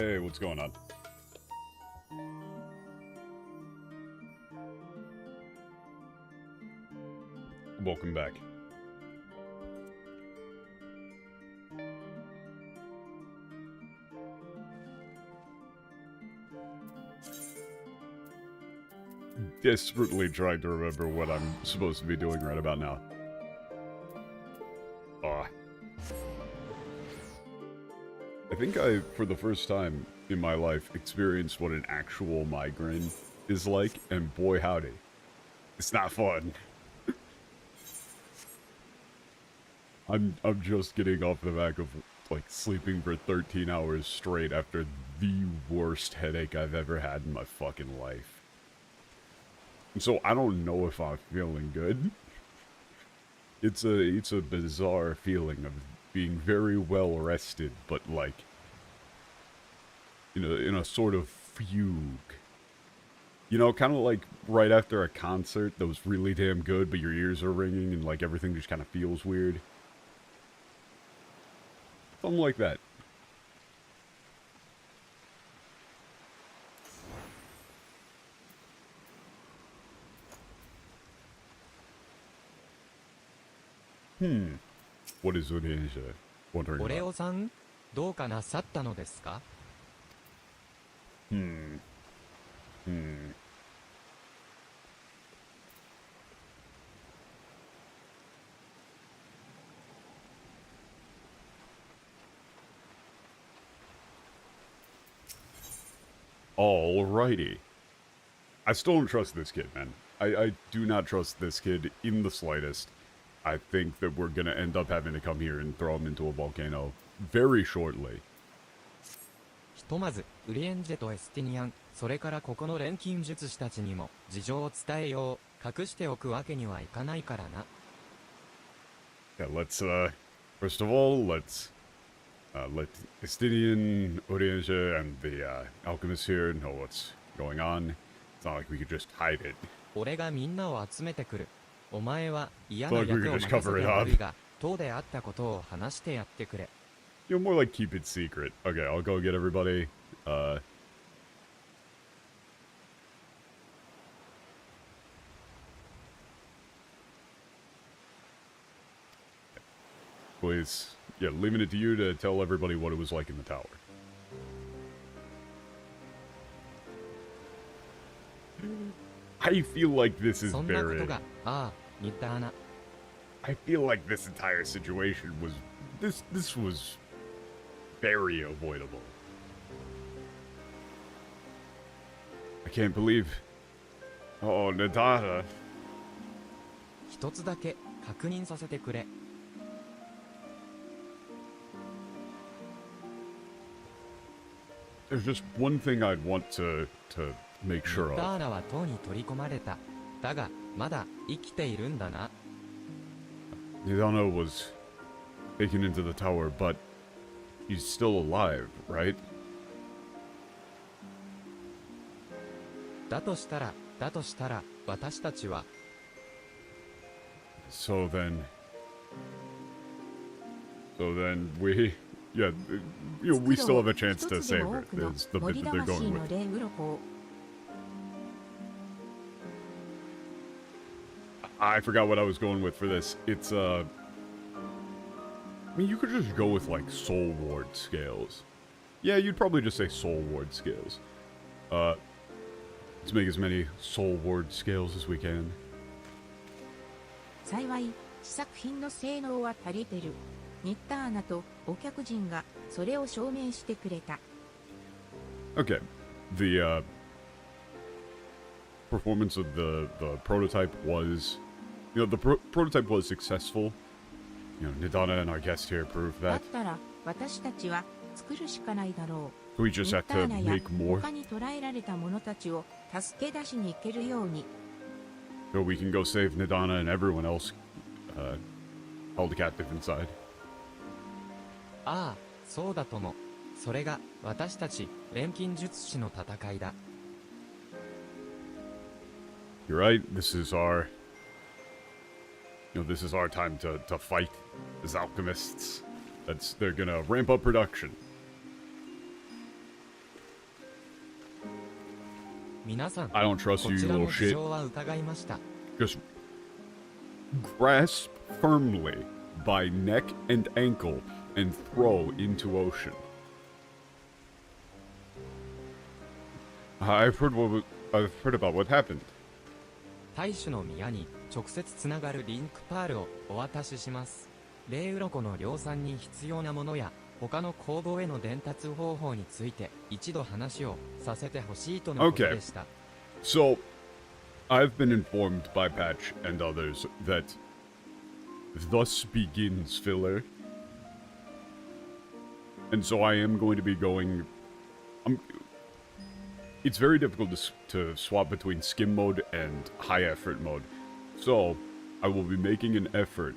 Hey, what's going on? Welcome back. Desperately trying to remember what I'm supposed to be doing right about now. I think I, for the first time in my life, experienced what an actual migraine is like, and boy howdy, it's not fun. I'm just getting off the back of, like, sleeping for 13 hours straight after the worst headache I've ever had in my fucking life. So I don't know if I'm feeling good. It's a bizarre feeling of being very well rested, but like in a sort of fugue. You know, kind of like right after a concert that was really damn good, but your ears are ringing and like everything just kind of feels weird. Something like that. What is Unisha wondering about? オレオさん、どうかなさったのですか? Alrighty. I still don't trust this kid, man. I do not trust this kid in the slightest. I think that we're gonna end up having to come here and throw him into a volcano very shortly. ひとまず、ウリエンジェとエスティニアン、それからここの錬金術師たちにも事情を伝えよう。隠しておくわけにはいかないからな。Yeah, let's, first of all, let's, let Estinian, Urienja, and the, alchemists here know what's going on. It's not like we could just hide it. 俺がみんなを集めてくる。お前は嫌な Like we 役 could を just 任せ cover て it 悪 up. いが、塔であったことを話してやってくれ。You know, more like keep it secret. Okay, I'll go get everybody. Please. Yeah, leaving it to you to tell everybody what it was like in the tower. I feel like this is そんなこ very... とが、ああ、似たな。I feel like this entire situation was... This was very avoidable. I can't believe... Oh, Nadada. 一つだけ確認させてくれ。There's just one thing I'd want to make sure ダー of. ナは塔に取り込まれた。だが、まだ生きているんだな。Nadana was taken into the tower, but he's still alive, right? だとしたら、私たちは、So then we, yeah, you know, we still have a chance to save her. Is the bit that they're going with. I forgot what I was going with for this. It's I mean, you could just go with like soul ward scales. Yeah, you'd probably just say soul ward scales. Let's make as many soul ward scales as we can. 幸い、試作品の性能は足りてる。ニッターナとお客人がそれを証明してくれた。Okay, the performance of the prototype was, you know, the prototype was successful. You know, Nidana and our guest here proved だ that. ったら、私たちは作るしかないだろう。 We ニ just ッ have ター to ナや make more, 他に捕らえられた者たちを助け出しに行けるように。 so we can go save Nidana and everyone else held captive inside. ああ、そうだとも。それが、私たち、錬金術師の戦いだ。You're right. This is our, you know, this is our time to fight as alchemists. They're gonna ramp up production. 皆さん、 I don't trust こ you, ちら you の little 事 shit. 情は伺いました。 Just grasp firmly by neck and ankle and throw into ocean. I've heard about what happened. 大使の宮に直接つながるリンクパールをお渡しします。霊鱗の量産に必要なものや他の工房への伝達方法について一度話をさせてほしいとのことでした。So, I've been informed by Patch and others that thus begins filler. And so I am going to be going... it's very difficult to swap between skim mode and high effort mode. So, I will be making an effort.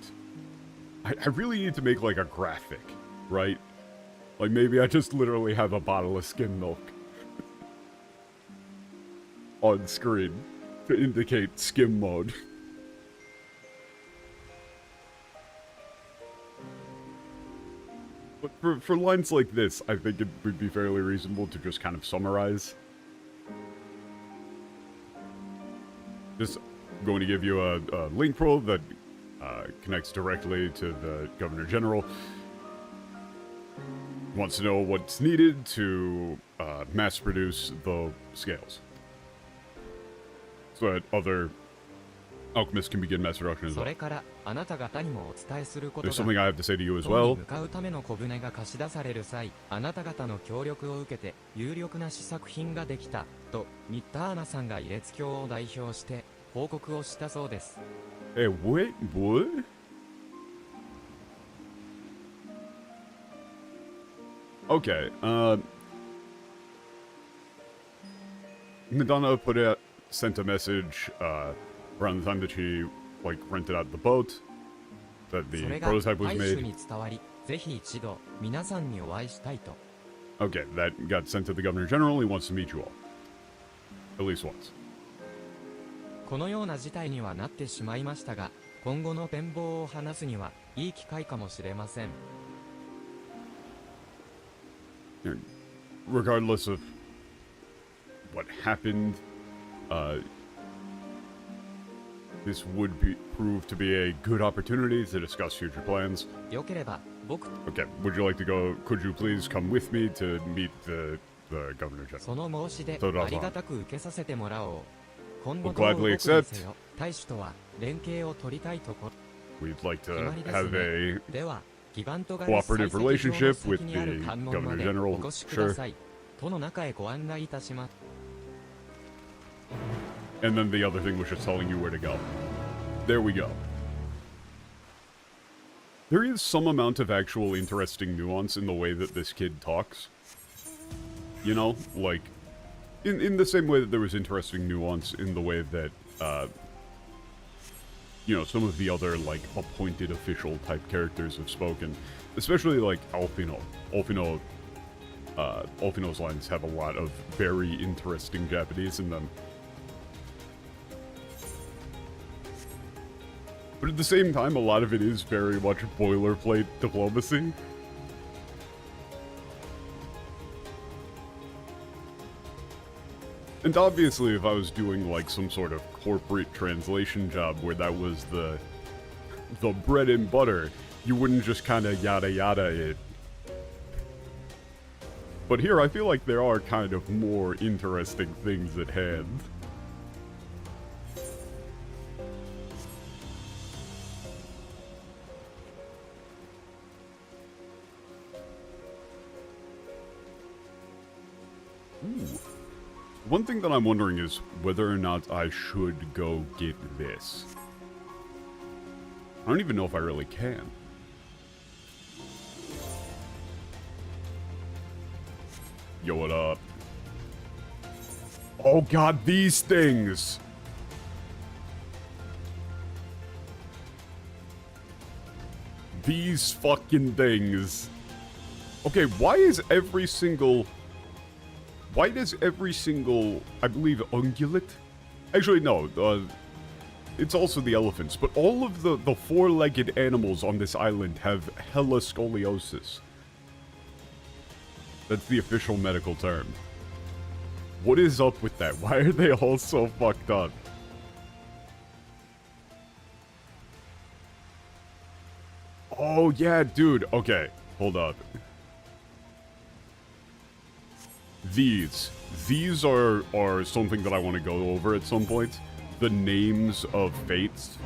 I really need to make like a graphic, right? Like maybe I just literally have a bottle of skim milk on screen to indicate skim mode. But for lines like this, I think it would be fairly reasonable to just kind of summarize. Just going to give you a link pro that connects directly to the Governor General. Wants to know what's needed to mass produce the scales. So that other alchemists can begin mass production as そ well. れからあなた方にもお伝えすること There's が something I have to say to you as 塔に well. 向かうための小舟が貸し出される際、あなた方の協力を受けて有力な試作品ができたとニッターナさんがイレツ教を代表して報告をしたそうです。 Hey, wait, what? Okay, Madonna sent a message, around the time that she, like, rented out the boat, that そ the れが prototype was 大衆 made. に伝わり、ぜひ一度皆さんにお会いしたいと。 Okay, that got sent to the Governor General. He wants to meet you all. At least once. このような事態にはなってしまいましたが、今後の展望を話すにはいい機会かもしれません。 Regardless of what happened, this would prove to be a good opportunity to discuss future plans. よければ僕 Okay, would you like to go? Could you please come with me to meet the Governor General? その申し出そうだありがたく受けさせてもらおう。今後 We'll どう動く gladly に accept. せよ、大使とは連携を取りたいところ。 We'd like 決 to まりです have ね a では、ギガントガレス cooperative 採石場の relationship 先 with にある the 関門ま Governor で General. お越しください。都の中へご案内いたします。 And then the other thing was just telling you where to go. There we go. There is some amount of actual interesting nuance in the way that this kid talks. You know, like, in the same way that there was interesting nuance in the way that, you know, some of the other, like, appointed official type characters have spoken. Especially, like, Alfino. Alfino's lines have a lot of very interesting Japanese in them. But at the same time, a lot of it is very much boilerplate diplomacy. And obviously, if I was doing like some sort of corporate translation job where that was the bread and butter, you wouldn't just kind of yada yada it. But here, I feel like there are kind of more interesting things at hand. Ooh. One thing that I'm wondering is whether or not I should go get this. I don't even know if I really can. Yo, what up? Oh god, these things! These fucking things. Okay, why is every single... Why does every single, I believe, ungulate? Actually, no, it's also the elephants, but all of the four-legged animals on this island have hella scoliosis. That's the official medical term. What is up with that? Why are they all so fucked up? Oh, yeah, dude. Okay, hold up. These are something that I want to go over at some point. The names of fates.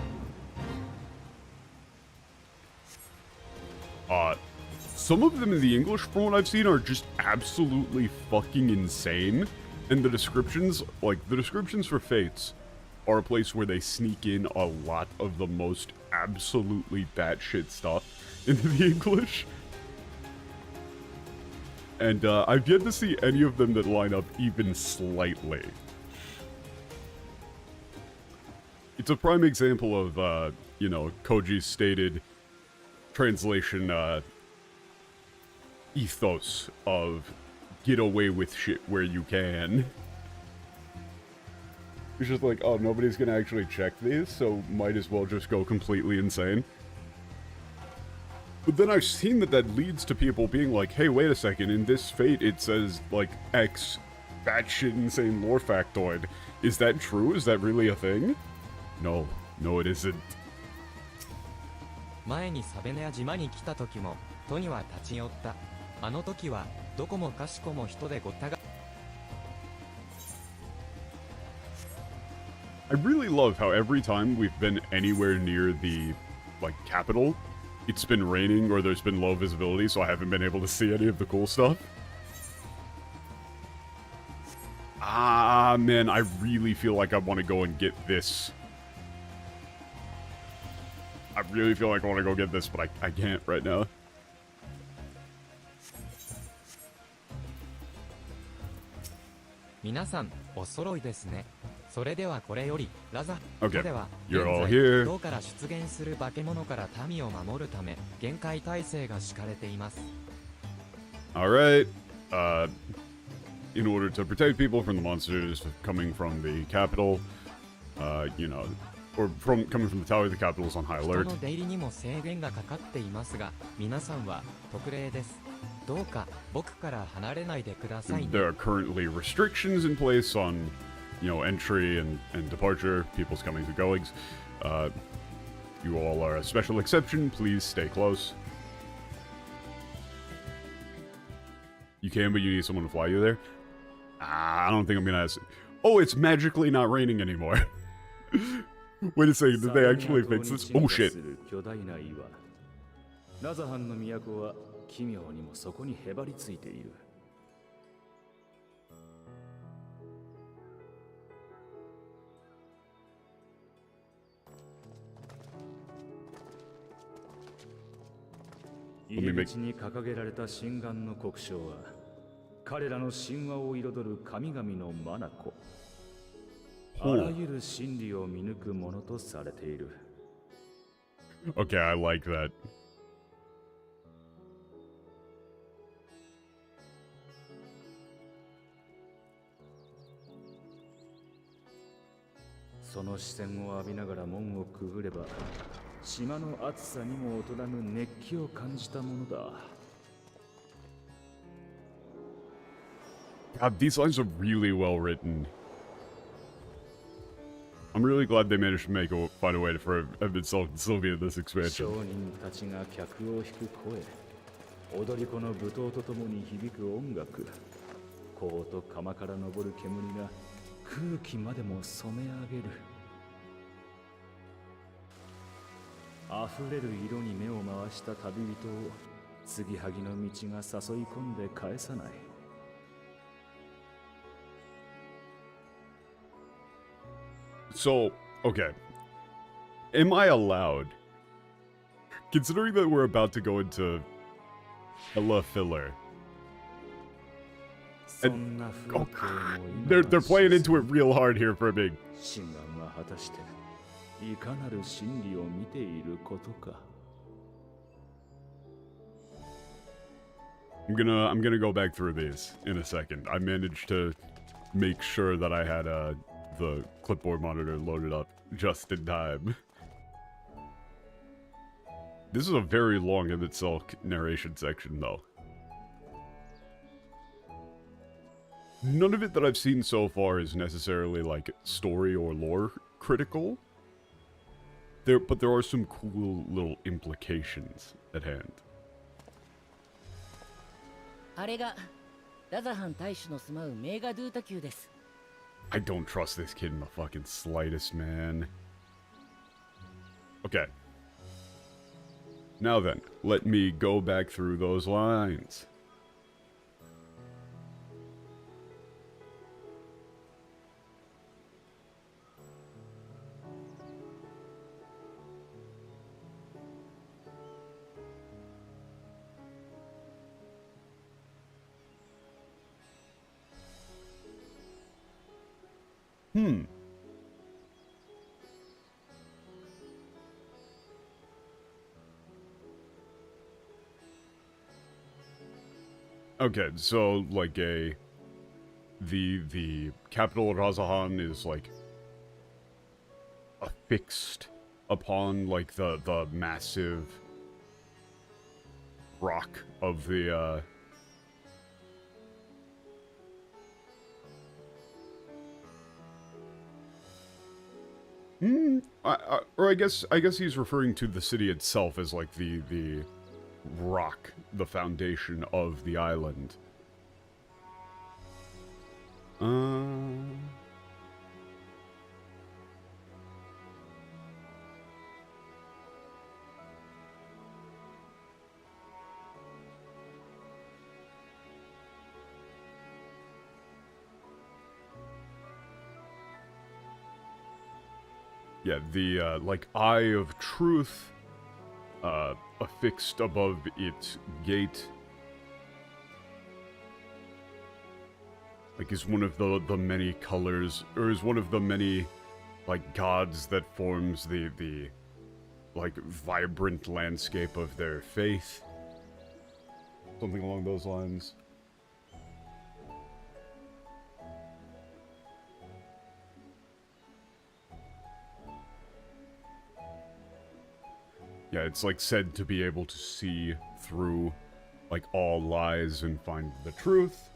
Some of them in the English, from what I've seen, are just absolutely fucking insane. And the descriptions, like, the descriptions for fates are a place where they sneak in a lot of the most absolutely batshit stuff into the English. And I've yet to see any of them that line up even slightly. It's a prime example of, you know, Koji's stated translation ethos of get away with shit where you can. It's just like, oh, nobody's gonna actually check these, so might as well just go completely insane. But then I've seen that leads to people being like, hey, wait a second, in this fate it says, like, X batshit insane lore factoid. Is that true? Is that really a thing? No. No, it isn't. 前にサベネや島に来た時も都には立ち寄った。あの時はどこもかしこも人でごったが I really love how every time we've been anywhere near the, like, capital, it's been raining or there's been low visibility, so I haven't been able to see any of the cool stuff. Ah, man, I really feel like I want to go and get this. I really feel like I want to go get this, but I can't right now. Minasan, お揃いですね。それではこれよりラザ Okay, では you're all 現在 here. 道から出現する化け物から民を守るため厳戒態勢が敷かれています。 Alright, in order to protect people from the monsters coming from the capital, you know, or coming from the tower, the capital is on high 人 alert. の出入りにも制限がかかっていますが、皆さんは特例です。どうか僕から離れないでくださいね。 There are currently restrictions in place on, you know, entry and departure, people's comings and goings. You all are a special exception. Please stay close. You can, but you need someone to fly you there. I don't think I'm gonna ask. Oh, it's magically not raining anymore. Wait a second, did they actually fix this? Oh shit. ラザハンの都は奇妙にもそこにへばりついている。入り口に掲げられた神願の国章は、彼らの神話を彩る神々の眼。あらゆる真理を見抜くものとされている。Okay, I like that. その視線を浴びながら門をくぐれば、島の暑さにも劣らぬ熱気を感じたものだ。God, these lines are really well written. I'm really glad they managed to find a way for itself to still be in this 商 expansion. 人たちが客を引く声、踊り子の舞踏とともに響く音楽、香と釜から昇る煙が空気までも染め上げる。溢れる色に目を回した旅人を継ぎはぎの道が誘い込んで返さない。So, okay. Am I allowed? Considering that we're about to go into hella filler. そんな風景も今 They're playing into it real hard here for me. 神願は果たしていかなる真理を見ていることか。I'm gonna go back through these in a second. I managed to make sure that I had the clipboard monitor loaded up just in time. This is a very long in itself narration section though. none of it that I've seen so far is necessarily, like, story or lore critical. But there are some cool little implications at hand. あれがラザハン大使の住まうメーガドゥータ宮です。 I don't trust this kid in the fucking slightest, man. Okay. Now then, let me go back through those lines. Okay, so, like, the capital Razahan is, like, affixed upon, like, the massive rock of the, or I guess he's referring to the city itself as, like, the rock, the foundation of the island. Yeah, the, like, Eye of Truth, affixed above its gate, like, is one of the many colors, or is one of the many, like, gods that forms the like, vibrant landscape of their faith. Something along those lines. Yeah, it's, like, said to be able to see through, like, all lies and find the truth.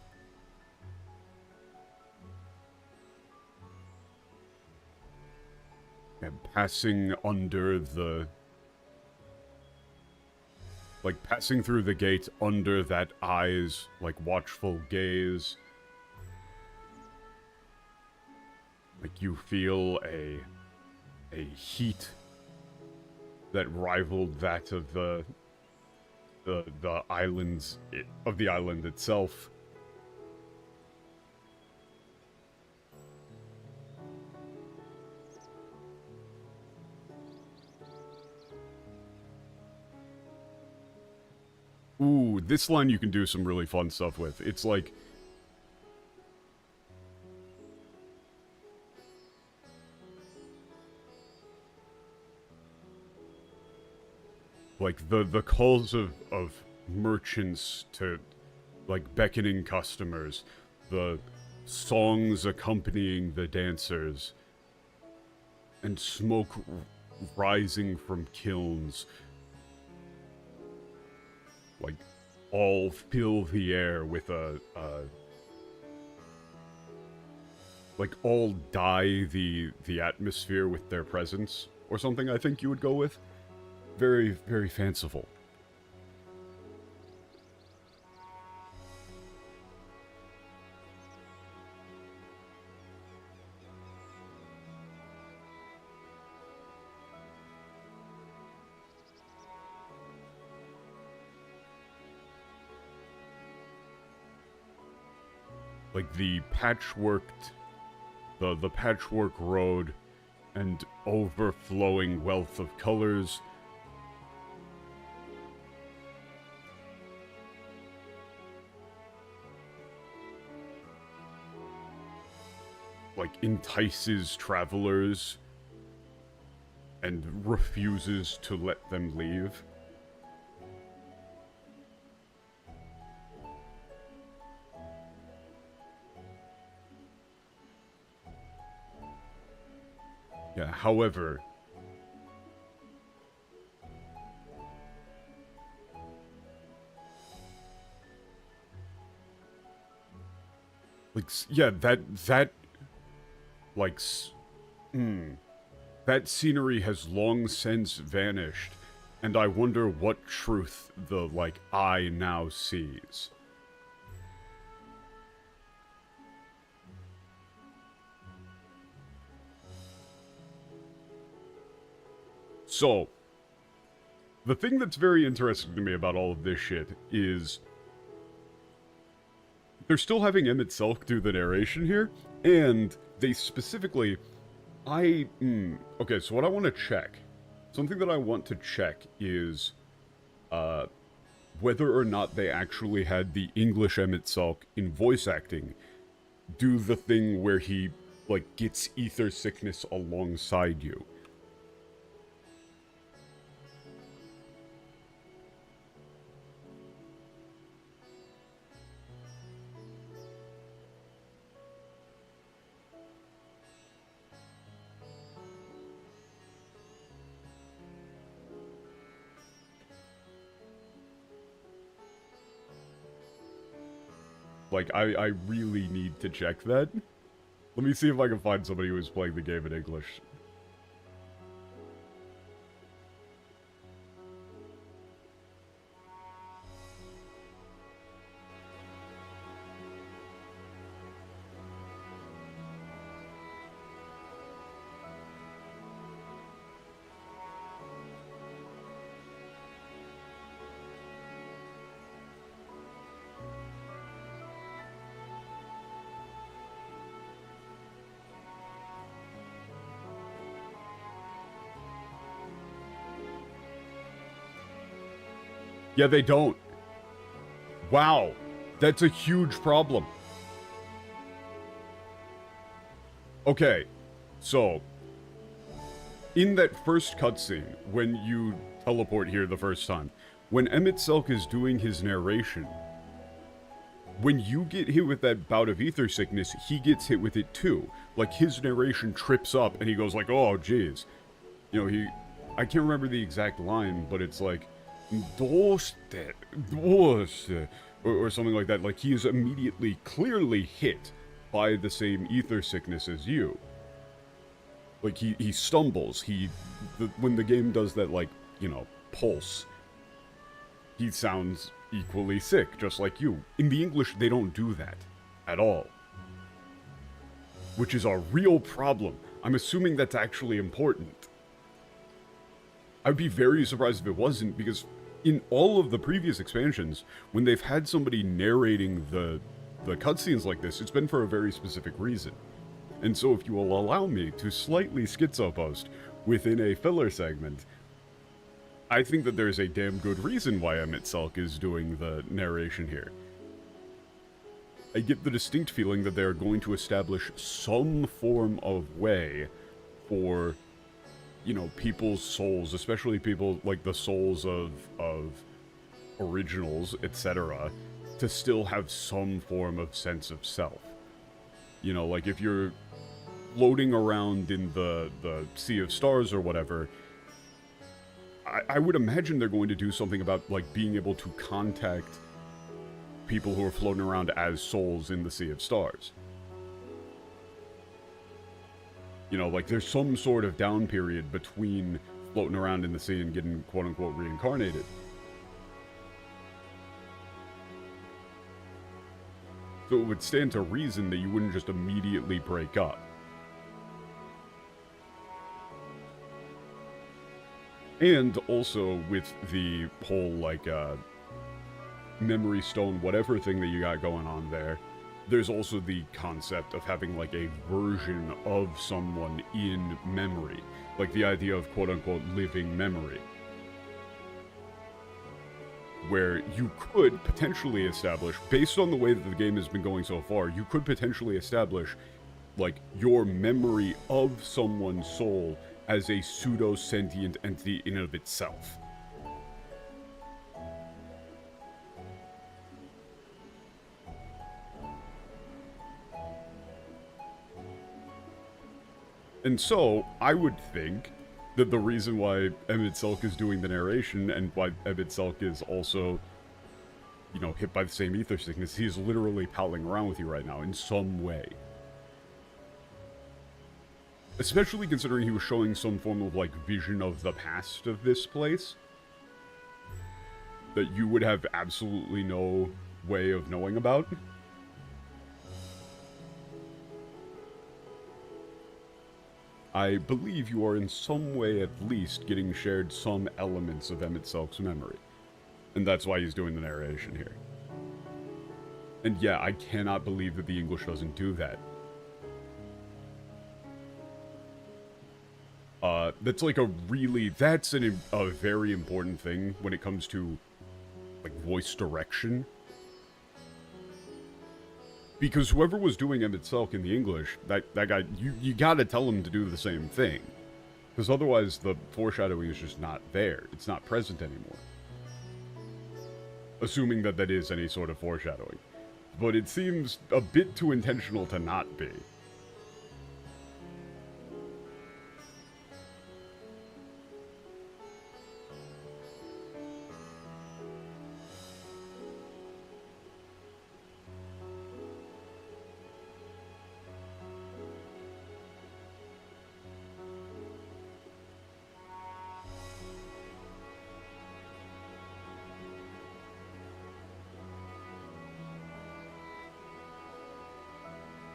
And passing under the... like, passing through the gate under that eye's, like, watchful gaze. Like, you feel a heat that rivaled that of the islands, of the island itself. Ooh, this line you can do some really fun stuff with. It's like... like, the calls of merchants to, like, beckoning customers, the songs accompanying the dancers, and smoke rising from kilns, like, all fill the air with like, all dye the atmosphere with their presence, or something I think you would go with. Very, very fanciful. Like, the patchworked, the patchwork road and overflowing wealth of colors. Like, entices travelers and refuses to let them leave. Yeah, however, Like, yeah, like, that scenery has long since vanished, and I wonder what truth the, like, eye now sees. So, the thing that's very interesting to me about all of this shit is they're still having Emmett Selk do the narration here, and they specifically... okay, so what I want to check, something that I want to check is, whether or not they actually had the English Emmett Selk in voice acting do the thing where he, like, gets ether sickness alongside you. Like, I really need to check that. Let me see if I can find somebody who is playing the game in English. Yeah, they don't. Wow. That's a huge problem. Okay, so in that first cutscene, when you teleport here the first time, when Emmett Selk is doing his narration, when you get hit with that bout of ether sickness, he gets hit with it too. Like, his narration trips up and he goes like, oh, jeez. You know, I can't remember the exact line, but it's like, or something like that. Like, he is immediately, clearly hit by the same ether sickness as you. Like, he stumbles, when the game does that, like, you know, pulse, he sounds equally sick, just like you. In the English, they don't do that at all. Which is a real problem. I'm assuming that's actually important. I'd be very surprised if it wasn't, because in all of the previous expansions, when they've had somebody narrating the cutscenes like this, it's been for a very specific reason. And so if you will allow me to slightly schizo post within a filler segment, I think that there's a damn good reason why Emmett Selk is doing the narration here. I get the distinct feeling that they're going to establish some form of way for, you know, people's souls, especially people like the souls of originals, etc., to still have some form of sense of self. You know, like if you're floating around in the Sea of Stars or whatever, I would imagine they're going to do something about, like, being able to contact people who are floating around as souls in the Sea of Stars. You know, like, there's some sort of down period between floating around in the sea and getting quote-unquote reincarnated. So it would stand to reason that you wouldn't just immediately break up. And also with the whole, like, memory stone, whatever thing that you got going on there, there's also the concept of having, like, a version of someone in memory. Like, the idea of quote-unquote living memory. Where you could potentially establish, based on the way that the game has been going so far, you could potentially establish, like, your memory of someone's soul as a pseudo-sentient entity in and of itself. And so, I would think that the reason why Emmett Selk is doing the narration, and why Emmett Selk is also you know, hit by the same ether sickness. He is literally palling around with you right now in some way. Especially considering he was showing some form of, like, vision of the past of this place. That you would have absolutely no way of knowing about. I believe you are in some way at least getting shared some elements of Emmett Selk's memory. And that's why he's doing the narration here. And yeah, I cannot believe that the English doesn't do that. That's like a really, that's a very important thing when it comes to, like, voice direction. Because whoever was doing Emmett Selk in the English, that guy, you gotta tell him to do the same thing. Because otherwise the foreshadowing is just not there. It's not present anymore. Assuming that that is any sort of foreshadowing. But it seems a bit too intentional to not be.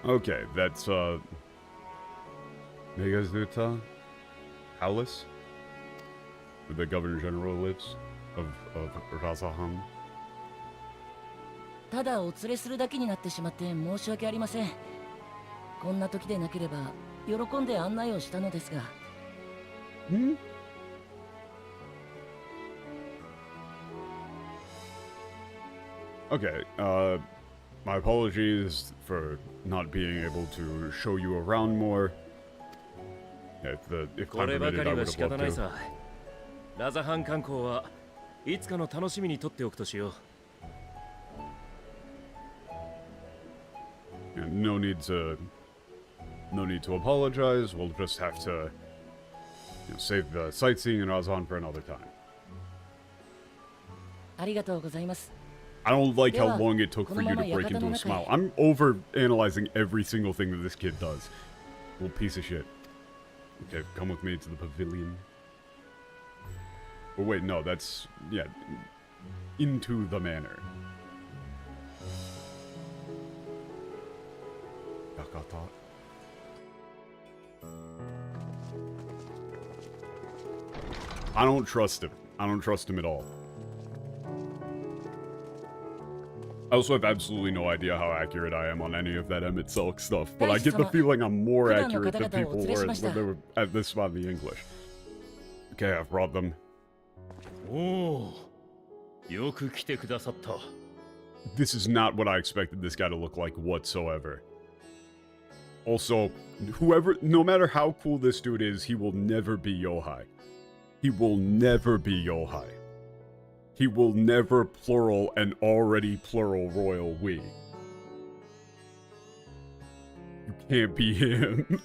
Okay, that's, Megazuta Palace, where the Governor General lives, of Razahan. ただお連れするだけになってしまって申し訳ありません。こんな時でなければ喜んで案内をしたのですが。Hmm? Okay, my apologies for not being able to show you around more. If こ time ればか permitted, り I は would 仕 have 方 loved ない to. さ。ラザハン観光はいつかの楽しみにとっておくとしよう。And no need to apologize. We'll just have to, save the sightseeing in Razan for another time. ありがとうございます。 I don't like how Yeah, long it took for you to break into a smile. I'm over analyzing every single thing that this kid does. Little piece of shit. Okay, come with me to the pavilion. Oh wait, no, that's, yeah, into the manor. Yakata. I don't trust him. I don't trust him at all. I also have absolutely no idea how accurate I am on any of that Emmett Selk stuff, but I get the feeling I'm more accurate than people were when they were at this spot in the English. Okay, I've brought them. おお、よく来てくださった。This is not what I expected this guy to look like whatsoever. Also, no matter how cool this dude is, he will never be Yohai. He will never be Yohai. He will never plural an already plural royal we. You can't be him.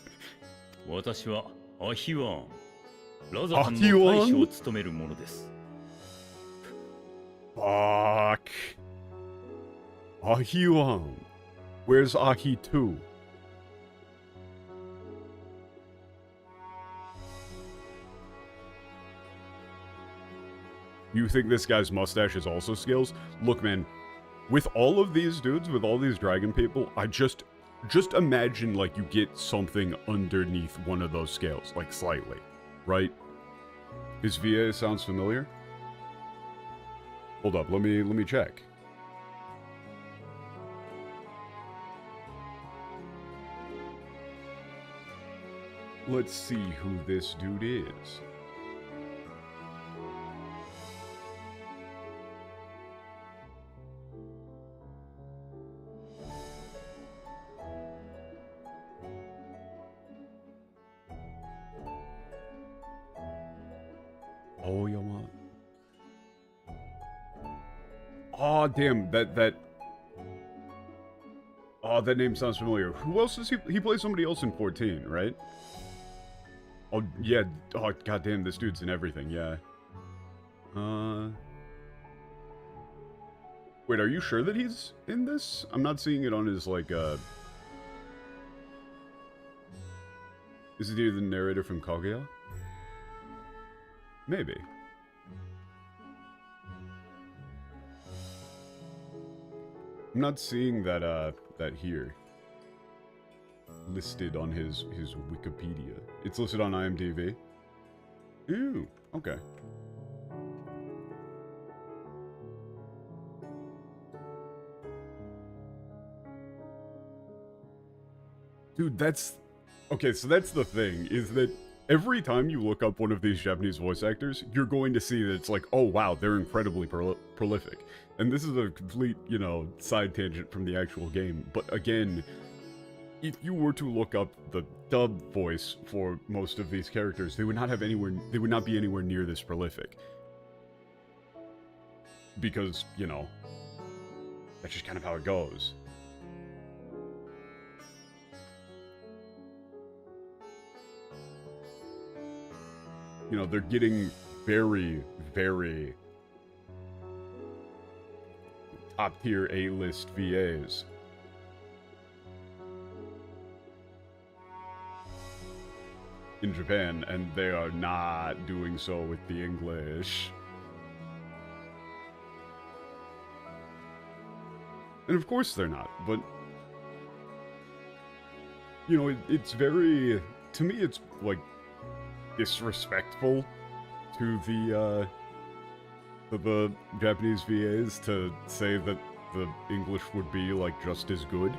私はアヒワン。ラザハンの大使を務める者です。Fuck. Ahi-wan. Where's Ahi 2? You think this guy's mustache is also scales? Look, man, with all of these dudes, with all these dragon people, I just imagine, like, you get something underneath one of those scales, like, slightly, right? His VA sounds familiar? Hold up, let me check. Let's see who this dude is. Oh, Yama. Oh, damn, that oh, that name sounds familiar. Who else is he plays somebody else in 14, right? Oh, yeah. Oh, goddamn, this dude's in everything, yeah. Wait, are you sure that he's in this? I'm not seeing it on his, like, Is it either the narrator from Kaguya? Maybe. I'm not seeing that, that here. Listed on his Wikipedia. It's listed on IMDb. Ooh, okay. Dude, that's... Okay, so that's the thing, is that every time you look up one of these Japanese voice actors, you're going to see that it's like, oh wow, they're incredibly prolific. And this is a complete, you know, side tangent from the actual game. But again, if you were to look up the dub voice for most of these characters, they would not be anywhere near this prolific. Because, you know, that's just kind of how it goes. You know, they're getting very, very top-tier A-list VAs. In Japan, and they are not doing so with the English. And of course they're not, but... You know, it's very... To me, it's, like, disrespectful to the Japanese VAs to say that the English would be, like, just as good.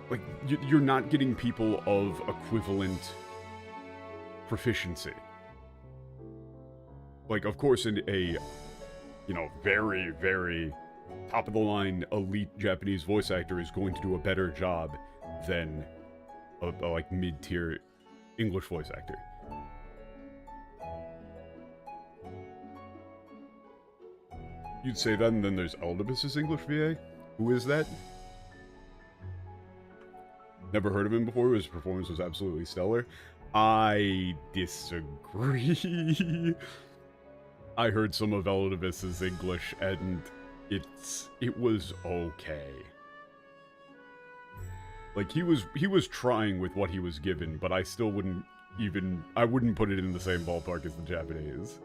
Like, you're not getting people of equivalent proficiency. Like, of course, in a, you know, very, very top-of-the-line elite Japanese voice actor is going to do a better job than a like, mid-tier English voice actor. You'd say that, and then there's Eldibus's English VA? Who is that? Never heard of him before. His performance was absolutely stellar. I disagree. I heard some of Eldibus's English, and it was okay. Like, he was trying with what he was given, but I still wouldn't put it in the same ballpark as the Japanese.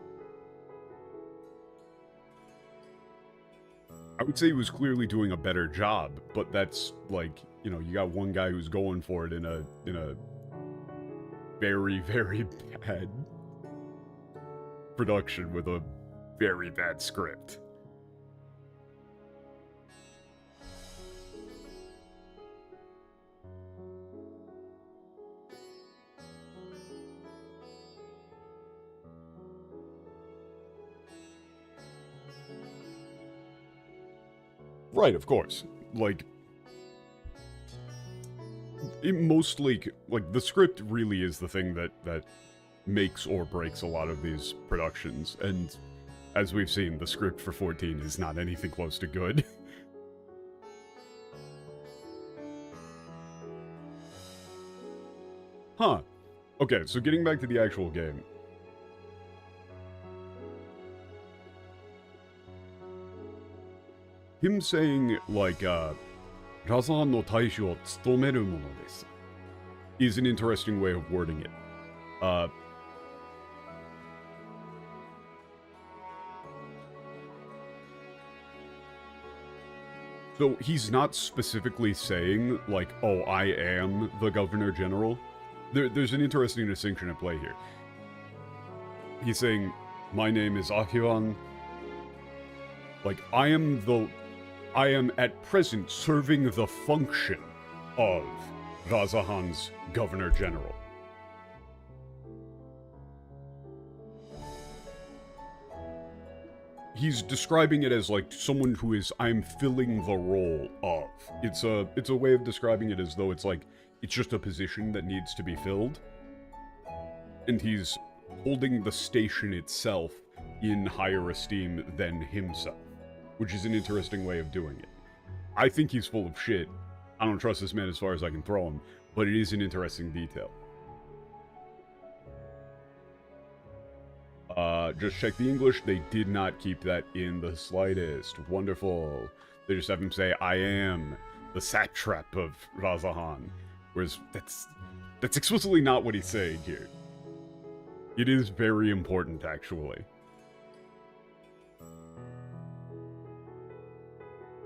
I would say he was clearly doing a better job, but that's, like, you know, you got one guy who's going for it in a very, very bad production with a very bad script. Right, of course. Like, it mostly, like, the script really is the thing that makes or breaks a lot of these productions, and as we've seen, the script for 14 is not anything close to good. Huh. Okay, so getting back to the actual game. Him saying, like, Razan no taishu o tsutomeru mono desu is an interesting way of wording it. So he's not specifically saying, like, oh, I am the Governor General. There's an interesting distinction at play here. He's saying, my name is Akiwan. Like, I am at present serving the function of Razahan's Governor General. He's describing it as, like, someone who is, I'm filling the role of. It's a way of describing it as though it's like, it's just a position that needs to be filled. And he's holding the station itself in higher esteem than himself. Which is an interesting way of doing it. I think he's full of shit. I don't trust this man as far as I can throw him, but it is an interesting detail. Just check the English. They did not keep that in the slightest. Wonderful. They just have him say, I am the satrap of Razahan. Whereas that's explicitly not what he's saying here. It is very important, actually.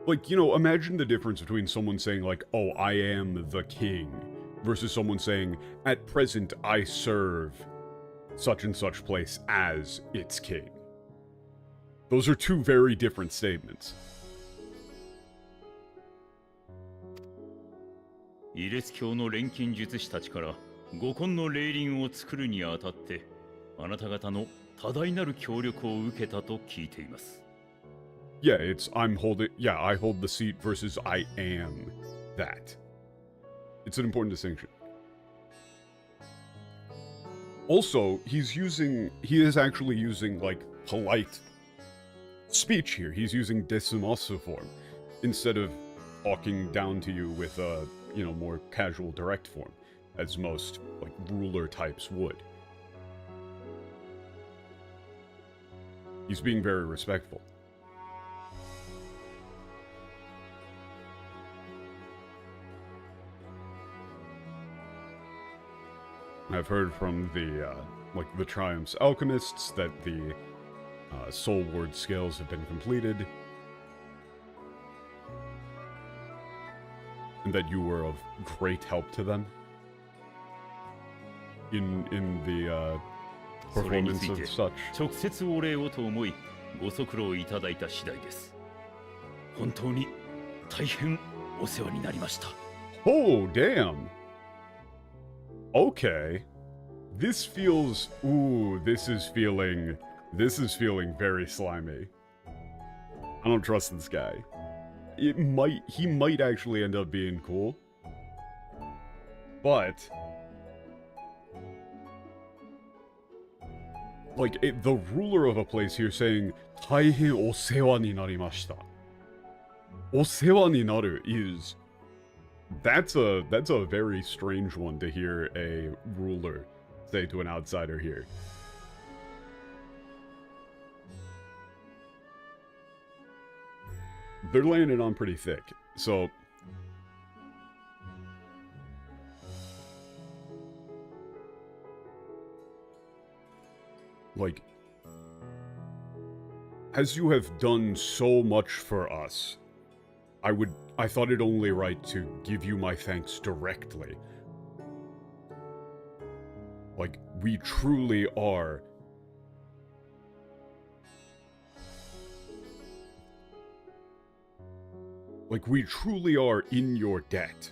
Like, you know, imagine the difference between someone saying, like, oh, I am the king, versus someone saying, at present, I serve such and such place as its king. Those are two very different statements. イレス教の錬金術師たちから五根の霊輪を作るにあたってあなた方の多大なる協力を受けたと聞いています。Yeah, it's I hold the seat versus I am that. It's an important distinction. Also, he is actually using, like, polite speech here. He's using decimasu form instead of talking down to you with a, you know, more casual direct form, as most, like, ruler types would. He's being very respectful. I've heard from the, the Triumph's alchemists that the Soul Ward scales have been completed. And that you were of great help to them. In the, performance of such. 直接お礼をと思いご足労いただいた次第です。本当に大変お世話になりました。Oh, damn! Okay. This feels... Ooh, this is feeling very slimy. I don't trust this guy. He might actually end up being cool. But... like, the ruler of a place here saying, 大変お世話になりました. お世話になる is... That's a very strange one to hear a ruler say to an outsider here. They're laying it on pretty thick, so... like... as you have done so much for us, I thought it only right to give you my thanks directly. Like, we truly are... like, we truly are in your debt.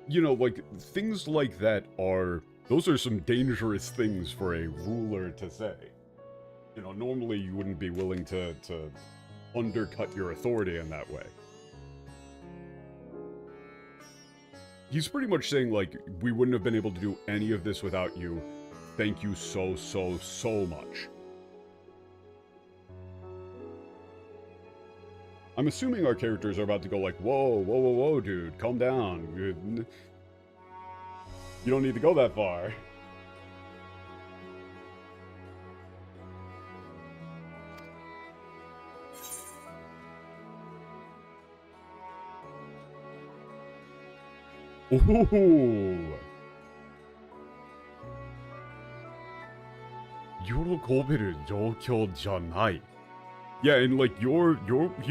You know, like, things like that are... those are some dangerous things for a ruler to say. You know, normally you wouldn't be willing to undercut your authority in that way. He's pretty much saying, like, we wouldn't have been able to do any of this without you. Thank you so, so, so much. I'm assuming our characters are about to go like, whoa, whoa, whoa, whoa, dude, calm down. You don't need to go that far. Ooh. 喜べる状況じゃない. Yeah, and like you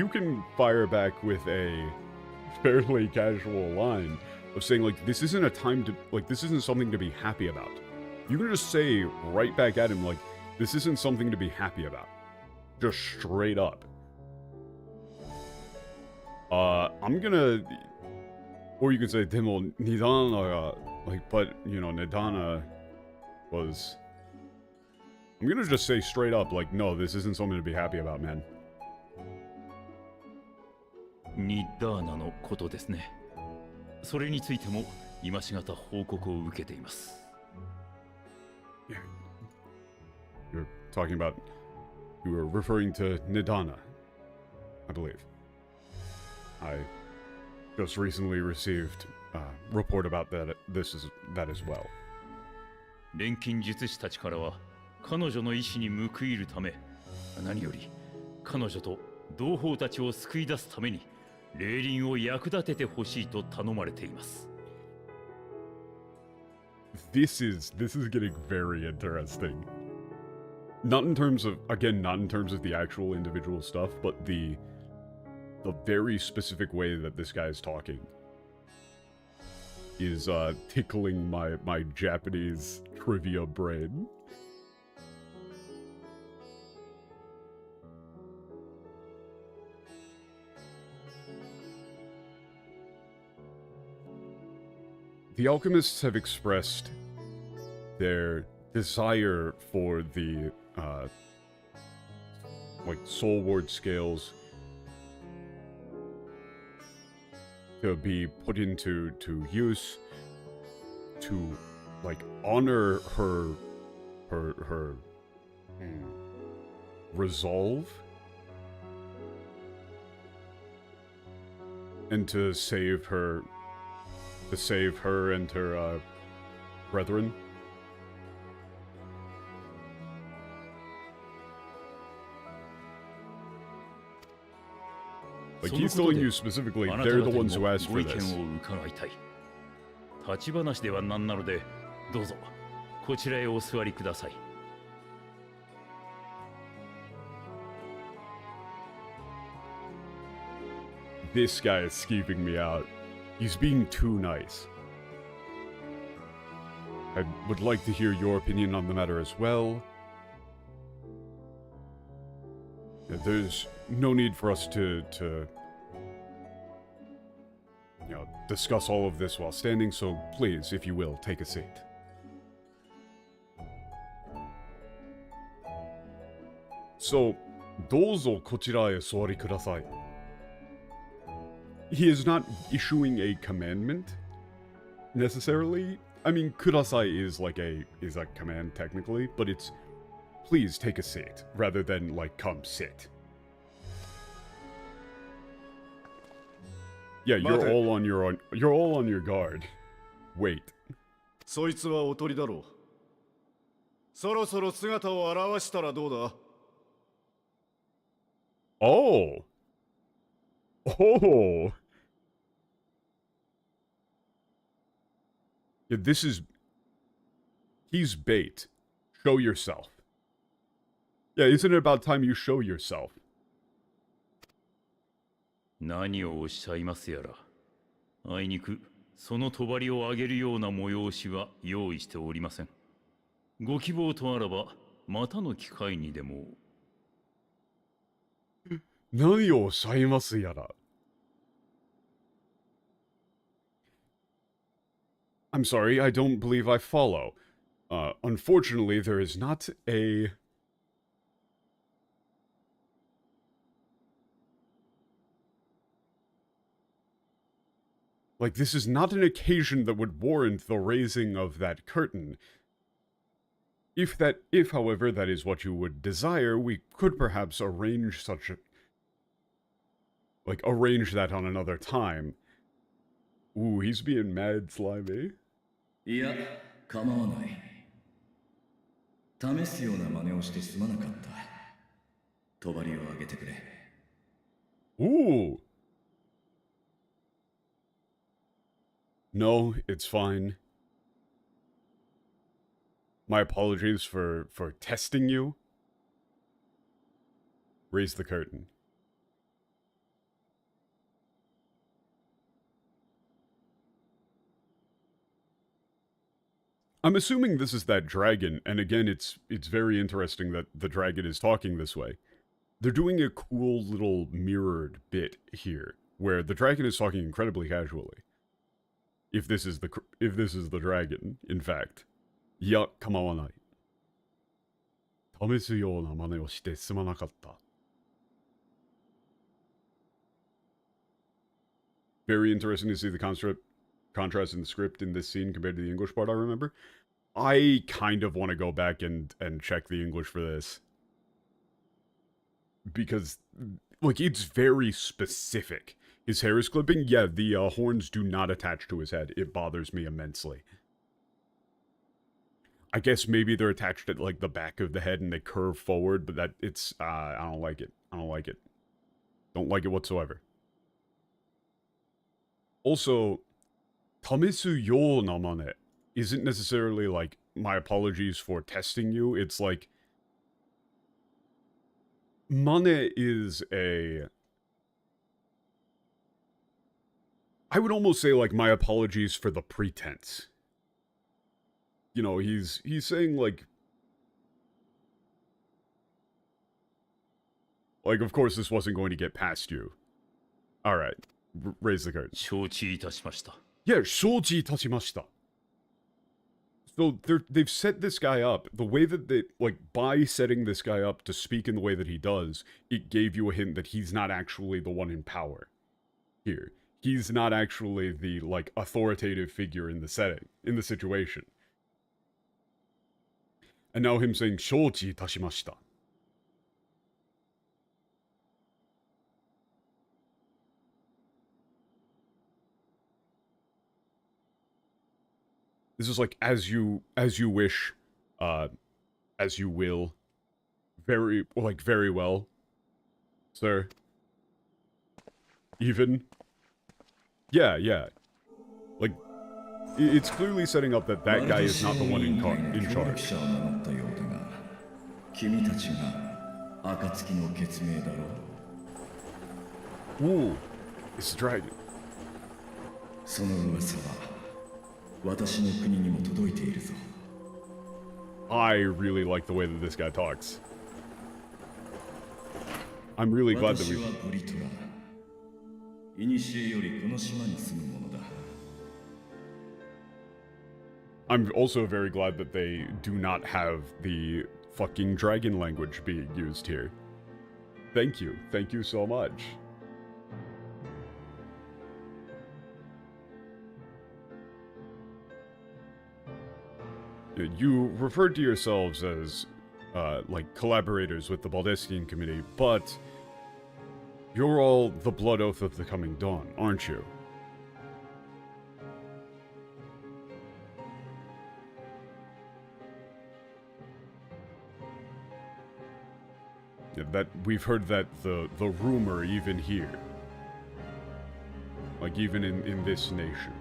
can fire back with a fairly casual line of saying like this isn't a time to like this isn't something to be happy about. You can just say right back at him like this isn't something to be happy about. Just straight up. I'm gonna, or you could say でも Nidana like but you know Nidana was. I'm gonna just say straight up, like, no, this isn't something to be happy about, man. ニッダーナのことですね。それについても今しがた報告を受けています。You're talking about, you were referring to Nidana, I believe. I just recently received report about that as well. 錬金術師たちからは彼女の意志に報いるため、何より彼女と同胞たちを救い出すために霊輪を役立ててほしいと頼まれています。This is getting very interesting. Not in terms of the actual individual stuff, but the very specific way that this guy is talking is tickling my Japanese trivia brain. The alchemists have expressed their desire for the soul ward scales to be put into use to honor her resolve and to save her and her brethren. Like, he's telling you specifically, they're the ones who asked for this. 立ち話ではなんなので、どうぞこちらへお座りください。This guy is skeeving me out. He's being too nice. I would like to hear your opinion on the matter as well. There's no need for us to discuss all of this while standing, so please, if you will, take a seat. So, どうぞこちらへ座りください. He is not issuing a commandment, necessarily. I mean, kudasai is a command technically, but it's please take a seat, rather than come sit. Yeah, you're all on your guard. Wait. そいつはおとりだろう。そろそろ姿を現したらどうだ? Oh. Oh. Yeah, he's bait. Show yourself. Yeah, isn't it about time you show yourself? 何をおっしゃいますやら。あいにくその帳を上げるような催しは用意しておりません。ご希望とあらばまたの機会にでも。何をおっしゃいますやら。I'm sorry, I don't believe I follow. Unfortunately, there is not a... this is not an occasion that would warrant the raising of that curtain. If, however, that is what you would desire, we could perhaps arrange such a... arrange that on another time. Ooh, he's being mad slimy. いや、構わない。試すような真似をしてすまなかった。帳を上げてくれ。Ooh. No, it's fine. My apologies for testing you. Raise the curtain. I'm assuming this is that dragon, and again, it's very interesting that the dragon is talking this way. They're doing a cool little mirrored bit here, where the dragon is talking incredibly casually. If this is the dragon, in fact. いや、構わない。試すような真似をしてすまなかった。Very interesting to see the contrast in the script in this scene compared to the English part, I remember. I kind of want to go back and check the English for this. Because, it's very specific. His hair is clipping? Yeah, the horns do not attach to his head. It bothers me immensely. I guess maybe they're attached at, like, the back of the head and they curve forward, but that, it's, I don't like it. I don't like it. Don't like it whatsoever. Also, Tamesu yo namane isn't necessarily, like, my apologies for testing you. It's like, Mane is a... I would almost say, like, my apologies for the pretense. You know, he's saying, like, of course this wasn't going to get past you. Alright, raise the curtain. 承知いたしました。 Yeah, shoji tachimashita. So they've set this guy up, the way that they, like, by setting this guy up to speak in the way that he does, it gave you a hint that he's not actually the one in power here. He's not actually the, like, authoritative figure in the setting, in the situation. And now him saying, shoji tashimashita. This is like, as you wish, as you will. Very, like, very well, sir. Even. Yeah. Like, it's clearly setting up that that guy is not the one in charge. Ooh, it's a dragon. その噂は私の国にも届いているぞ。 I really like the way that this guy talks. I'm really glad that 私はブリトラ。古よりこの島に住む者だ。 I'm also very glad that they do not have the fucking dragon language being used here. Thank you so much. You referred to yourselves as, like, collaborators with the Baldestian Committee, but you're all the Blood Oath of the Coming Dawn, aren't you? Yeah, that we've heard that the rumor even here, like even in this nation.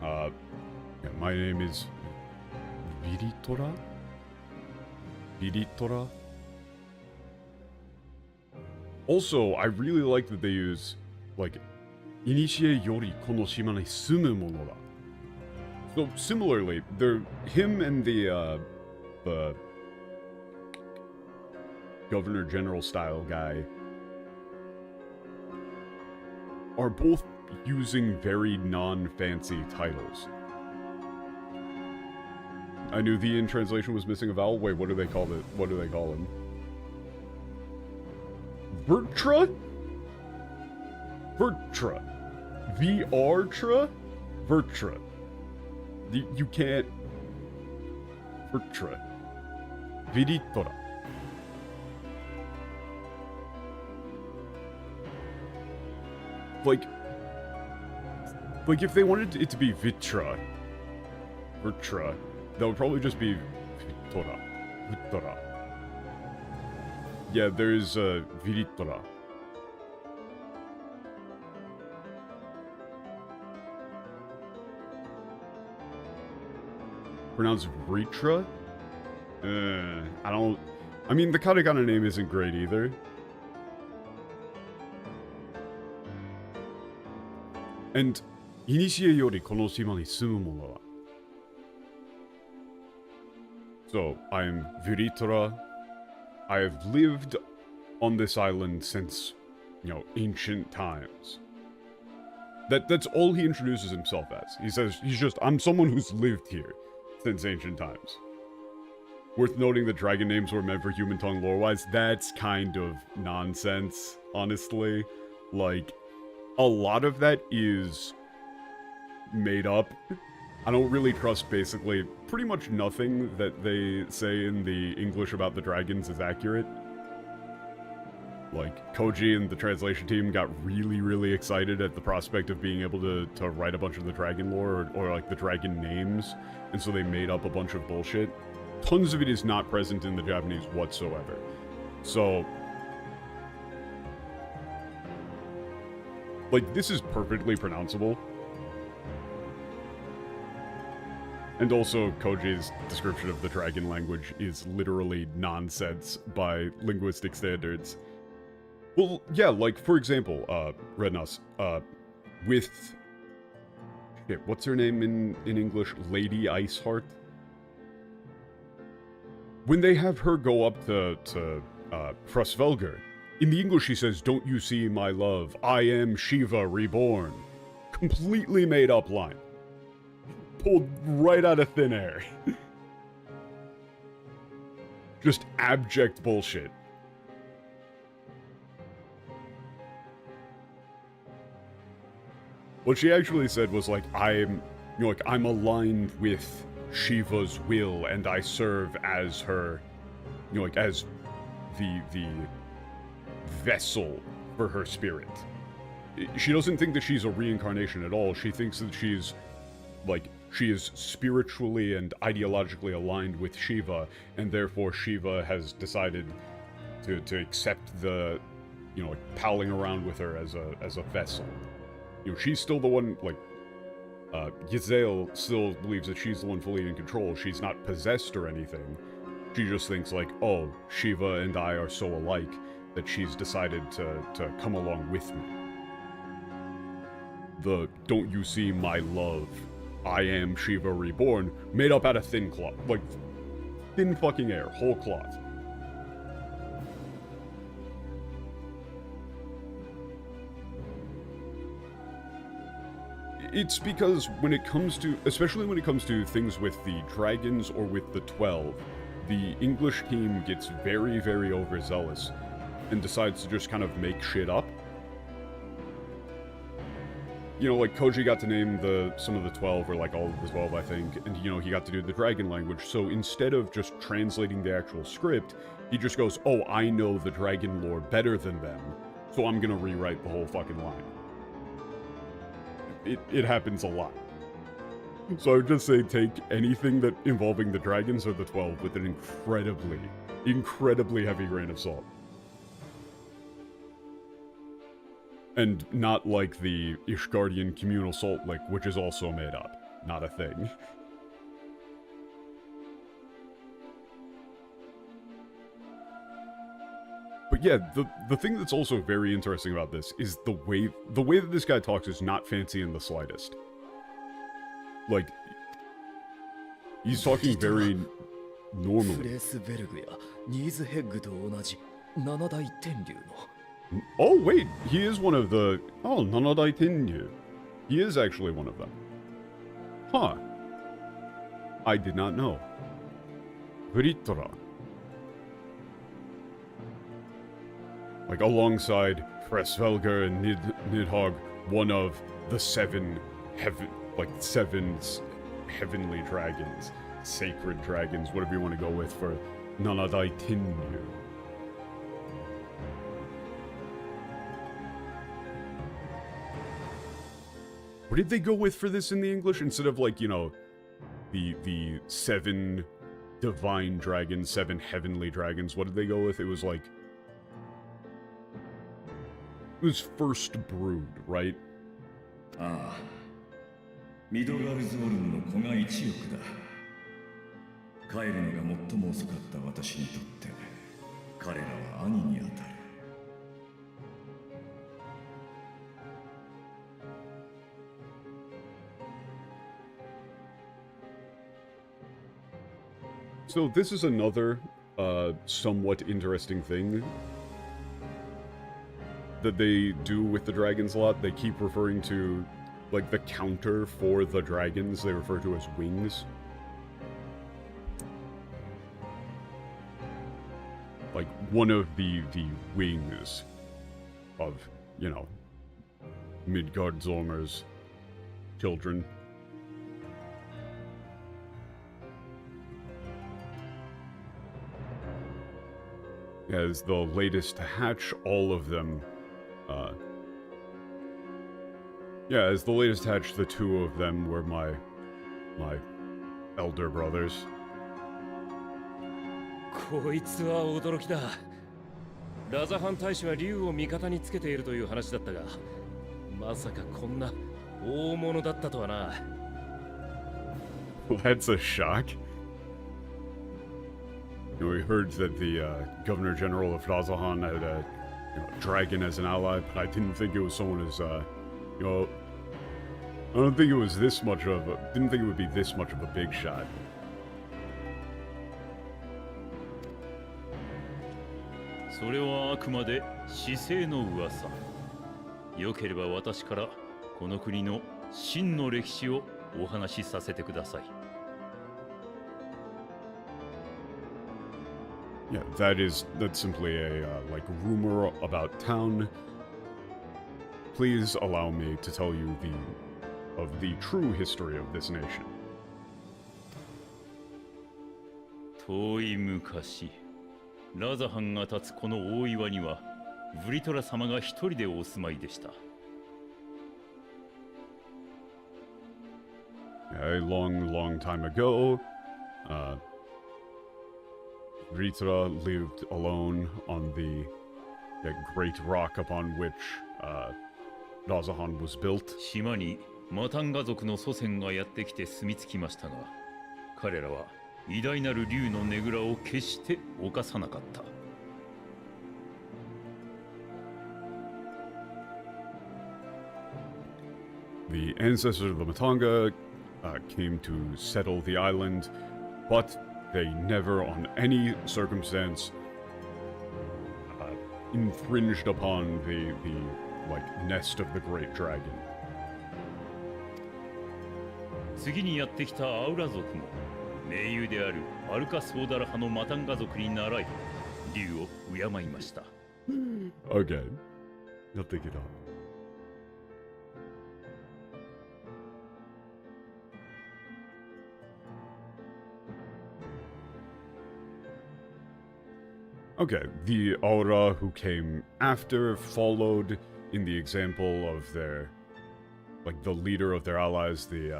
Yeah, my name is Viritora? Viritora? Also, I really like that they use, like, Inishie yori kono shima ni sumu mono da. So, similarly, they're, him and the Governor General style guy are both using very non-fancy titles. I knew the in translation was missing a vowel. Wait, what do they call it? What do they call him? Vertra? Vertra. V-R-tra? Vertra. You can't... Vertra. Viritora. Like if they wanted it to be Vitra, Vertra, that would probably just be Vitora. Vitora. Yeah, there's Viritora. Pronounced Vritra? I mean, the katakana name isn't great either. And, Inishie yori kono shima ni sumu mono wa. So, I'm Viritora. I have lived on this island since, you know, ancient times. That's all he introduces himself as. He says, I'm someone who's lived here since ancient times. Worth noting that dragon names were meant for human tongue lore-wise. That's kind of nonsense, honestly. Like, a lot of that is made up. I don't really trust basically pretty much nothing that they say in the English about the dragons is accurate. Like, Koji and the translation team got really, really excited at the prospect of being able to write a bunch of the dragon lore, or like the dragon names, and so they made up a bunch of bullshit. Tons of it is not present in the Japanese whatsoever. So, like, this is perfectly pronounceable. And also, Koji's description of the dragon language is literally nonsense by linguistic standards. Well, yeah, like, for example, Rednos, with... Shit, what's her name in English? Lady Iceheart? When they have her go up to Frosvelger, in the English she says, "Don't you see my love? I am Shiva reborn." Completely made up line. Pulled right out of thin air. Just abject bullshit. What she actually said was like, I'm aligned with Shiva's will, and I serve as her, as the vessel for her spirit. She doesn't think that she's a reincarnation at all. She thinks that she is spiritually and ideologically aligned with Shiva, and therefore Shiva has decided to accept the, palling around with her as a vessel. She's still the one, Giselle still believes that she's the one fully in control. She's not possessed or anything. She just thinks oh, Shiva and I are so alike that she's decided to come along with me. The "don't you see my love, I am Shiva reborn," made up out of thin cloth. Like, thin fucking air, whole cloth. It's because especially when it comes to things with the dragons or with the 12, the English team gets very, very overzealous and decides to just kind of make shit up. Like Koji got to name some of the 12, or like all of the 12, I think, and he got to do the dragon language. So instead of just translating the actual script, he just goes, "Oh, I know the dragon lore better than them, so I'm gonna rewrite the whole fucking line." It happens a lot. So I would just say take anything that involving the dragons or the 12 with an incredibly, incredibly heavy grain of salt. And not like the Ishgardian communal salt lick, which is also made up. Not a thing. But yeah, the thing that's also very interesting about this is the way that this guy talks is not fancy in the slightest. Like, he's talking very normally. Oh wait, he is one of the... Oh, Nanadai Tenryu. He is actually one of them. Huh. I did not know. Vritora. Like, alongside Frosvelger and Nidhogg, one of the seven heavenly dragons, sacred dragons, whatever you want to go with for Nanadai Tenryu. What did they go with for this in the English? Instead of the seven divine dragons, seven heavenly dragons, what did they go with? It was like... It was first brood, right? Ah. ミドルアルズオルンの子が1億だ。帰るのが最も遅かった私にとって彼らは兄にあたる。So this is another somewhat interesting thing that they do with the dragons a lot. They keep referring to, like, the counter for the dragons they refer to as wings. Like, one of the wings of, Midgard Zormer's children. As the latest to hatch, all of them, as the latest to hatch, the two of them were my elder brothers. こいつは驚きだ。ラザハン大使は竜を味方につけているという話だったが、まさかこんな大物だったとはな。Well, that's a shock. We heard that the Governor General of Razahan had a dragon as an ally, but I didn't think it was someone as, I don't think it was this much of a, didn't think it would be this much of a big shot. それはあくまで市政の噂。よければ私からこの国の真の歴史をお話しさせてください。Yeah, that's simply a like rumor about town. Please allow me to tell you of the true history of this nation. 遠い昔、ラザハンが立つこの大岩にはブリトラ様が一人でお住まいでした。A long time ago, Vritra lived alone on the great rock upon which Razahan was built. 島にマタンガ族の祖先がやってきて住み着きましたが、彼らは偉大なる竜のねぐらを決して犯さなかった。The ancestors of the Matanga came to settle the island, but they never, on any circumstance, infringed upon the nest of the great dragon. 次にやってきたアウラ族も盟友であるアルカソーダラ派のマタンガ族に倣い竜を敬いました。Okay, I'll take it up. Okay, the Aura who came after followed in the example of their, the leader of their allies, the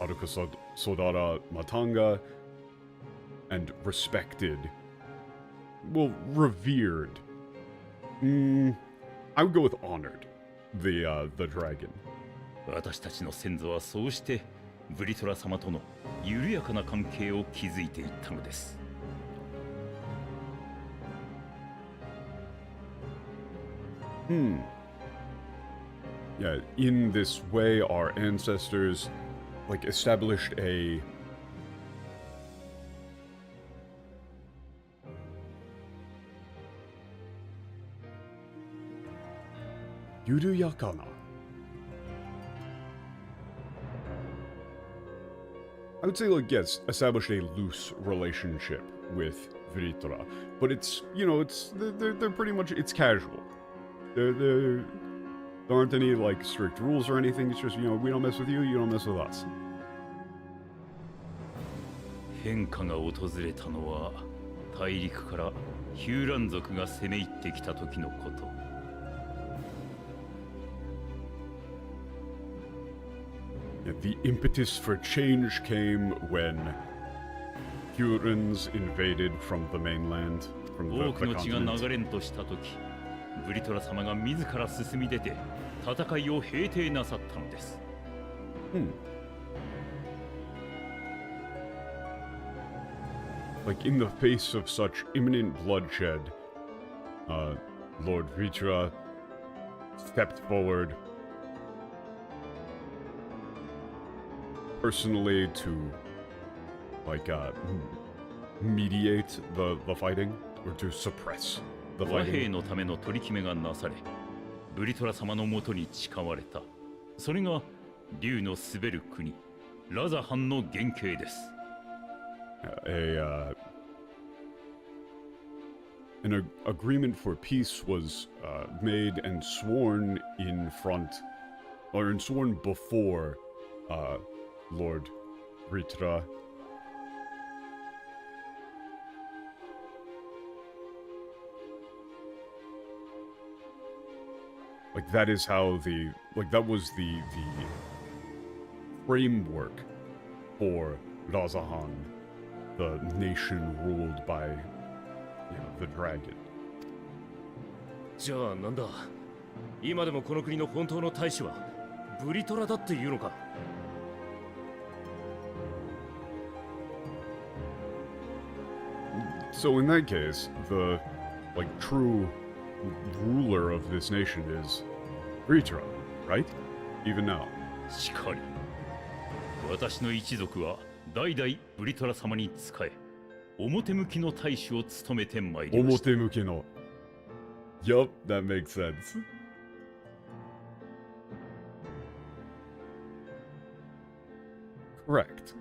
Aruka Sodara Matanga, and respected, revered. I would go with honored, the dragon. 私たちの先祖はそうしてブリトラ様との緩やかな関係を築いていったのです。Yeah, in this way, our ancestors, established a... Yuruyakana. I would say, yes, established a loose relationship with Vritra, but it's, they're pretty much, it's casual. There aren't any, strict rules or anything. It's just, we don't mess with you, you don't mess with us. 変化が訪れたのは大陸からヒューラン族が攻め入ってきた時のこと。Yeah, the impetus for change came when Hurons invaded from the mainland, from the 多くの血が continent. 流れんとした時、ブリトラ様が自ら進み出て戦いを平定なさったのです。In the face of such imminent bloodshed, Lord Vritra stepped forward personally to, mediate the fighting, or to suppress the 和平 fighting. のための取り決めがなされ、ブリトラ様のもとに誓われた。それが竜の滑る国、ラザハンの原型です。An agreement for peace was made and sworn in front, or sworn before Lord Vritra. Like, that is how the... Like, that was the framework for Razahan, the nation ruled by, you know, the dragon. じゃあなんだ、今でもこの国の本当の大使はブリトラだっていうのか。So in that case, the, like, true ruler of this nation is Britra, right? Even now. しかり私の一族は代々ブリトラ様に仕え、表向きの大使を務めてまいりました。表向きの. Yup, that makes sense. Correct.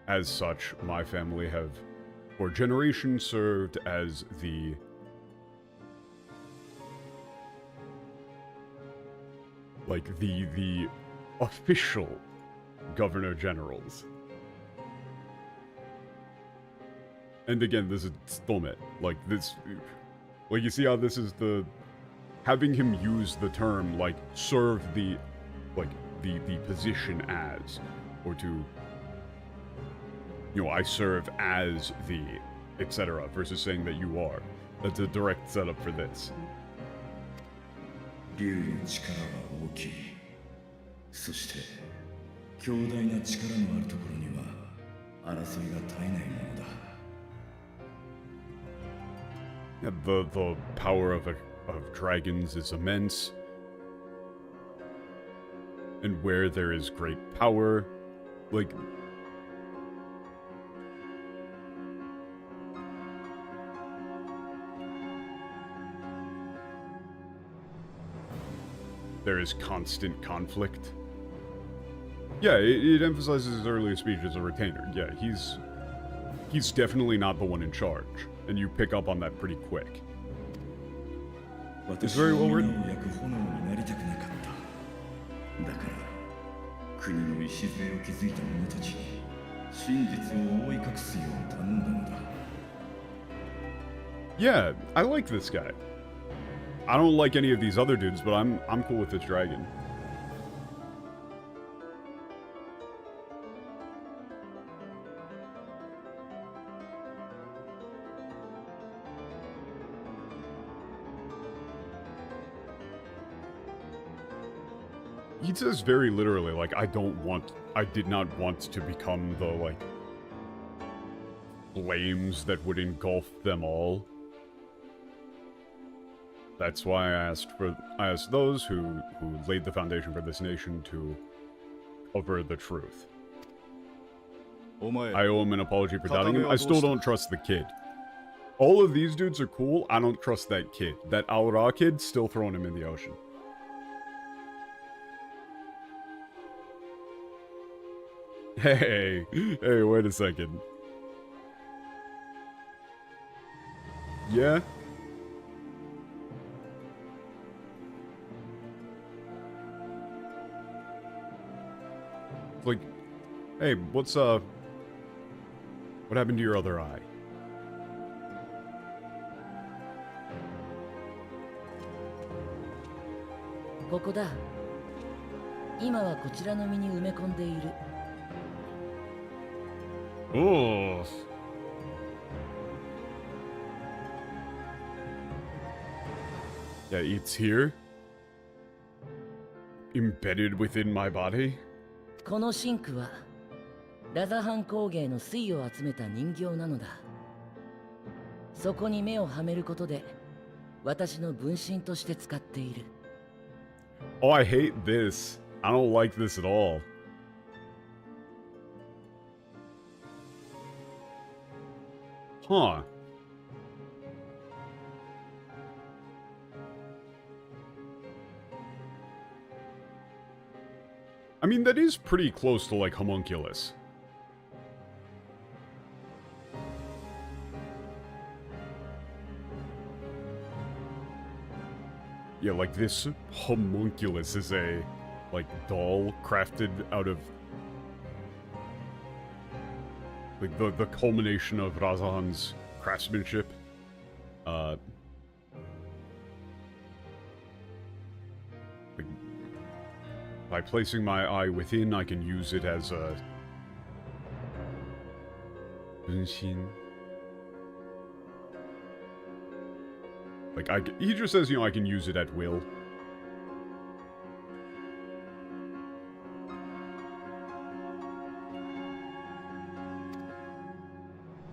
As such, my family have, for generations, served as the official governor generals. And again, this is Stomet. Like this, like you see how this is the having him use the term like serve the position as, or to, you know, I serve as the etc. versus saying that you are. That's a direct setup for this. 竜の力は大きい。そして強大な力のあるところには争いが絶えないものだ。Yeah, the power of dragons is immense. And where there is great power, like, there is constant conflict. Yeah, it emphasizes his earlier speech as a retainer. Yeah, he's definitely not the one in charge, and you pick up on that pretty quick. It's very well written. だから国の礎を築いた者たちに真実を覆い隠すよう頼んだのだ。Yeah, I like this guy. I don't like any of these other dudes, but I'm cool with this dragon. He says very literally, like, I did not want to become the, like, flames that would engulf them all. That's why I asked those who laid the foundation for this nation to cover the truth. I owe him an apology for doubting him. I still don't trust the kid. All of these dudes are cool. I don't trust that kid. That Aura kid, still throwing him in the ocean. Hey, wait a second. Yeah? Like, hey, what happened to your other eye? Oh. Yeah, it's here. Embedded within my body. このシンクはラザハン工芸の粋を集めた人形なのだ。そこに目をはめることで私の分身として使っている。Oh, I hate this. I don't like this at all. Huh. I mean, that is pretty close to, like, homunculus. Yeah, like, this homunculus is a, like, doll crafted out of, like, the culmination of Razahan's craftsmanship. by placing my eye within, I can use it as a... Bunshin. Like, he just says, you know, I can use it at will.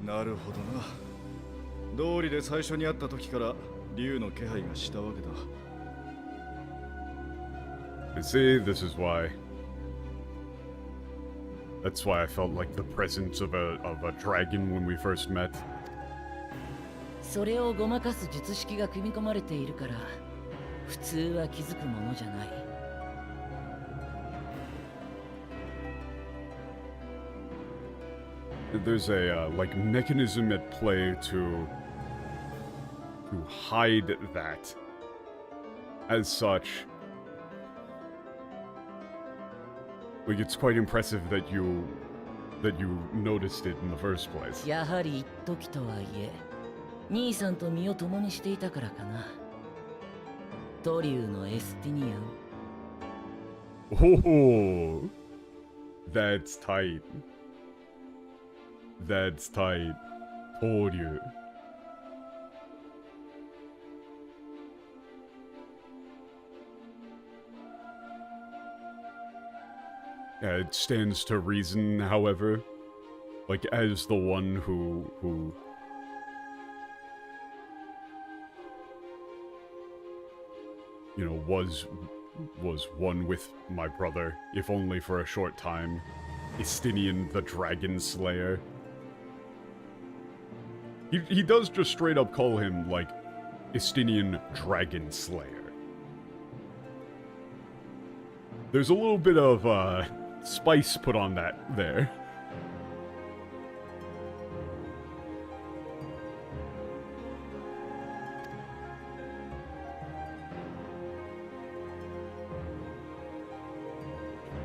なるほどな。道理で最初に会った時から竜の気配がしたわけだ。And see, this is why. That's why I felt like the presence of a dragon when we first met. それをごまかす術式が組み込まれているから普通は気づくものじゃない。There's a like mechanism at play to hide that. As such, like it's quite impressive that you noticed it in the first place. やはり一時とはいえ兄さんと身を共にしていたからかな。トリューのエスティニアン。Oh, that's tight. That's tight. Told you. Yeah, it stands to reason, however, like as the one who you know was one with my brother, if only for a short time. Estinian the Dragon Slayer. He does just straight up call him, like, Estinian Dragon Slayer. There's a little bit of, spice put on that there.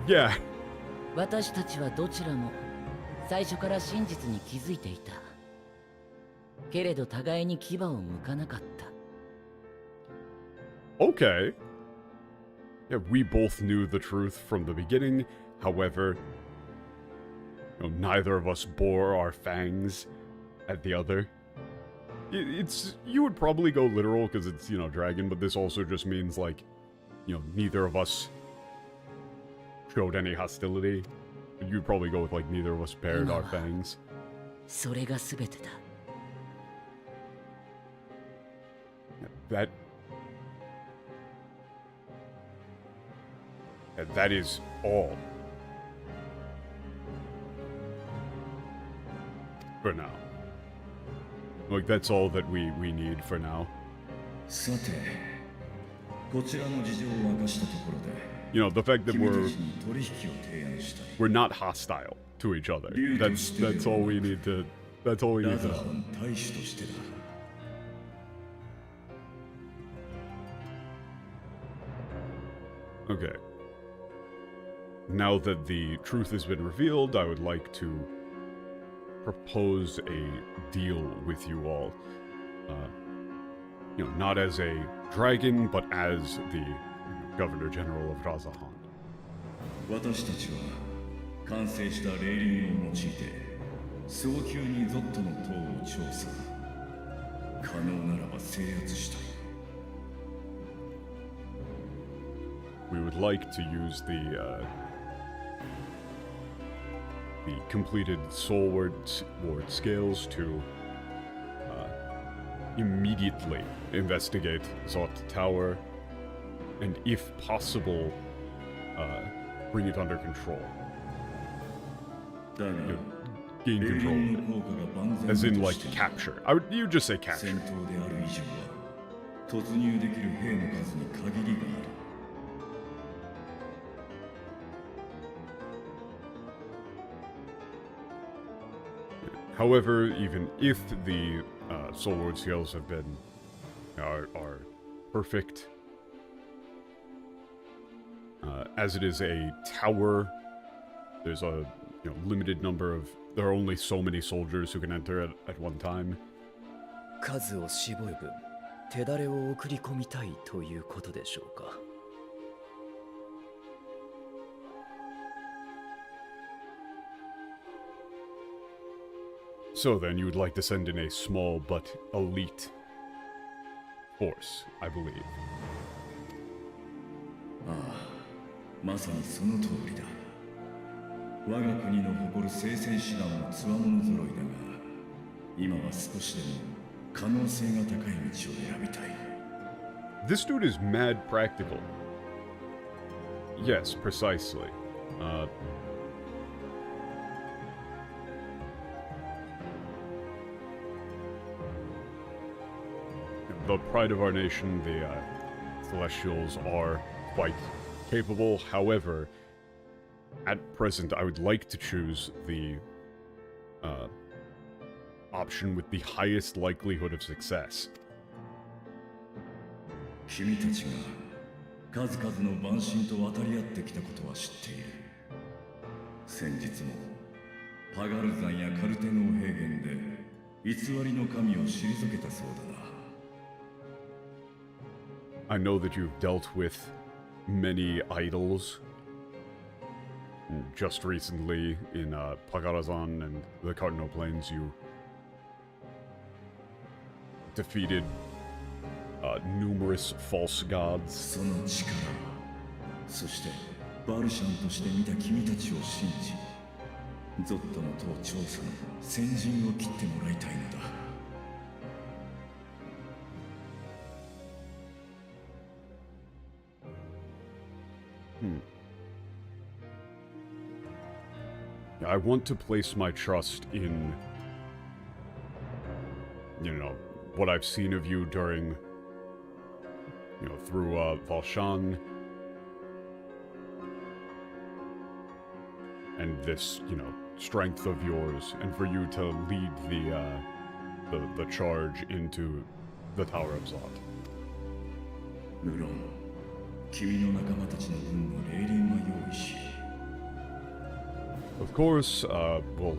Yeah. 私たちはどちらも最初から真実に気づいていた。けれど互いに牙を向かなかった。Okay. Yeah, we both knew the truth from the beginning. However, you know, neither of us bore our fangs at the other. It's you would probably go literal because it's, you know, dragon, but this also just means like, you know, neither of us showed any hostility. You'd probably go with like neither of us bared our fangs. それが全てだ。That is all. For now. Like, that's all that we need for now. さて、こちらの事情を明かしたところで、 You know, the fact that 君たちに取引を提案したい。we're not hostile to each other. That's all we need to. That's all we ラ need ザ to ハ know. ン大使としてだ。Okay. Now that the truth has been revealed, I would like to propose a deal with you all. You know, not as a dragon, but as the Governor General of Razahan. 私たちは完成したレーリングを用いて早急にゾットの塔を調査。可能ならば制圧したい。We would like to use the completed soul ward scales to immediately investigate Zot Tower, and if possible, bring it under control. だが、 Gain レーリ control ン of グの効果が万 it. 全 As だ in, と like, して capture. You just say capture. 戦闘である以上は突入できる兵の数に限りがある。 However, even if the soul ward scales have been are perfect, as it is a tower, there's a limited number of. There are only so many soldiers who can enter at one time. 数を絞る分手だれを送り込みたいということでしょうか。So then, you would like to send in a small but elite force, I believe. ああ、まさにその通りだ。我が国の誇る聖戦士団の強者揃いだが、今は少しでも可能性が高い道を選びたい。This dude is mad practical. Yes, precisely. The pride of our nation, the Celestials, are quite capable. However, at present, I would like to choose the option with the highest likelihood of success. 君たちが数々の蛮神と渡り合ってきたことは知っている。先日もパガル山やカルテノー平原で偽りの神を退けたそうだな。I know that you've dealt with many idols. Just recently in Pagarazan and the Cardinal Plains, you defeated numerous false gods. その力、そしてバルシャンとして見た君たちを信じ、ゾットの塔調査の先陣を切ってもらいたいのだ。I want to place my trust in, you know, what I've seen of you during, you know, through Valshan, and this, you know, strength of yours, and for you to lead the charge into the Tower of Zot. 無論、君の仲間たちの分の霊輪は用意し。Of course, we'll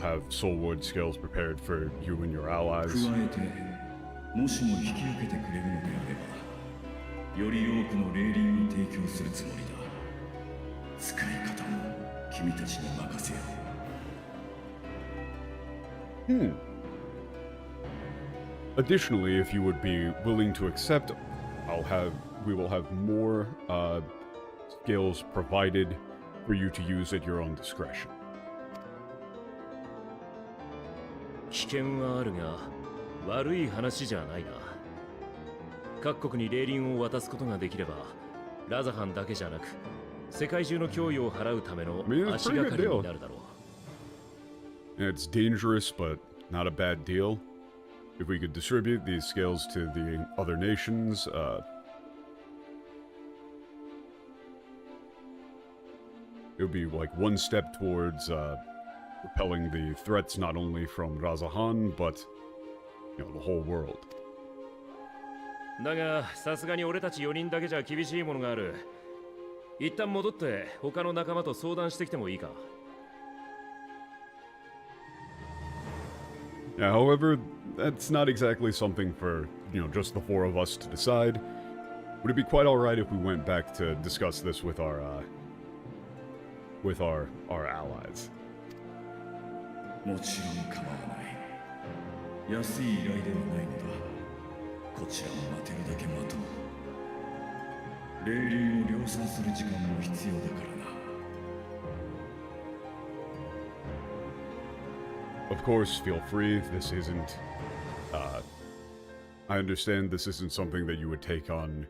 have soul ward scales prepared for you and your allies. 加えて、もしも引き受けてくれるのであれば、より多くの霊輪を提供するつもりだ。使い方も君たちに任せよう。Additionally, if you would be willing to accept, we will have more scales provided for you to use at your own discretion. 危険はあるが悪い話じゃないな。各国に霊輪を渡すことができればラザハンだけじゃなく世界中の脅威を払うための足がかりになるだろう。It's dangerous, but not a bad deal. If we could distribute these scales to the other nations, it would be like one step towards repelling the threats not only from Razahan, but, you know, the whole world. だがさすがに俺たち4人だけじゃ厳しいものがある。一旦戻って他の仲間と相談してきてもいいか。Yeah, however, that's not exactly something for, you know, just the four of us to decide. Would it be quite alright if we went back to discuss this with our allies? もちろん構わない。安い依頼ではないのだ。こちらも待てるだけ待とう。霊輪を量産する時間も必要だからな。Of course, feel free. This isn't, I understand this isn't something that you would take on,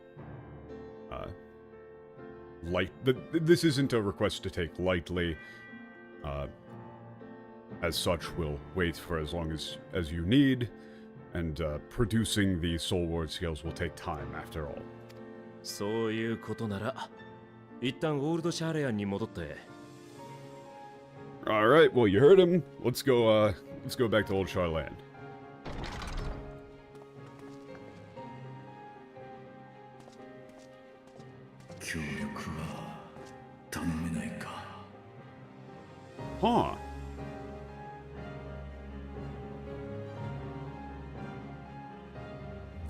this isn't a request to take lightly. As such, we'll wait for as long as you need, and producing the soul ward scales will take time after all. そういうことなら一旦オールドシャーレアンに戻って。Alright, well you heard him. Let's go back to Old Charland. 協力は頼めないか。Huh.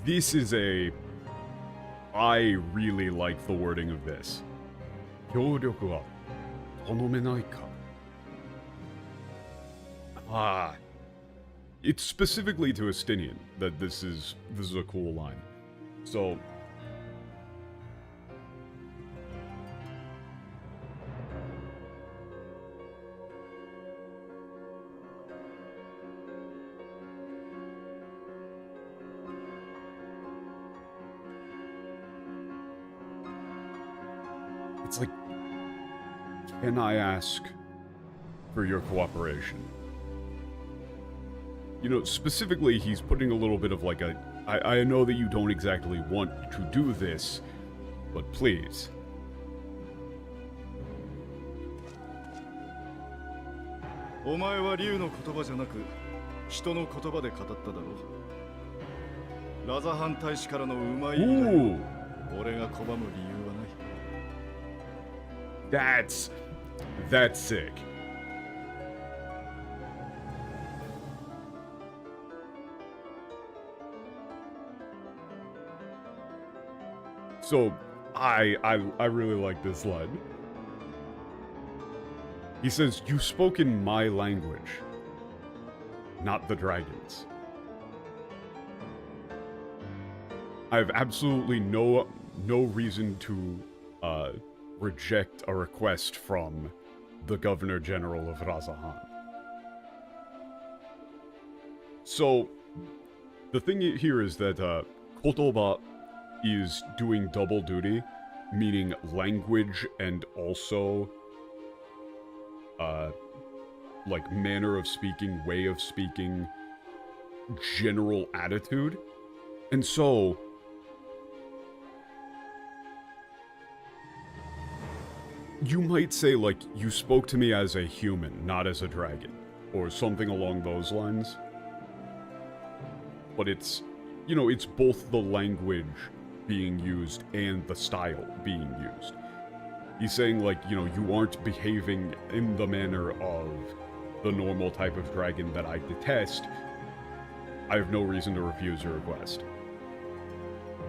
This is I really like the wording of this. 協力は頼めないか. Ah. it's specifically to Estinian that this is a cool line. So it's like, can I ask for your cooperation? You know, specifically, he's putting a little bit of like I know that you don't exactly want to do this, but please. お前は竜の言葉じゃなく人の言葉で語っただろう。ラザハン大使からのうまい依頼を俺が拒む理由はない。That's sick. So, I really like this line. He says, "You spoke in my language, not the dragon's." I have absolutely no reason to reject a request from the Governor General of Razahan. So, the thing here is that Kotoba is doing double duty, meaning language and also like manner of speaking, way of speaking, general attitude. And so you might say, like, you spoke to me as a human, not as a dragon, or something along those lines. But it's, you know, it's both the language being used and the style being used. He's saying, like, you know, you aren't behaving in the manner of the normal type of dragon that I detest. I have no reason to refuse your request.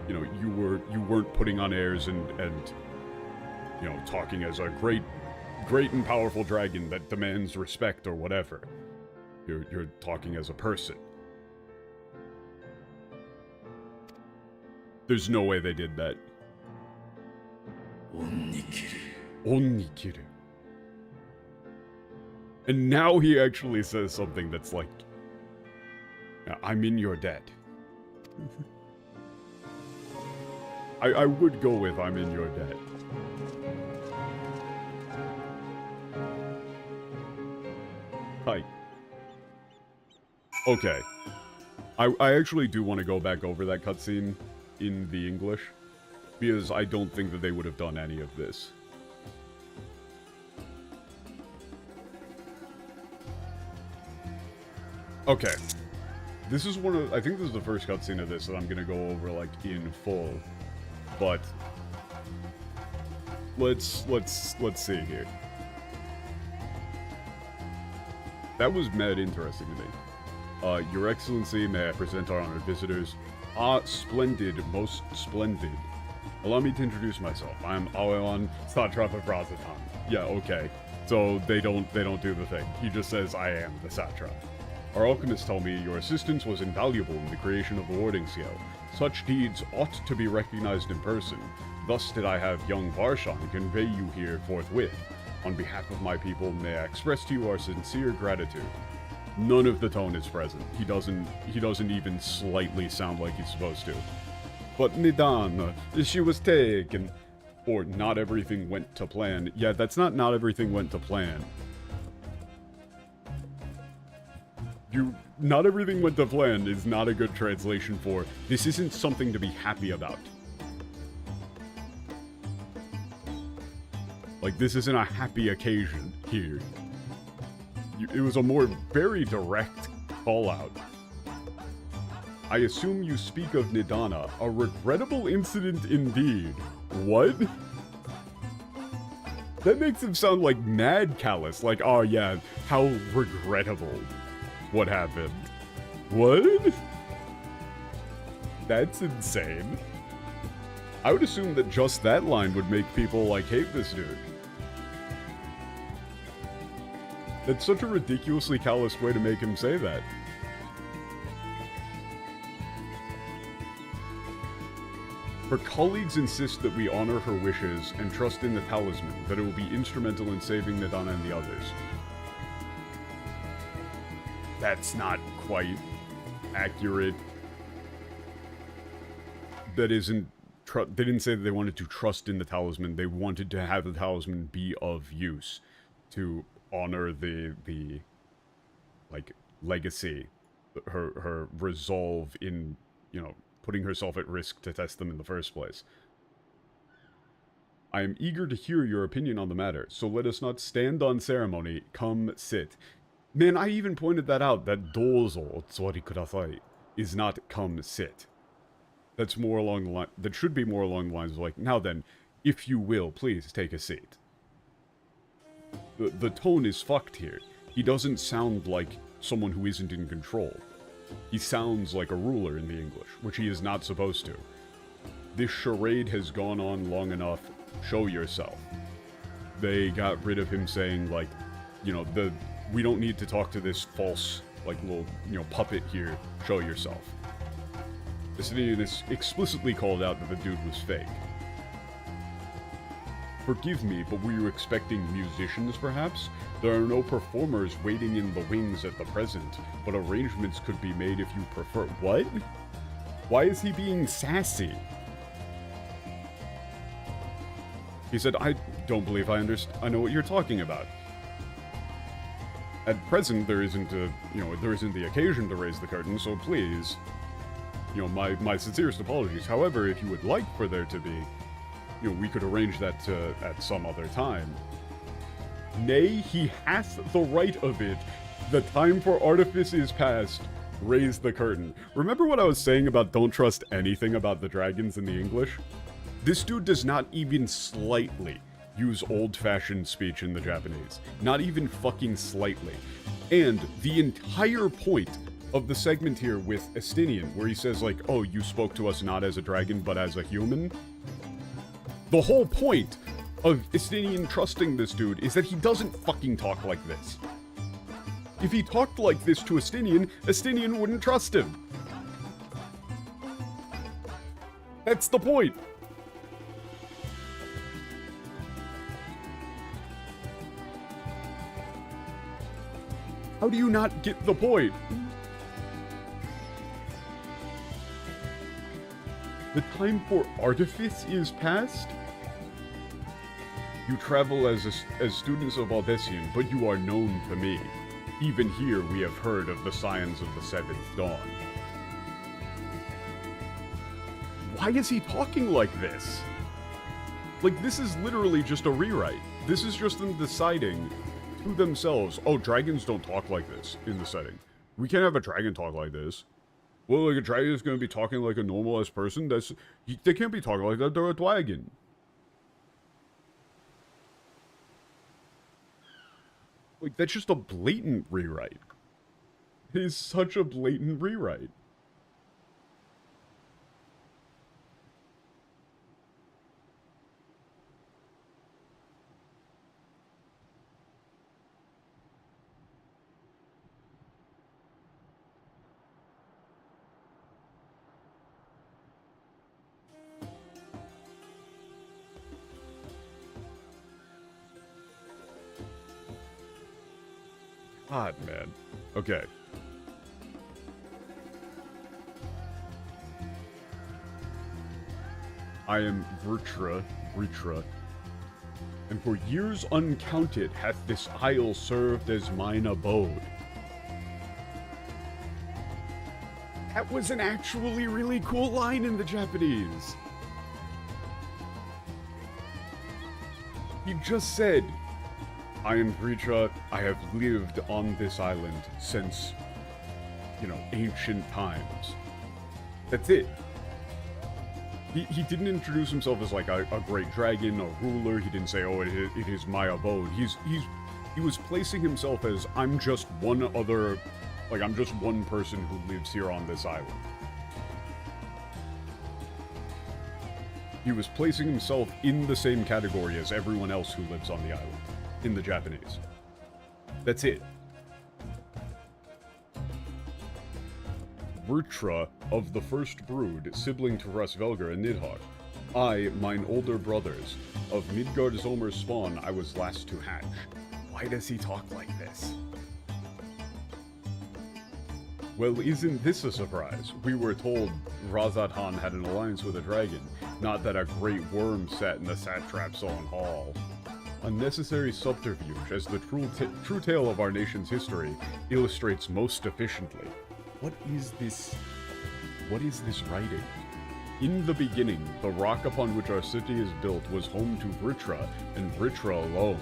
You know, you weren't putting on airs and you know, talking as a great and powerful dragon that demands respect or whatever. You're talking as a person. There's no way they did that. Onnikiru. And now he actually says something that's like, I'm in your debt. I would go with I'm in your debt. Hi. Okay. I actually do want to go back over that cutscene in the English, because I don't think that they would have done any of this. Okay. This is I think this is the first cutscene of this that I'm gonna go over, like, in full. But let's see here. That was mad interesting to me. Your Excellency, may I present our honored visitors? Ah, splendid, most splendid. Allow me to introduce myself. I'm Aoeon, Satrap of Razatan. Yeah, okay. So they don't do the thing. He just says, I am the Satrap. Our alchemists tell me your assistance was invaluable in the creation of the warding scale. Such deeds ought to be recognized in person. Thus did I have young Varshan convey you here forthwith. On behalf of my people, may I express to you our sincere gratitude. None of the tone is present. He doesn't even slightly sound like he's supposed to. But Nidan, she was taken. Or not everything went to plan. Yeah, that's not everything went to plan. Not everything went to plan is not a good translation for, this isn't something to be happy about. Like, this isn't a happy occasion here. It was a very direct call-out. I assume you speak of Nidana, a regrettable incident indeed. What? That makes him sound like mad callous, like, oh yeah, how regrettable what happened. What? That's insane. I would assume that just that line would make people, like, hate this dude. That's such a ridiculously callous way to make him say that. Her colleagues insist that we honor her wishes and trust in the talisman, that it will be instrumental in saving Nadana and the others. That's not quite accurate. That isn't... They didn't say that they wanted to trust in the talisman. They wanted to have the talisman be of use to honor the like, legacy, her resolve in, you know, putting herself at risk to test them in the first place. I am eager to hear your opinion on the matter, so let us not stand on ceremony. Come sit. Man, I even pointed that out, that dozo otsori kudasai is not come sit. That's more along the line, that should be more along the lines of like, now then, if you will, please take a seat. The tone is fucked here. He doesn't sound like someone who isn't in control. He sounds like a ruler in the English, which he is not supposed to. This charade has gone on long enough. Show yourself. They got rid of him saying, like, you know, we don't need to talk to this false, like, little, you know, puppet here. Show yourself. The city is explicitly called out that the dude was fake. Forgive me, but were you expecting musicians, perhaps? There are no performers waiting in the wings at the present, but arrangements could be made if you prefer. What? Why is he being sassy? He said, I don't believe I know what you're talking about. At present, there isn't the occasion to raise the curtain, so please, you know, my sincerest apologies. However, if you would like for there to be, you know, we could arrange that at some other time. Nay, he hath the right of it. The time for artifice is past. Raise the curtain. Remember what I was saying about don't trust anything about the dragons in the English? This dude does not even slightly use old-fashioned speech in the Japanese. Not even fucking slightly. And the entire point of the segment here with Estinian, where he says like, oh, you spoke to us not as a dragon, but as a human. The whole point of Estinian trusting this dude is that he doesn't fucking talk like this. If he talked like this to Estinian, Estinian wouldn't trust him. That's the point. How do you not get the point? The time for artifice is past? You travel as students of Aldessian, but you are known to me. Even here we have heard of the signs of the seventh dawn. Why is he talking like this? Like, this is literally just a rewrite. This is just them deciding to themselves, oh, dragons don't talk like this in the setting. We can't have a dragon talk like this. Well, like, a dragon is going to be talking like a normal-ass person? They can't be talking like that, they're a dragon. Like, that's just a blatant rewrite. It is such a blatant rewrite. God, man. Okay. I am Vritra, and for years uncounted hath this isle served as mine abode. That was an actually really cool line in the Japanese. He just said, I am Vritra, I have lived on this island since, you know, ancient times. That's it. He didn't introduce himself as like a great dragon, a ruler. He didn't say, oh, it is my abode. He was placing himself as, I'm just one person who lives here on this island. He was placing himself in the same category as everyone else who lives on the island. In the Japanese. That's it. Vritra of the first brood, sibling to Rusvelger and Nidhogg. I, mine older brothers, of Midgard's Omer's spawn, I was last to hatch. Why does he talk like this? Well, isn't this a surprise? We were told Razathan had an alliance with a dragon, not that a great worm sat in the satrap's own hall. Unnecessary subterfuge, as the true tale of our nation's history illustrates most efficiently. What is this writing? In the beginning, the rock upon which our city is built was home to Vritra, and Vritra alone.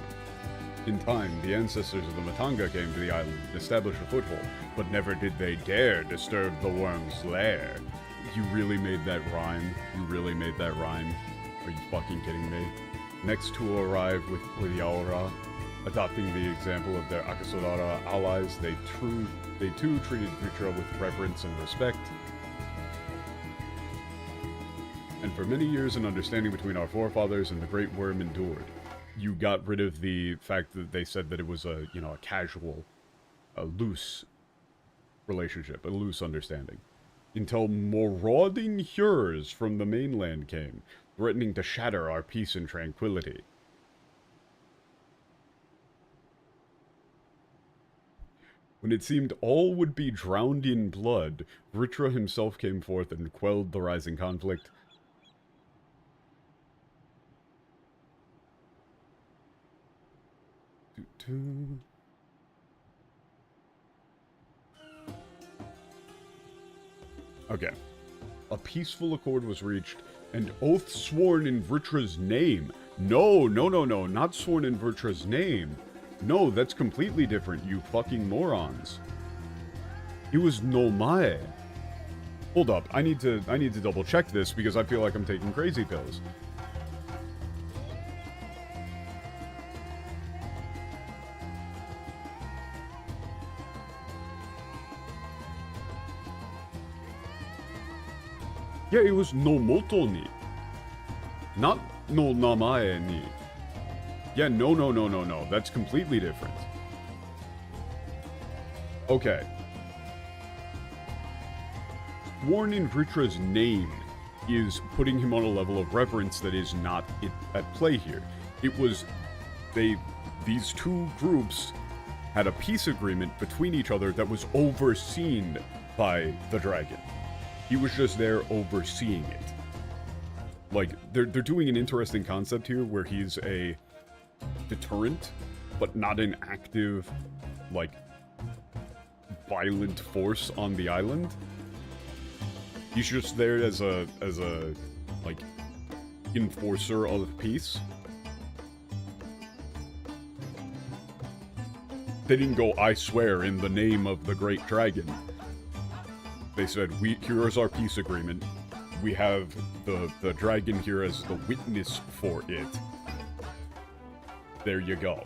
In time, the ancestors of the Matanga came to the island and established a foothold, but never did they dare disturb the worm's lair. You really made that rhyme? You really made that rhyme? Are you fucking kidding me? Next to arrive with Yaora, adopting the example of their Akasodara allies, they too treated Vritra with reverence and respect. And for many years an understanding between our forefathers and the Great Worm endured. You got rid of the fact that they said that it was a casual, a loose relationship, a loose understanding. Until marauding Hures from the mainland came, threatening to shatter our peace and tranquility. When it seemed all would be drowned in blood, Vritra himself came forth and quelled the rising conflict. Okay. A peaceful accord was reached, and oath sworn in Vritra's name. No, not sworn in Vritra's name. No, that's completely different, you fucking morons. It was Nomae. Hold up, I need to double check this because I feel like I'm taking crazy pills. Yeah, it was Nomoto ni. Not no Namae ni. Yeah, no. That's completely different. Okay. Sworn in Vritra's name is putting him on a level of reverence that is not at play here. It was these two groups had a peace agreement between each other that was overseen by the dragon. He was just there overseeing it. Like, they're doing an interesting concept here where he's a deterrent, but not an active, like, violent force on the island. He's just there as a like, enforcer of peace. They didn't go, I swear, in the name of the great dragon. They said, here is our peace agreement. We have the dragon here as the witness for it. There you go.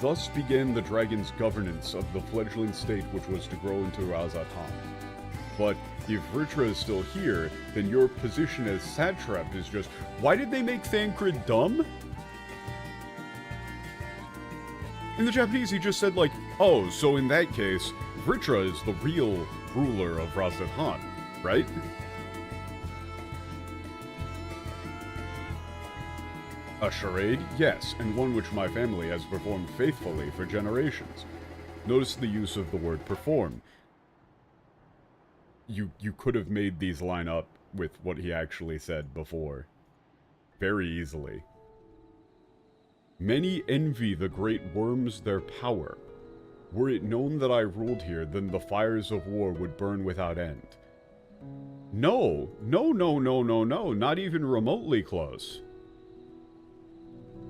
Thus began the dragon's governance of the fledgling state which was to grow into Razathan. But if Vritra is still here, then your position as satrap is just... Why did they make Thancred dumb? In the Japanese, he just said, like, oh, so in that case, Vritra is the real ruler of Razathan, right? A charade? Yes, and one which my family has performed faithfully for generations. Notice the use of the word perform. You could have made these line up with what he actually said before. Very easily. Many envy the great worms their power. Were it known that I ruled here, then the fires of war would burn without end. No, not even remotely close.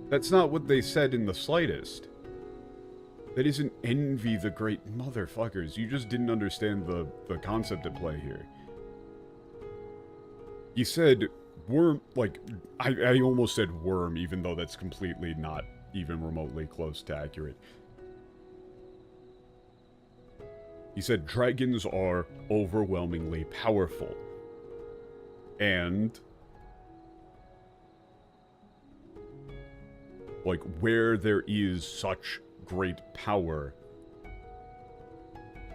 That's not what they said in the slightest. That isn't envy the great motherfuckers. You just didn't understand the concept at play here. He said... worm, like, I almost said worm, even though that's completely not even remotely close to accurate. He said dragons are overwhelmingly powerful. And... like, where there is such great power,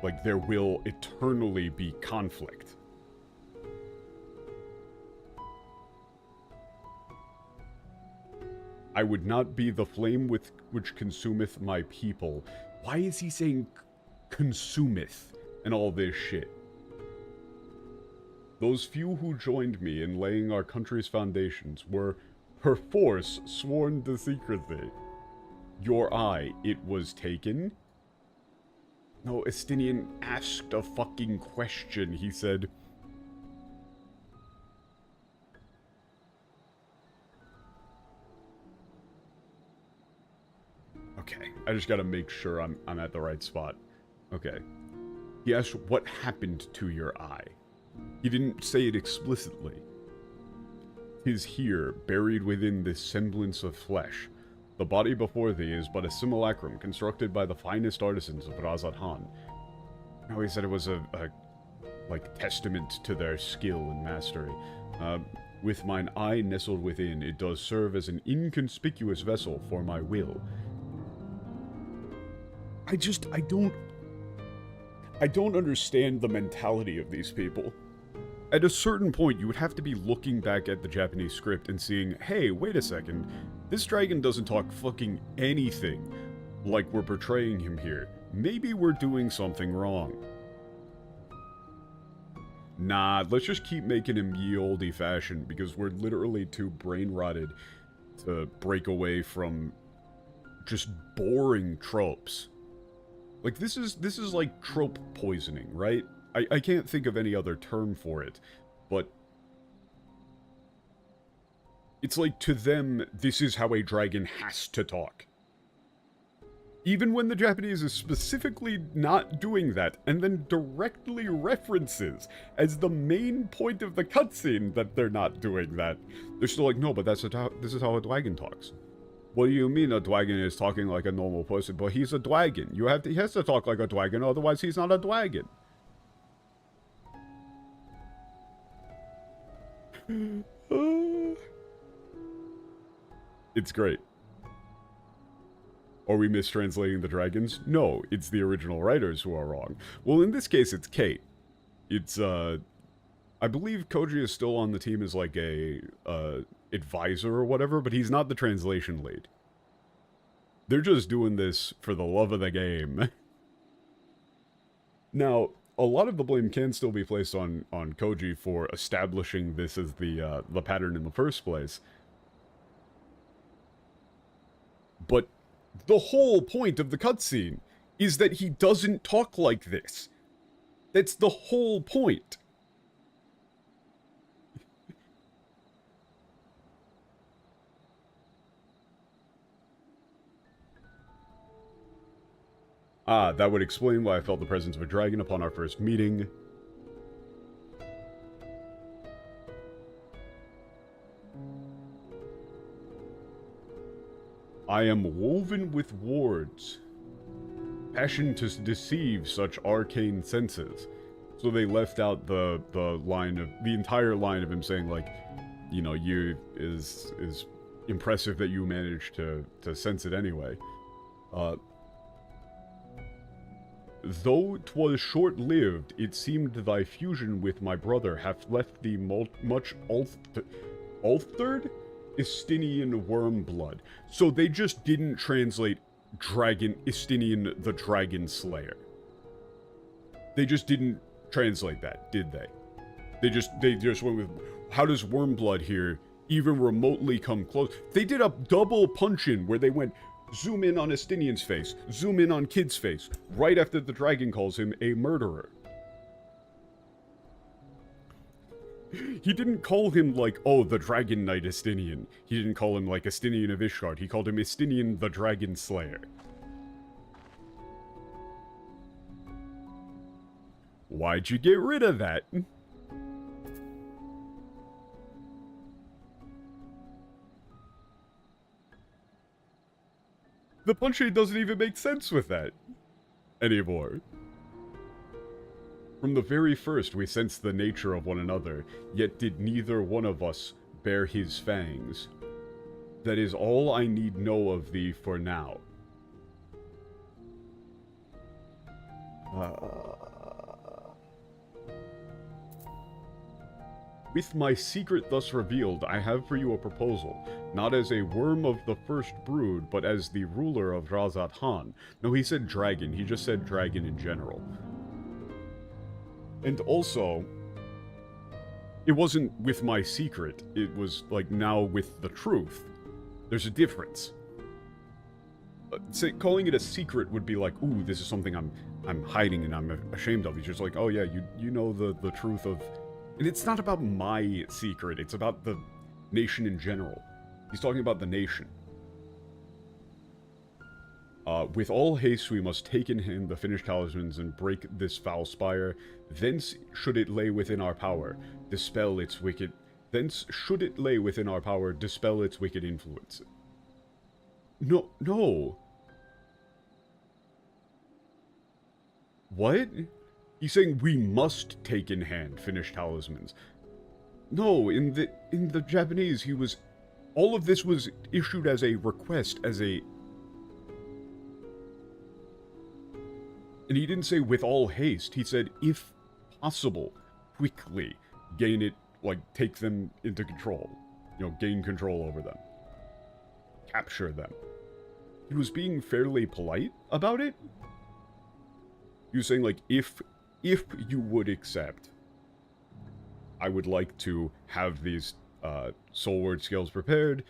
Like, there will eternally be conflict. I would not be the flame with which consumeth my people. Why is he saying consumeth and all this shit? Those few who joined me in laying our country's foundations were perforce sworn to secrecy. Your eye, it was taken? No, Estinian asked a fucking question, he said. Okay, I just gotta make sure I'm at the right spot. Okay. He asked what happened to your eye. He didn't say it explicitly. 'Tis here, buried within this semblance of flesh. The body before thee is but a simulacrum constructed by the finest artisans of Razat Han. No, he said it was a testament to their skill and mastery. With mine eye nestled within, it does serve as an inconspicuous vessel for my will. I don't understand the mentality of these people. At a certain point, you would have to be looking back at the Japanese script and seeing, hey, wait a second, this dragon doesn't talk fucking anything like we're portraying him here. Maybe we're doing something wrong. Nah, let's just keep making him ye olde fashioned, because we're literally too brain-rotted to break away from just boring tropes. Like, this is like trope poisoning, right? I can't think of any other term for it, but it's like, to them, this is how a dragon has to talk. Even when the Japanese is specifically not doing that, and then directly references as the main point of the cutscene that they're not doing that, they're still like, no, but this is how a dragon talks. What do you mean a dragon is talking like a normal person? But he's a dragon. He has to talk like a dragon, otherwise he's not a dragon. It's great. Are we mistranslating the dragons? No, it's the original writers who are wrong. Well, in this case, it's Kate. It's, I believe Koji is still on the team as, like, a, advisor or whatever, but he's not the translation lead. They're just doing this for the love of the game. Now, a lot of the blame can still be placed on Koji for establishing this as the pattern in the first place. But the whole point of the cutscene is that he doesn't talk like this. That's the whole point. Ah, that would explain why I felt the presence of a dragon upon our first meeting. I am woven with wards, passion to deceive such arcane senses. So they left out the entire line of him saying, like, you know, is impressive that you managed to sense it anyway. Though 'twas short-lived, it seemed thy fusion with my brother hath left thee much altered Estinian worm blood. So they just didn't translate Estinian the Dragon Slayer. They just didn't translate that, did they? They just went with, how does worm blood here even remotely come close? They did a double punch-in where they went, zoom in on Estinian's face, zoom in on Kid's face, right after the dragon calls him a murderer. He didn't call him like, oh, the Dragon Knight Estinian. He didn't call him like Estinian of Ishgard. He called him Estinian the Dragon Slayer. Why'd you get rid of that? The punching doesn't even make sense with that anymore. From the very first we sensed the nature of one another, yet did neither one of us bear his fangs. That is all I need know of thee for now. With my secret thus revealed, I have for you a proposal, not as a worm of the first brood, but as the ruler of Razat Han. No, he said dragon. He just said dragon in general. And also, it wasn't with my secret. It was, like, now with the truth. There's a difference. Calling it a secret would be like, ooh, this is something I'm hiding and I'm ashamed of. He's just like, oh yeah, you know the truth of... And it's not about my secret, it's about the nation in general. He's talking about the nation. With all haste we must take in hand the finished talismans and break this foul spire. Thence should it lay within our power, dispel its wicked... Thence should it lay within our power, dispel its wicked influence. No. What? He's saying we must take in hand finished talismans. No, in the Japanese, he was... All of this was issued as a request, as a... And he didn't say with all haste. He said, if possible, quickly gain it, like, take them into control. You know, gain control over them. Capture them. He was being fairly polite about it. He was saying, like, if you would accept, I would like to have these soul word scales prepared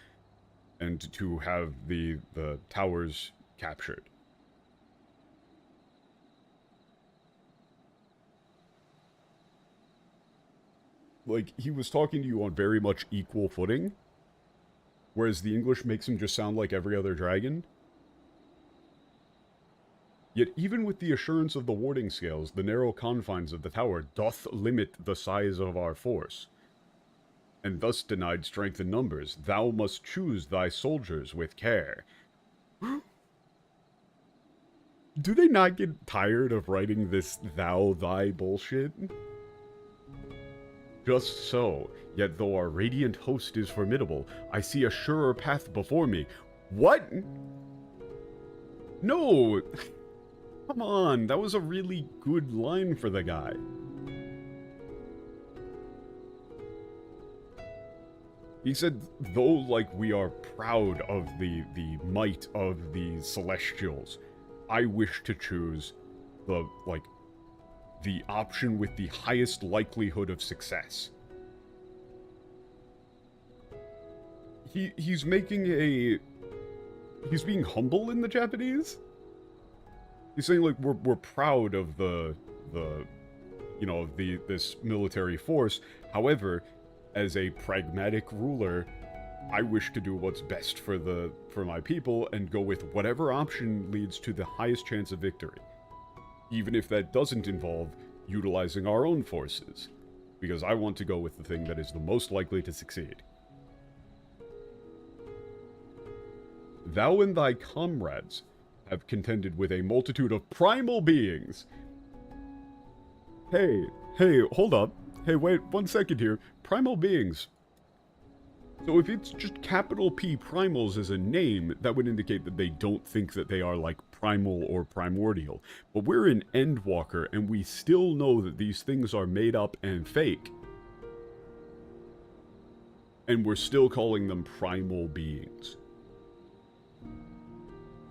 and to have the towers captured. Like, he was talking to you on very much equal footing, whereas the English makes him just sound like every other dragon. Yet even with the assurance of the warding scales, the narrow confines of the tower doth limit the size of our force, and thus denied strength in numbers. Thou must choose thy soldiers with care. Do they not get tired of writing this thou, thy bullshit? Just so, yet though our radiant host is formidable, I see a surer path before me. What? No! Come on, that was a really good line for the guy. He said, though, like, we are proud of the might of the Celestials, I wish to choose the option with the highest likelihood of success. He's making a... He's being humble in the Japanese? He's saying, like, we're proud of this military force. However, as a pragmatic ruler, I wish to do what's best for my people and go with whatever option leads to the highest chance of victory. Even if that doesn't involve utilizing our own forces. Because I want to go with the thing that is the most likely to succeed. Thou and thy comrades have contended with a multitude of primal beings. Hey, hold up. Hey, wait 1 second here. Primal beings. So if it's just capital P primals as a name, that would indicate that they don't think that they are like primal or primordial. But we're in Endwalker, and we still know that these things are made up and fake. And we're still calling them primal beings.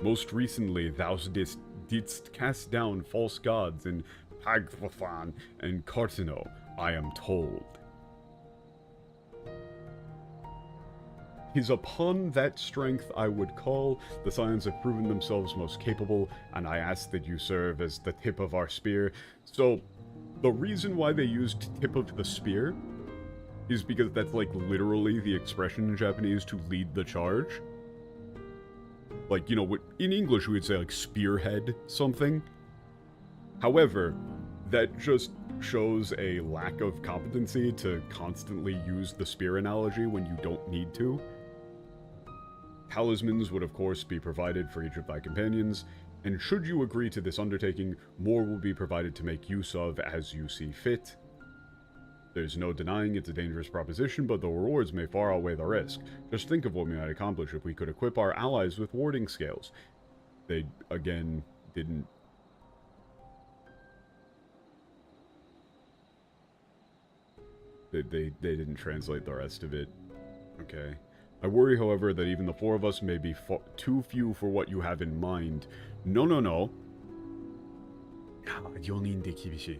Most recently, thou didst cast down false gods in Pagvathan and Cartino, I am told. 'Tis upon that strength I would call, the Scions have proven themselves most capable, and I ask that you serve as the tip of our spear. So, the reason why they used tip of the spear is because that's, like, literally the expression in Japanese to lead the charge. Like, you know, in English we would say, like, spearhead something. However, that just shows a lack of competency to constantly use the spear analogy when you don't need to. Talismans would of course be provided for each of thy companions, and should you agree to this undertaking, more will be provided to make use of as you see fit. There's no denying it's a dangerous proposition, but the rewards may far outweigh the risk. Just think of what we might accomplish if we could equip our allies with warding scales. They, again, didn't They didn't translate the rest of it. Okay. I worry, however, that even the 4 of us may be too few for what you have in mind. No, no, no. 4人で厳しい.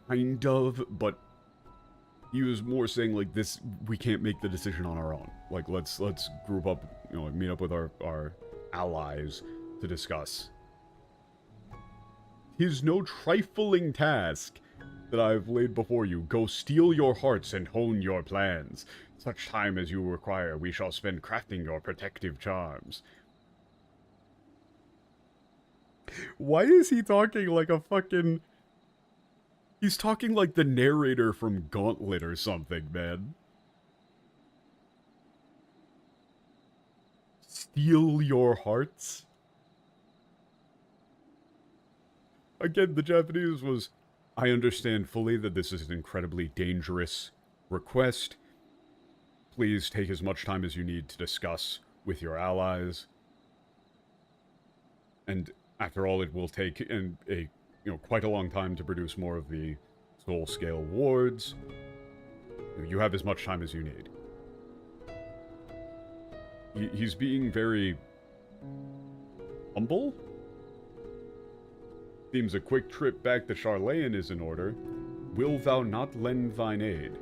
Kind of, but he was more saying like this, we can't make the decision on our own. Like let's group up, you know, meet up with our allies to discuss. 'Tis no trifling task that I have laid before you. Go steel your hearts and hone your plans. Such time as you require, we shall spend crafting your protective charms. Why is he talking like a fucking... He's talking like the narrator from Gauntlet or something, man. Steel your hearts? Again, the Japanese was... I understand fully that this is an incredibly dangerous request. Please take as much time as you need to discuss with your allies. And after all, it will take quite a long time to produce more of the soul scale wards. You have as much time as you need. He's being very humble. Seems a quick trip back to Charlayan is in order. Will thou not lend thine aid?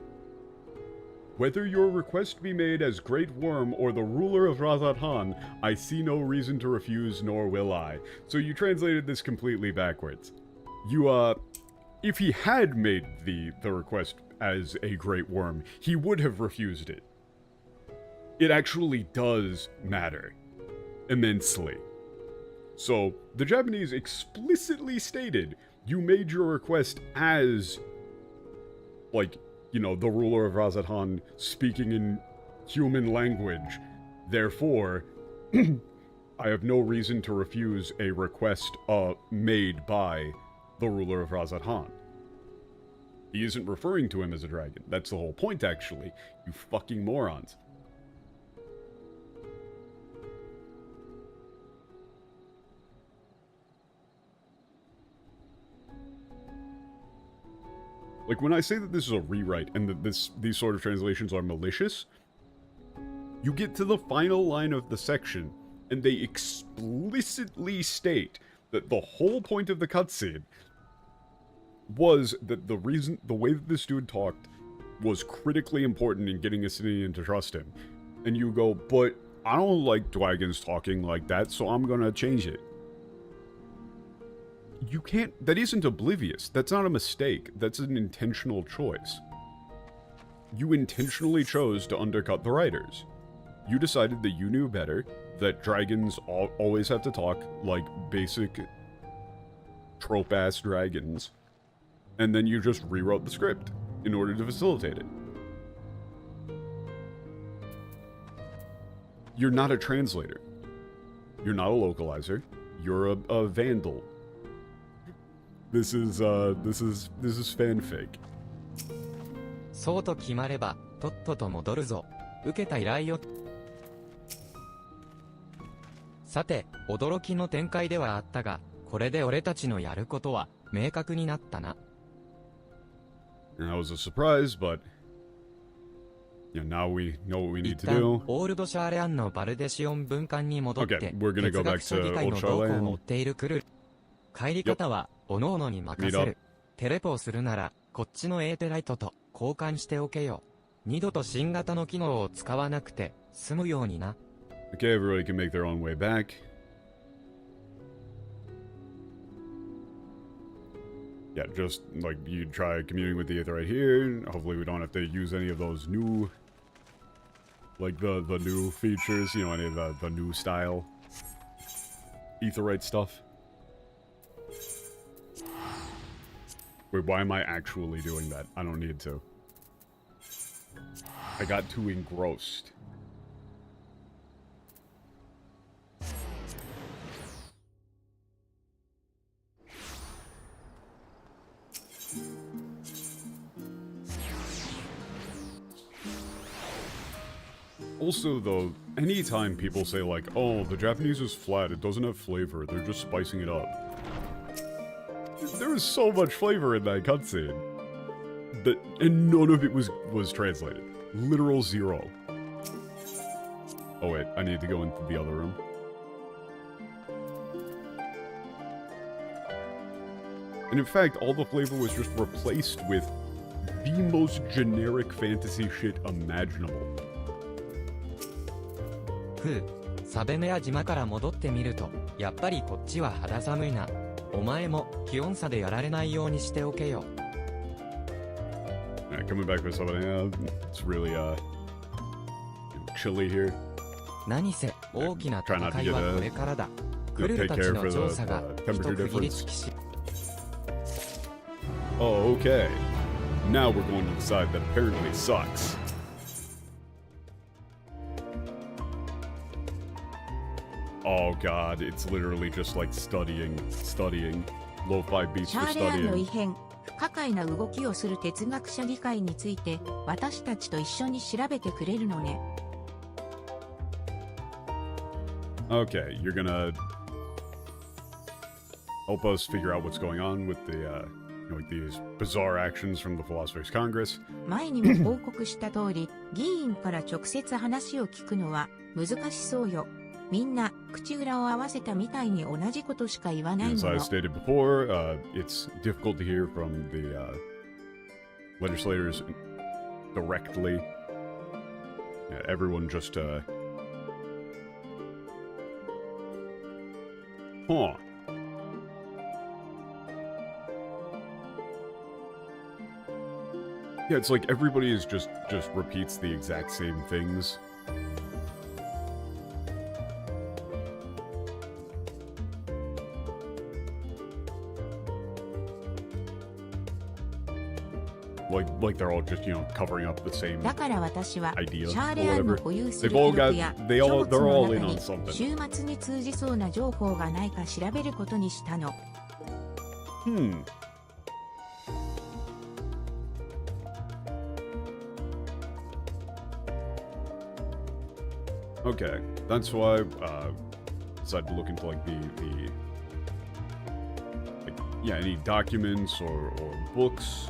Whether your request be made as Great Worm or the ruler of Razathan, I see no reason to refuse, nor will I. So you translated this completely backwards. You, if he had made the request as a Great Worm, he would have refused it. It actually does matter. Immensely. So, the Japanese explicitly stated, you made your request as, like, you know, the ruler of Razathan speaking in human language. Therefore, I have no reason to refuse a request made by the ruler of Razathan. He isn't referring to him as a dragon. That's the whole point, actually. You fucking morons. Like, when I say that this is a rewrite and that these sort of translations are malicious, you get to the final line of the section, and they explicitly state that the whole point of the cutscene was that the way that this dude talked was critically important in getting Asinian to trust him. And you go, but I don't like dragons talking like that, so I'm gonna change it. You can't... That isn't oblivious. That's not a mistake. That's an intentional choice. You intentionally chose to undercut the writers. You decided that you knew better, that dragons always have to talk like basic trope-ass dragons, and then you just rewrote the script in order to facilitate it. You're not a translator. You're not a localizer. You're a vandal. This is fanfic. そうと決まれば、とっとと戻るぞ。受けた依頼を。さて、驚きの展開ではあったが、これで俺たちのやることは明確になったな。That was a surprise, but yeah, now we know what we need 一 to 旦 do. オールドシャーレアンのバルデシオン分館に戻って、 Okay, we're gonna 哲 go 学 back 者 to 議会の Old 動向 Charlayan. を追っているクルル。帰り方は、各々に任せ Meet る up.。テレポをするなら、こっちのエーテライトと交換しておけよ。二度と新型の機能を使わなくて済むようにな。Okay, everybody can make their own way back. Yeah, just like you try communing with the Aether right here. Hopefully we don't have to use any of those new, like the new features, you know, any of the new style Aetherite stuff. Wait, why am I actually doing that? I don't need to. I got too engrossed. Also, though, anytime people say like, oh, the Japanese is flat, it doesn't have flavor, they're just spicing it up. There was so much flavor in that cutscene. And none of it was translated. Literal zero. Oh wait, I need to go into the other room. And in fact, all the flavor was just replaced with the most generic fantasy shit imaginable. ふう、サベネア島から戻ってみると、やっぱりこっちは肌寒いな。お前も気温差でやられないようにしておけよ。Coming back for something, it's really chilly here. 何せ大きな戦いはこれからだ。クルーたちの調査が一区切りつきし。Oh, okay. Now we're going to decide that apparently sucks. Oh god, it's literally just like studying. Lo-fi beats シ for ャーレアンの異 studying. 変、不可解な動きをする哲学者理解について、私たちと一緒に調べてくれるのね。Okay, you're gonna help us figure out what's going on with the, like these bizarre actions from the Philosophers Congress. 前にも報告した通り、議員から直接話を聞くのは難しそうよ。みんな口裏を合わせたみたいに同じことしか言わない As も I の。 stated before, it's difficult to hear from the legislators directly. Yeah, everyone just, Huh. Yeah, it's like everybody is just repeats the exact same things. Like they're all just, you know, covering up the same だから私は、シ idea ャー or レアンの whatever. 保有する They've all 記録 got, や they're 書 all, 物 they're の all 中 in に on something. 週末に通じそうな情報がないか調べることにしたの。Okay, that's why decided to look into like the like, yeah, any documents or books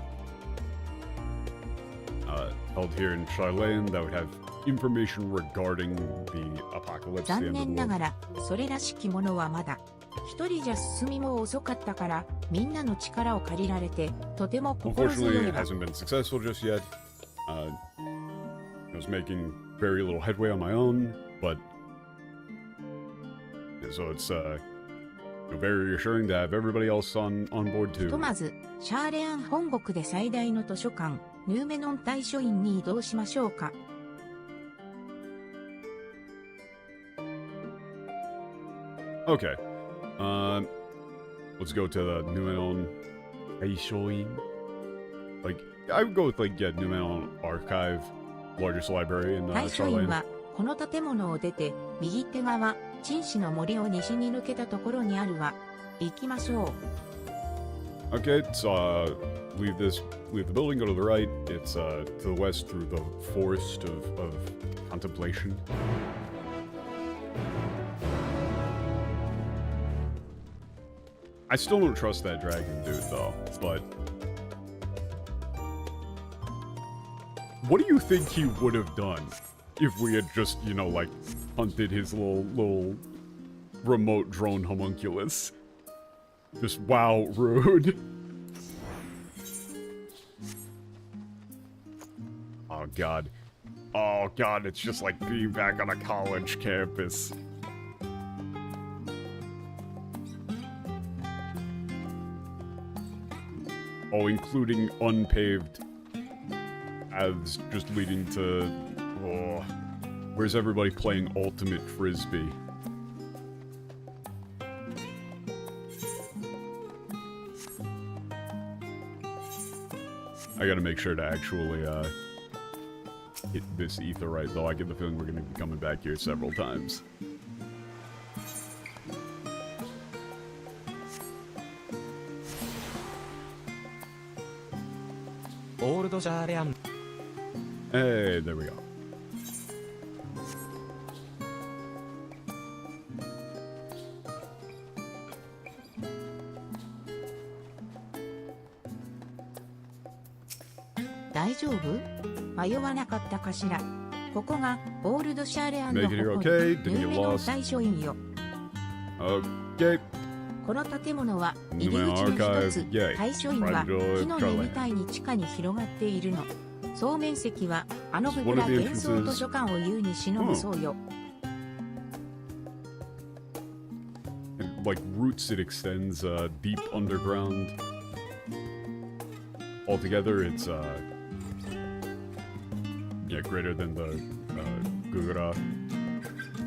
held here in Charlene that would have information regarding the apocalypse, the 残 end of 念 the な world. がら、それらしきものはまだ。一人じゃ進みも遅かったから、みんなの力を借りられて、とても心強 Unfortunately, い it わ。 hasn't been successful just yet. I was making very little headway on my own, but yeah, so it's very reassuring to have everybody else on board ひ too. とまず、シャーレアン本国で最大の図書館、ヌーメノン大書院に移動しましょうか。Okay. Let's go to the Numenon Aishoin. Like, I would go with, like, yeah, Numenon Archive, largest library in 大書院 Charlene. は、この建物を出て、右手側、陳氏の森を西に抜けたところにあるわ。行きましょう。Okay, so, leave the building, go to the right. It's, to the west through the forest of contemplation. I still don't trust that dragon dude, though, but... What do you think he would have done if we had just, you know, like, hunted his little remote drone homunculus? Just, wow, rude. Oh, God. Oh, God, it's just like being back on a college campus. Oh, including unpaved paths just leading to... Oh, where's everybody playing ultimate frisbee? I gotta make sure to actually, hit this ether right, though. I get the feeling we're gonna be coming back here several times. オールドシャーレアン Hey, there we go. 大丈夫？迷わなかったかしら。ここがオールドシャーレアンの Make it here 誇る okay? Didn't ヌ get ーメノン lost? 大書院よ。Okay. この建物は入り Numen 口の一 Archive. つ、 Yay. 大書院は Private door 木の of 根み Charland. たいに地下に広がっているの。総面積はあのブブ One ラ of the 幻想 entrances- 図書館を優に忍ぶそうよ。 And, like roots, it extends deep underground. Altogether, it's yeah, greater than the Gugura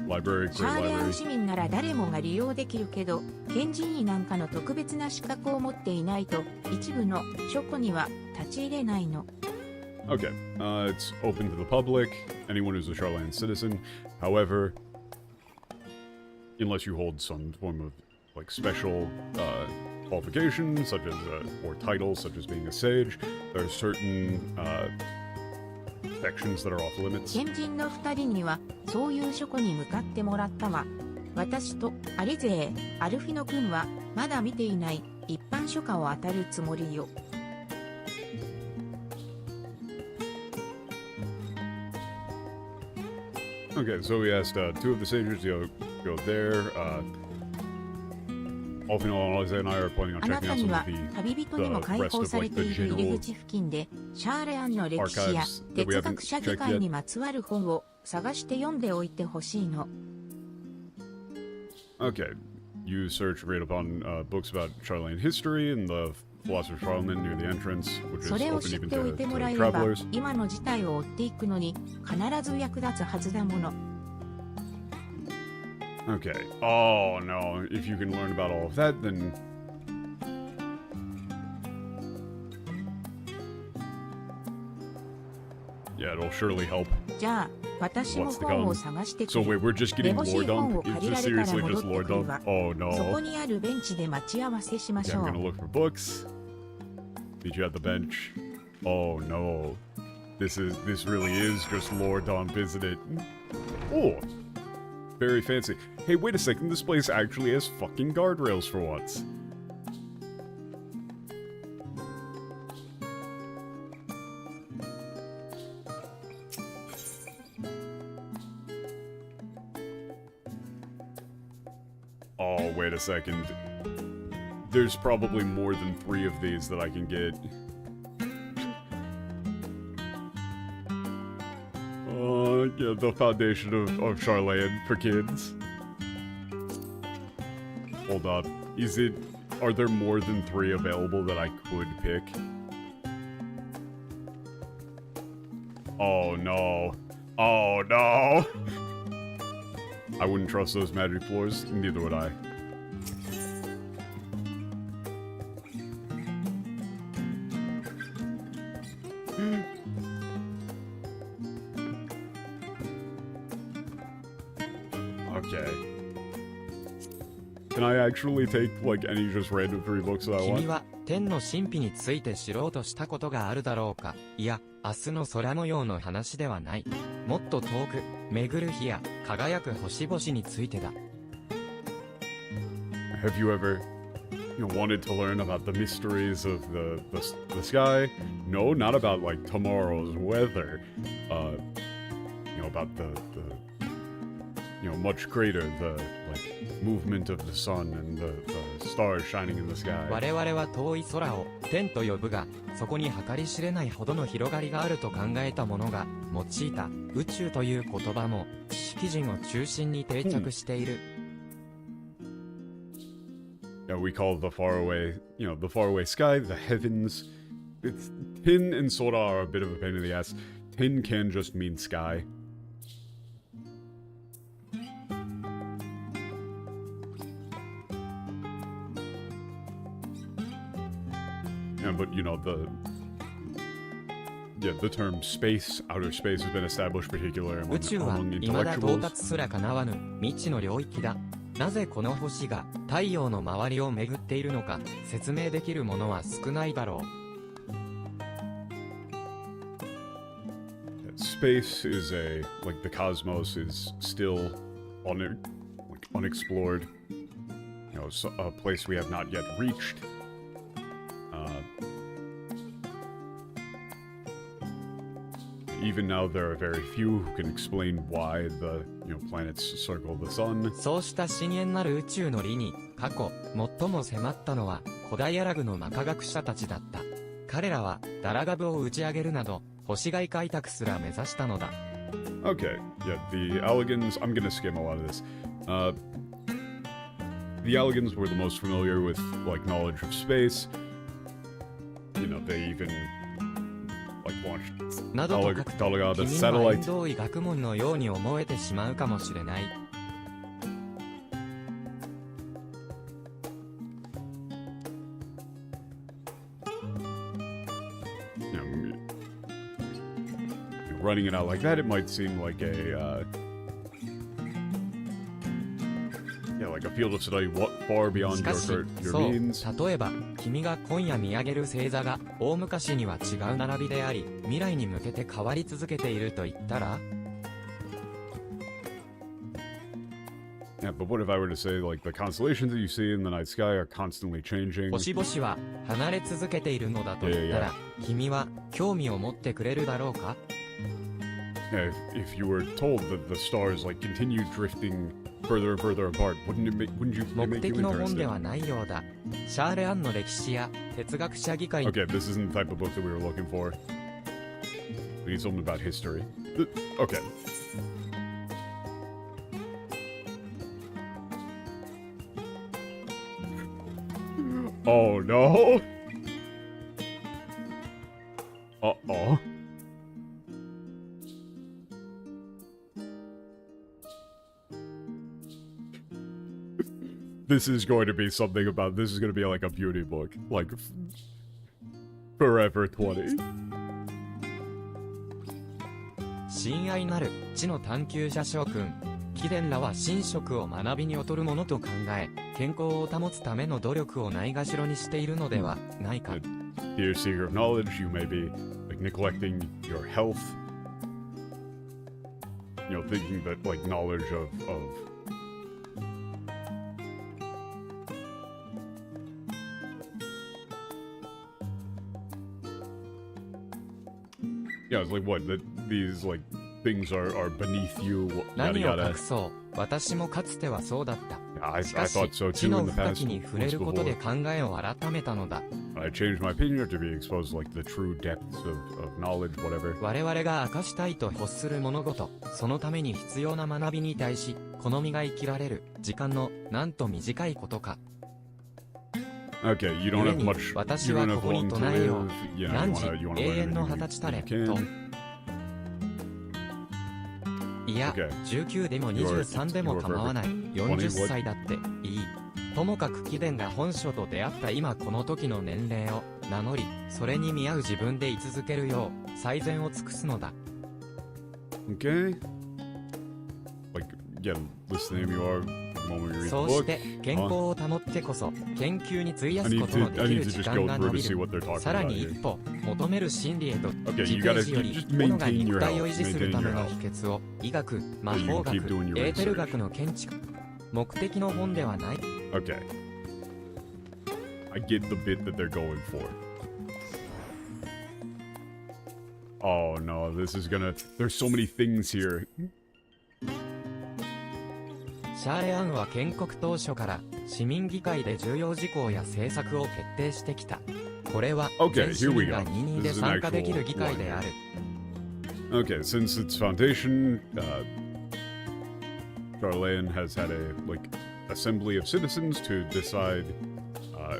Library, シ Great ャーレアン Library. 市民なら誰もが利用できるけど、賢人医なんかの特別な資格を持っていないと、一部の書庫には立ち入れないの。Okay, it's open to the public, anyone who's a Charland citizen. However, unless you hold some form of like special qualifications, such as or titles, such as being a sage, there are certain sections that are off limits. 賢人の2人にはそういう書庫に向かってもらったわ。私とアリゼー、アルフィノ君はまだ見ていない一般書家を当たるつもりよ。Okay, so we asked two of the sages to go there. Alfino, Alize, and I are planning on あな checking た out に some は of the 旅人にも開放されている入り口付近でシャーレアンの歴史や archives that we 哲 haven't 学者議 checked 会 yet. にまつわる本を探して読んでおいてほしいの。 Okay, you search read upon books about Charlene history and the philosopher Charlemagne near the entrance, which is それを open 知っ even ておい to, ても to らえれば travelers. 今の事態を追っていくのに必ず役立つはずだもの。 Okay. Oh no, if you can learn about all of that, then yeah, it'll surely help. じゃあ私も What's the 本を gun? 探してく So る。 wait, we're just め getting ぼしい lore 本を dump? 借り Is ら this れたら seriously 戻 just って lore くる dump? わ。 Oh そこ no. にあるベンチで待ち合わせしまし Okay, ょ I'm う。 gonna look for books. Meet you at the bench. Oh no. This really is just lore dump, isn't it? Oh. Very fancy. Hey, wait a second, this place actually has fucking guardrails for once. Oh, wait a second. There's probably more than 3 of these that I can get. Yeah, the foundation of Charlene for kids. Hold up. Are there more than 3 available that I could pick? Oh no. Oh no! I wouldn't trust those magic floors, neither would I. Okay. Can I actually take, like, any just random 3 books that I 君 want? は天の神秘について知ろうとしたことがあるだろうか。いや、明日の空模様の話ではない。もっと遠く、巡る日や輝く星々についてだ。Have you ever, wanted to learn about the mysteries of the sky? No, not about, like, tomorrow's weather. About the much greater, the, like, movement of the sun and the stars shining in the sky. 我々は遠い空を天と呼ぶが、そこに計り知れないほどの広がりがあると考えた者が用いた宇宙という言葉も知識人を中心に定着している。Yeah, we call the faraway, the faraway sky, the heavens. Tin and Sora are a bit of a pain in the ass. Tin can just mean sky. Yeah, but the term space, outer space has been established particularly 宇宙は among 未だ到 intellectuals. 達すら叶わぬ未知の領域だ。なぜこの星が太陽の周りを巡っているのか説明できるものは少ないだろう。Space is like the cosmos is still unexplored. A place we have not yet reached. even now there are very few who can explain why the planets circle the sun. そうした深淵なる宇宙の理に、過去、最も迫ったのは、古代アラグの魔科学者たちだった。彼らは、ダラガブを打ち上げるなど、星外開拓すら目指したのだ。Okay, yeah, the Alligans, I'm gonna skim a lot of this. The Alligans were the most familiar with, like, knowledge of space. They even, like, launched などと書くと、 Dalaga, the 君には satellite. 縁遠い学問のように思えてしまうかもしれない。Running it out like that, it might seem like a, like a field of study far beyond しかし、 your そう、 means. 例えば、君が今夜見上げる星座が、大昔には違う並びであり、未来に向けて変わり続けていると言ったら Yeah, but what if I were to say, like, the constellations that you see in the night sky are constantly changing? 星々は離れ続けているのだと言ったら、君は興味を持ってくれるだろうか Yeah, if you were told that the stars, like, continue drifting further and further apart, wouldn't you 目 make 的 you の本で interested? はないようだ。シャーレアンの歴史や哲学者議会 Okay, this isn't the type of book that we were looking for. We need something about history. Okay. Oh no! Uh-oh. This is going to be something about, this is going to be like a beauty book. Like, Forever 20. 親愛なる知の探求者諸君、貴殿らは神職を学びに劣るものと考え、健康を保つための努力をないがしろにしているのではないか。Dear seeker of knowledge, you may be like neglecting your health. Thinking that like knowledge of Yeah, it's like what? That these like things are beneath you, yada 何を yada. 隠そう、私もかつてはそうだった。 I しかし thought so 知 too の in the 深 past. きに触れることで考えを改めたのだ。I changed my opinion to be exposed to like the true depths of knowledge, whatever. 我々が明かしたいと欲する物事、そのために必要な学びに対し、好みが生きられる時間のなんと短いことか。 Okay, you don't have much. 私 You は don't こ have こに long to 唱えよう live. You know, 何時 you wanna 永 learn 遠の anything 二十歳たれ you と can. いや、 Okay. 19でも23でも構わない。40歳だっていい。ともかく貴殿が本書と出会った今この時の年齢を名乗り、それに見合う自分で居続けるよう最善を尽くすのだ。 Okay. Like, yeah, listen to him, you are the moment you read そう the し book. て健康を保ってこそ研究に費や I す need ことので to き I る need to 時 just 間 go が through 伸 to び see る。 what they're talking さら about に here. 一歩求める真理へと Okay, 自 you ペ gotta ージより just 己が maintain 肉 your 体を health. 維持する Maintain ため your の health. 秘訣を医学、魔 So you 法 can keep 学、 doing your エーテル research. 学の見地目的の本ではない。 Okay. I get the bit that they're going for. Oh no, this is gonna. There's so many things here. シャーレアンは建国当初から市民議会で重要事項や政策を決定してきた。これは Okay, 全市 here we 民 go. が任意 This で is an 参加できる actual 議会である。 Okay, since its foundation, Charlayan has had a like assembly of citizens to decide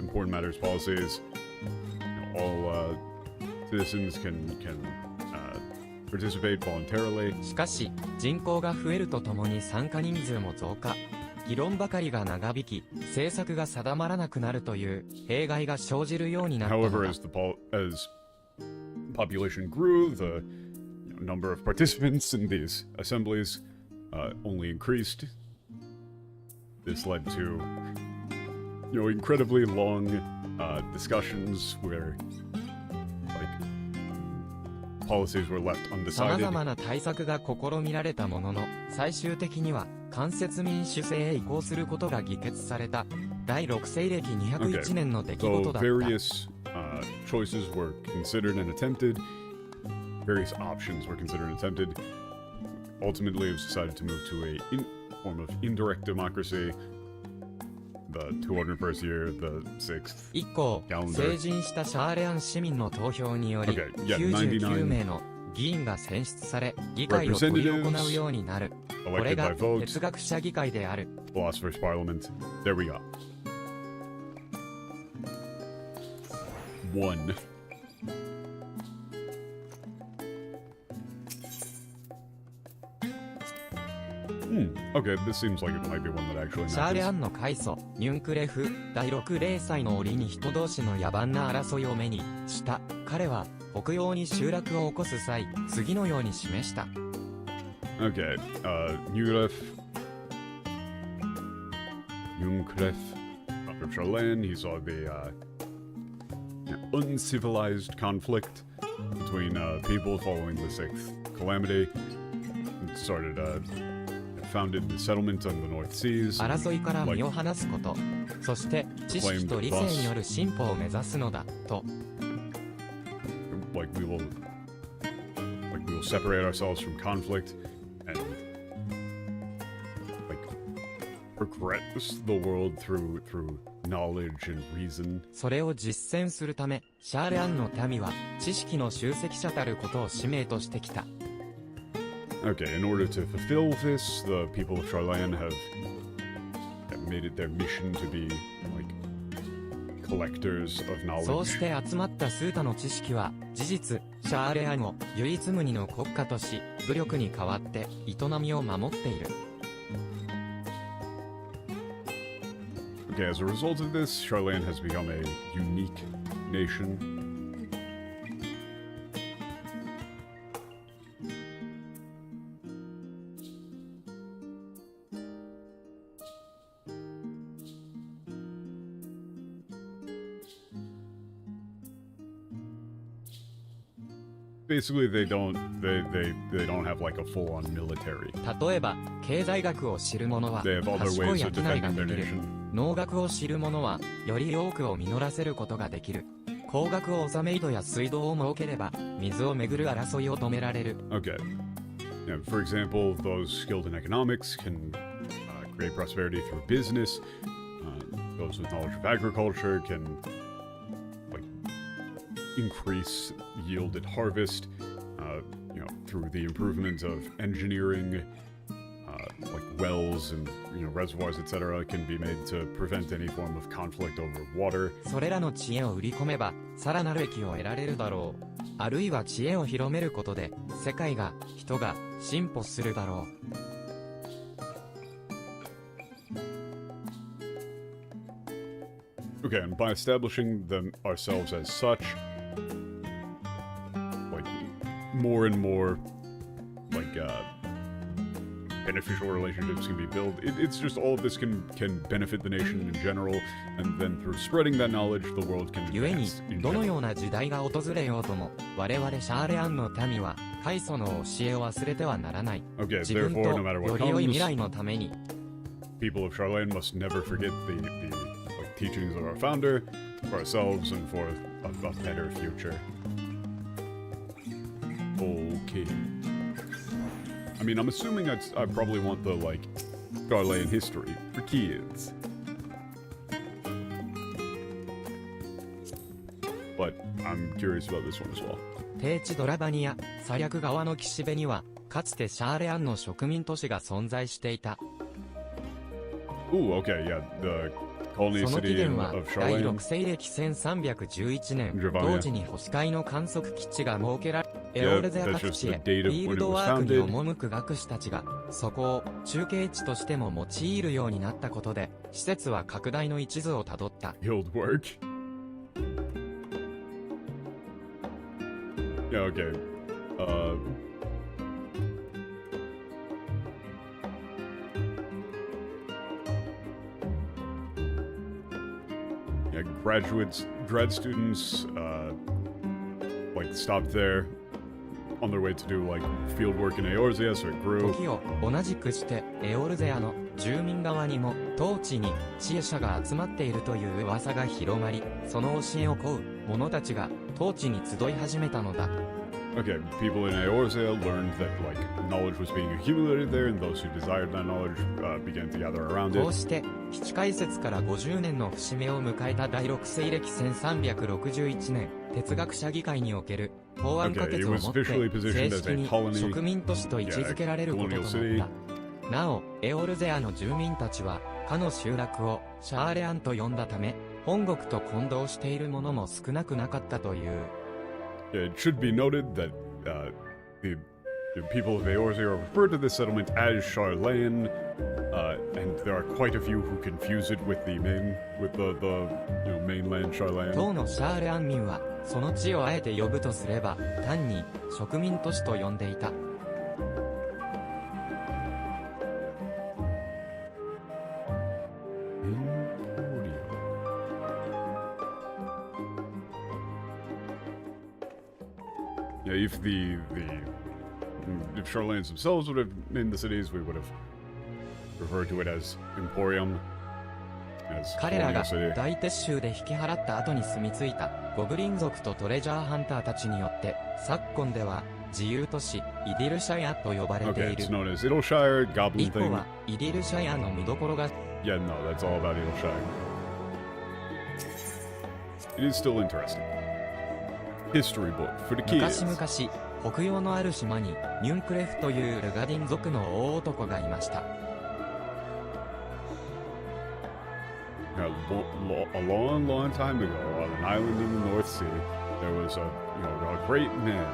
important matters, policies. All citizens can participate voluntarily. しかし、人口が増えるとともに参加人数も増加。議論ばかりが長引き、政策が定まらなくなるという弊害が生じるようになったの However, だ。 as population grew, the number of participants in these assemblies only increased. This led to, incredibly long discussions where, like, policies were left 様 undecided. 々な対策が試みられたものの、最終的には間接民主制へ移行することが議決された。第6西暦201年の出来 So 事だった。 various choices were considered and attempted. various options were considered and attempted. Ultimately, it was decided to move to a form of indirect democracy. The 201st year, the 6th 以降、 calendar. 成人したシャーレアン市民の投票により、 Okay, yeah, 99名の議員が選出され、議会を執り行うようになる。これ Elected が by vote. 哲学者議会である。 Philosopher's Parliament. There we go. 1. Okay, this seems like it might be one that actually シャーレア matters. ンの開祖、ニュンクレフ、第6零歳の折に人同士の野蛮な争いを目にした。彼は、北洋に集落を起こす際、次のように示した。Okay, Jungkref of Charlene, he saw the uncivilized conflict between people following the 6th calamity. It started, founded the settlement on the North Seas. 争いから身を離すこと、そして知識と理性による進歩を目指すのだ、と。Like we will separate ourselves from conflict and like progress the world through knowledge and reason. それを実践するため、シャーレアンの民は知識の集積者たることを使命としてきた。Okay, in order to fulfill this, the people of Charlene have made it their mission to be like collectors of knowledge. そうして集まった数多の知識は、事実、シャーレアンを唯一無二の国家とし、武力に代わって営みを守っている。Okay, as a result of this, Charlene has become a unique nation. Basically, they don't have like a full-on military. 例えば、経済学を知る者は They have other 賢 ways い of 商いが defending で their きる。 nation. 農学を知る者は、より多くを実らせることができる。工学を治め井戸や水道を設ければ、水をめぐる争いを止められる。Okay. Yeah, for example, those skilled in economics can create prosperity through business. Those with knowledge of agriculture can like increase yield at harvest. Through the improvement of engineering, like wells and reservoirs, etc., can be made to prevent any form of conflict over water. それらの知恵を売り込めば、さらなる益を得られるだろう。あるいは知恵を広めることで、世界が、人が、進歩するだろう。Okay, and by establishing them ourselves as such, like more and more, like beneficial relationships can be built. It's just all of this can benefit the nation in general, and then through spreading that knowledge, the world can ゆえに advance in どの general. ような時代が訪れようとも我々シャーレアンの民は開祖の教えを忘れてはならない。 Okay, 自分と therefore, no matter よ what り良い comes, 未来のために people of Charlene must never forget the like, teachings of our founder, for ourselves, and for a better future. Okay. I mean, I'm assuming I probably want the, like, Charlene history for kids. But I'm curious about this one as well. 低地ドラバニア、左略川の岸辺には、かつてシャーレアンの植民都市が存在していた。 Ooh, okay, yeah, the colony その起 city 源は of 第 Charlene. 6世紀1311年、 Giovanni. 当時に星海の観測基地が設けられ、エ Yeah, オルゼア that's 各 just 地 the へ date フ of ィー when ル it ド was ワークに founded. 赴く学士たちが、そこを中継地としても用いるようになったことで、施設は拡大の一途をたどった。 Guild work. Yeah, okay. Yeah, grad students, like stopped there on their way to do like field work in Eorzea, so it grew. 時を同じくしてエオルゼアの住民側にも当地に知恵者が集まっているという噂が広まり、その教えを請う者たちが当地に集い始めたのだ。Okay, people in Eorzea learned that, like, knowledge was being accumulated there, and those who desired that knowledge began to gather around こう it. して基地開設から50年の節目を迎えた第六西暦1361年哲学者議会における法案可決をもって正式に植民都市と位置づけられることとなった。なおエオルゼアの住民たちはかの集落をシャーレアンと呼んだため本国と混同しているものも少なくなかったという。It should be noted that the people of Eorzea refer to this settlement as Charlayan, and there are quite a few who confuse it with the mainland Charlayan. 当のシャーレアン民はその地をあえて呼ぶとすれば単に植民都市と呼んでいた。Yeah, if Charlans themselves would have been the cities, we would have referred to it as Emporium, as 彼ら Colonial が City. 大撤収で引き払った後に住み着いたゴブリン族とトレジャーハンターたちによって昨今では自由都市イディルシャイアと呼ばれて Okay, いる。 it's known as Idleshire, Goblin 以降 thing. はイディルシャイアの見どころが Yeah, no, that's all about Idleshire. It is still interesting. History book for the 昔 kids. 々北洋のある島にニュンクレフというルガディン族の大男がいました。 A long, long time ago, on an island in the North Sea, there was a great man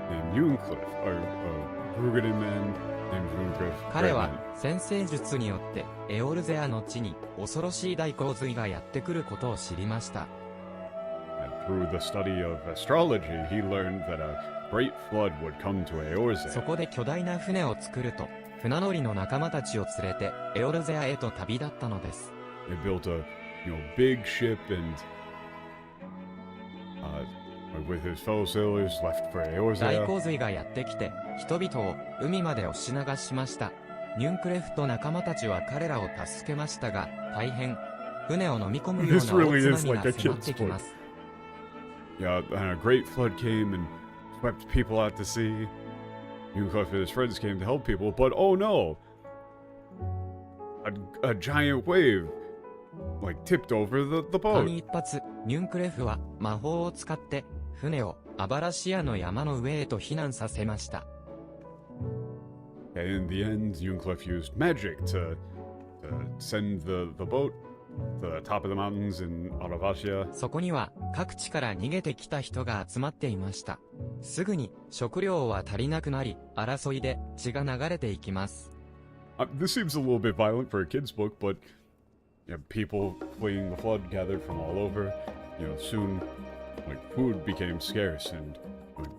named Euncliffe, or a Rugadin man named Euncliffe. 彼 Great は man. 先生術によってエオルゼアの地に恐ろしい大洪水がやってくることを知りました。 And through the study of astrology, he learned that a great flood would come to そ Eorzea. こで巨大な船を作ると船乗りの仲間たちを連れてエオルゼアへと旅立ったのです。 They built a big ship and with his fellow sailors left for 大 Eorzea. 洪水がやってきて人々を海まで押し流しました。ニュンクレフと仲間たちは彼らを助けましたが大変船を飲み込むような This really 大 is 津波 like a が迫っ kid's てきます。 Yeah, and a great flood came and swept people out to sea. Euncliffe and his friends came to help people, but oh no! A giant wave, like, tipped over the 間 boat. 一髪ニュンクレフは魔法を使って船をアバラシアの山の上へと避難させました。 And in the end, Euncliffe used magic to send the boat to the top of the mountains in Aravasia. そこには各地から逃げてきた人が集まっていました。すぐに食料は足りなくなり、争いで血が流れていきます。This seems a little bit violent for a kid's book, but people fleeing the flood gathered from all over. Soon, like, food became scarce and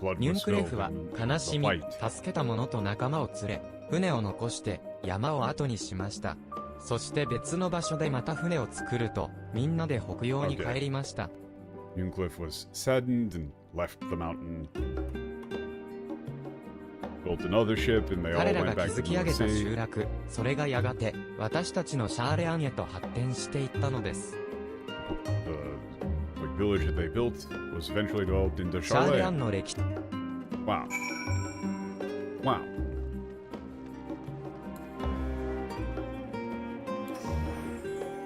blood ニュン was クレ spilled フは in 悲 the しみ、 fight. 助けた者と仲間を連れ、船を残して山を後にしました。そして別の場所でまた船を作ると、みんなで北洋に帰りました。Euncliffe was saddened and left the mountain. Built another ship and they all 彼ら went が back 築 to き上 the げた sea. 集落、それがやがて私たちのシャーレアンへと発展していったのです。 The village that they built was eventually developed into シャーレア Charlotte. ンの歴史 Wow. Wow.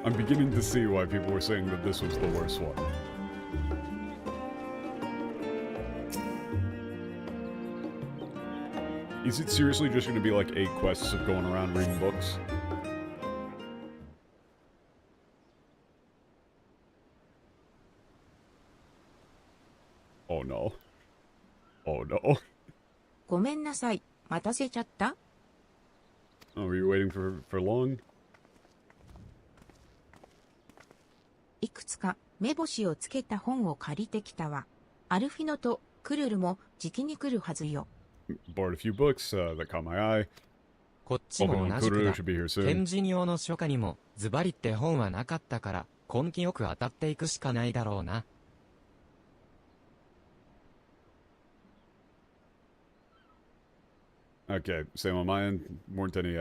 I'm beginning to see why people were saying that this was the worst one. Is it seriously just going to be like 8 quests of going around reading books? Oh no. Oh no. ごめんなさい。待たせちゃった？ Oh, were you waiting for long? いくつか目星をつけた本を借りてきたわ。アルフィノとクルルもじきに来るはずよ。Borrowed a few books that caught my eye. こっちも同じく Hoping だ Kuru。should be here soon. 天神用の書家にもズバリって本はなかったから根気よく当たっていくしかないだろうな。 Okay, same on my end. Weren't any,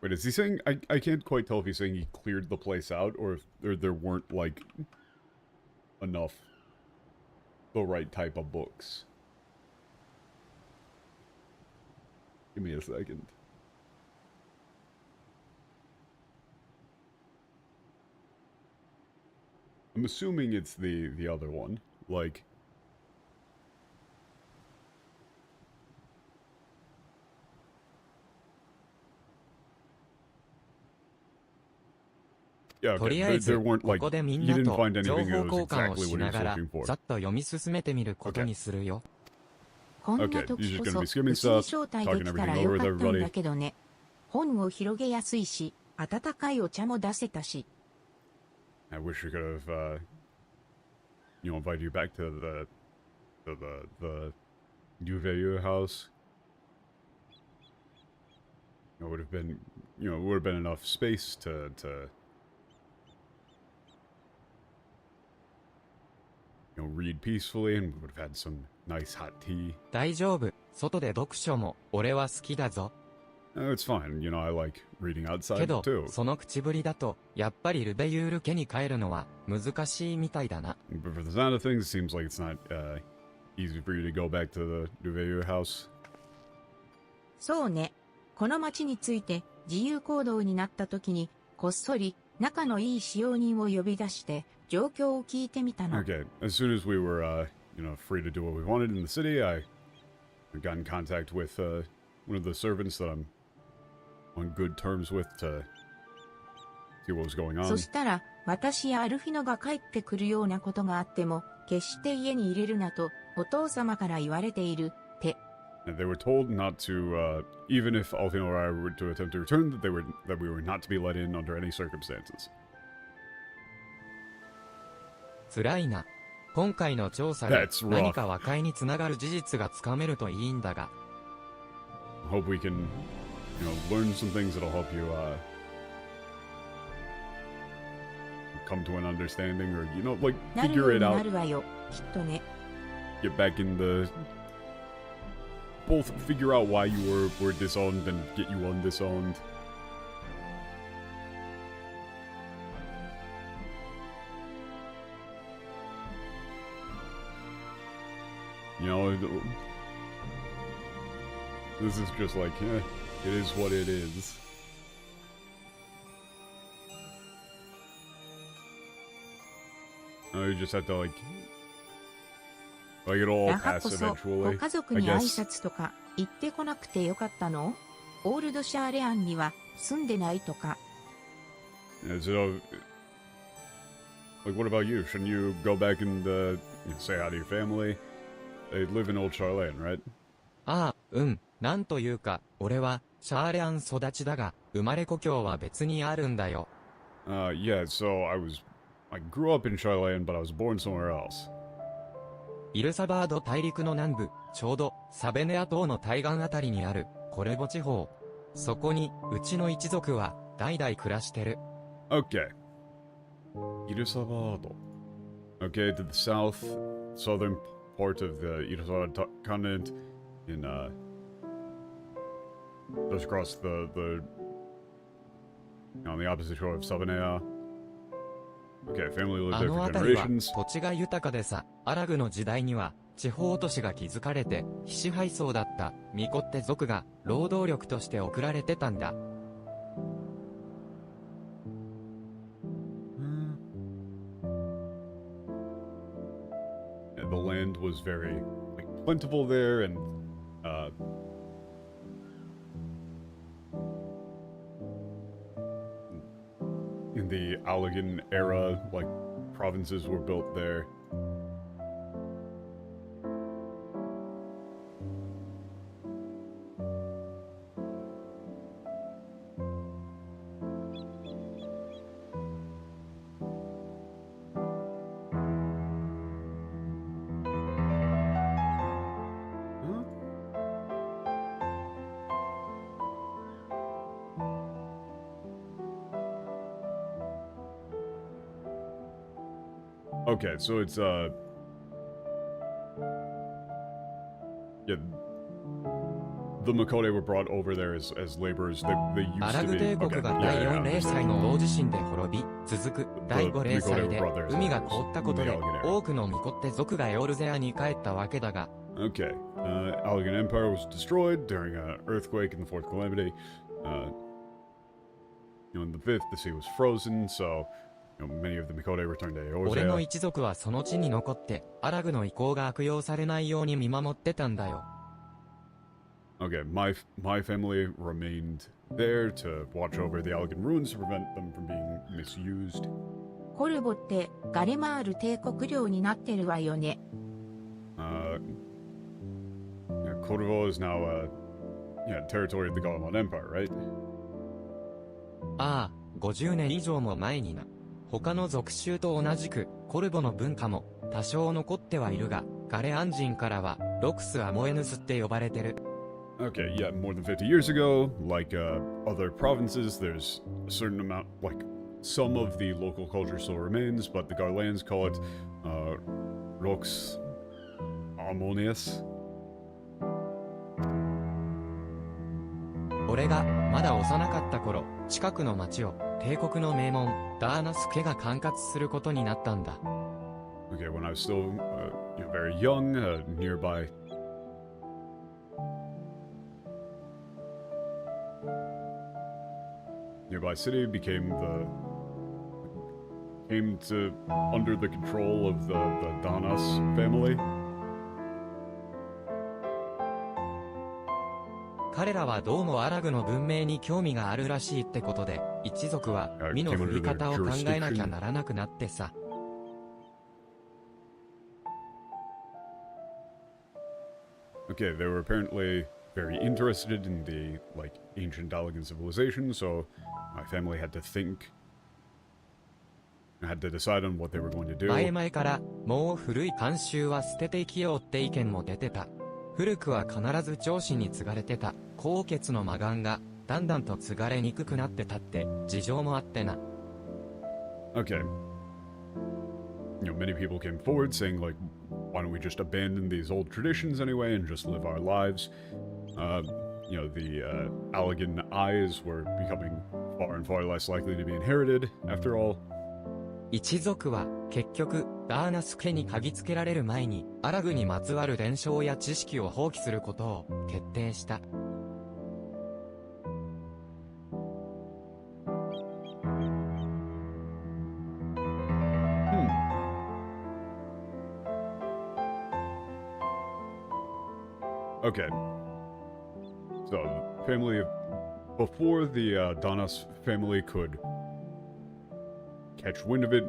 Wait, is he saying... I can't quite tell if he's saying he cleared the place out, or if there weren't, like, enough the right type of books. Give me a second. I'm assuming it's the other one. Like... Yeah, とりあ okay. え There ず、 weren't こ like... こでみん You な didn't と find 情 anything 報 that 交 was 換を exactly し what he な was がら、 looking for. ざっと読み進めてみることにするよ。こんな Okay, 時 you're こ just そ gonna う be ち skimming に stuff, 招待で talking きたら everything よ over か with ったんだ everybody. けどね。本を広げやすいし、温かいお茶も出せたし。I wish we could have, invited you back to the Duveilleux house. It would have been, it would have been enough space to read peacefully, and we would have had some nice hot tea. 大丈夫。外で読書も、俺は好きだぞ。It's fine, I like reading け outside ど、 too. その口ぶりだと、やっぱりルベユール家に帰るのは、難しいみたいだな。But for the sound of things, it seems like it's not easy for you to go back to the Duveilleux house. そうね。この町について自由行動になった時に、こっそり仲のいい使用人を呼び出して、状況を聞いてみたの。Okay, as soon as we were, free to do what we wanted in the city, I got in contact with one of the servants that I'm on good terms with to see what was going on. そしたら、私やアルフィノが帰ってくるようなことがあっても、決して家に入れるなと、お父様から言われている、って。And they were told not to, even if Alfino or I were to attempt to return, that we were not to be let in under any circumstances. 辛いな。今回の調査で That's rough. 何か和解につながる事実がつかめるといいんだが。Hope we can, learn some things that'll help you, come to an understanding or, like, なるよう figure に it な out. るわよ、きっとね。Get back in the... Both figure out why you were disowned and get you undisowned. This is just like, it is what it is. You just have to, like it'll all だから pass こそ、 eventually. ご家族 I に挨 guess. 拶とか行ってこなくてよかったの？オールドシャーレアンには住んでないとか。So, like, what about you? Shouldn't you go back and say hi to your family? They live in Old Charlene, right? ああ、うん。なんというか、俺は、シャーレアン育ちだが、生まれ故郷は別にあるんだよ。Yeah, so I grew up in Charlene, but I was born somewhere else. イルサバード大陸の南部、ちょうど、サベネア島の対岸あたりにある、コレボ地方。そこに、うちの一族は、代々暮らしてる。Okay. Irusabado. Okay, to the southern part of the Irusabado continent, just across on the opposite shore of Savanea. Okay, family lived あ there の for 辺りは generations. 土地が豊かでさ、アラグの時代には地方都市が築かれて、非支配層だったミコッテ族が労働力として送られてたんだ。And the land was very plentiful there, and in the Allegan era, provinces were built there. Okay, so it's, yeah, the Makode were brought over there as laborers. They ア used ラ to グ be. 帝国 Okay, が yeah, 第 yeah, 4 零 yeah. 歳の大地震で滅び、続く第5零歳で海が凍ったことで多くのミコって族がエオルゼアに帰ったわけだが、 Okay, Allegan Empire was destroyed during an earthquake in the fourth calamity. In the fifth, the sea was frozen, so many of the Mikode returned to 俺の Eorzea. 一族はその地に残ってアラグの意向が悪用されないように見守ってたんだよ。 Okay, my family remained there to watch over the Allegan ruins to prevent them from being misused. コルボってガレマール帝国領になってるわよね。Corvo is now, territory of the Galamon Empire, right? ああ、50年以上も前にな。他の属州と同じく、コルボの文化も多少残ってはいるが、ガレアン人からは、ロクス・アモエヌスって呼ばれてる。Okay, yeah, more than 50 years ago, like other provinces, there's a certain amount, like some of the local culture still remains, but the Garlands call it Rox Ammonius. 俺がまだ幼かった頃、近くの町を帝国の名門ダーナス家が管轄することになったんだ。 Okay, when I was still very young, nearby city came to under the control of the Danas family. 彼らはどうもアラグの文明に興味があるらしいってことで、一族は身の振り方を考えなきゃならなくなってさ。 Okay, they were apparently very interested in the ancient Allegan civilization, so my family had to decide on what they were going to do. 前々からもう古い慣習は捨てて生きようって意見も出てた。古くは必ず長子に継がれてた高血の魔眼がだんだんと継がれにくくなってたって事情もあってな。 Okay. Many people came forward saying, why don't we just abandon these old traditions anyway and just live our lives? The Allegan eyes were becoming far and far less likely to be inherited, after all. 一族は結局ダーナス家に嗅ぎつけられる前にアラグにまつわる伝承や知識を放棄することを決定した。 Okay. So, before the Danas family could catch wind of it,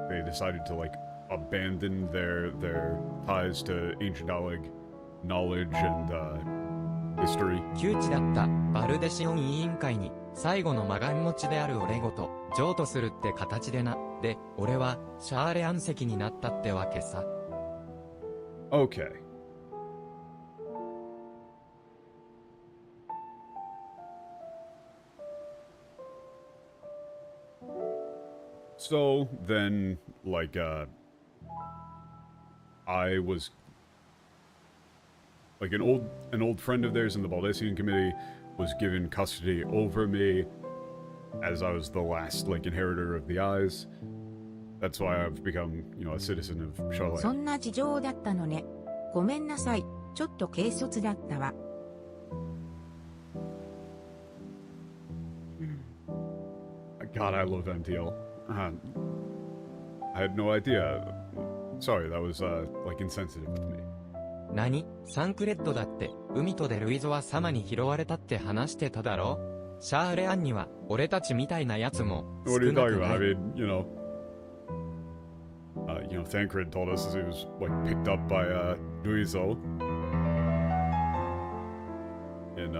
they decided to, abandon their ties to ancient Alleg knowledge and history. 窮地だったバルデシオン委員会に最後の魔眼持ちである俺ごと譲渡するって形でな。で、俺はシャーレアン石になったってわけさ。 Okay. So then, I was an old friend of theirs in the Baldessian committee was given custody over me as I was the last inheritor of the eyes. That's why I've become, a citizen of そ Charlotte. んな事情だったのね。ごめんなさい。ちょっと軽率だったわ。 God, I love MTL. I had no idea. Sorry, that was insensitive to me. 何？サンクレッドだって海とでルイゾは様に拾われたって話してただろ？シャーレアンには俺たちみたいなやつも少 What are you なく talking な about? I い。 mean, Thancred told us he was picked up by Duizo in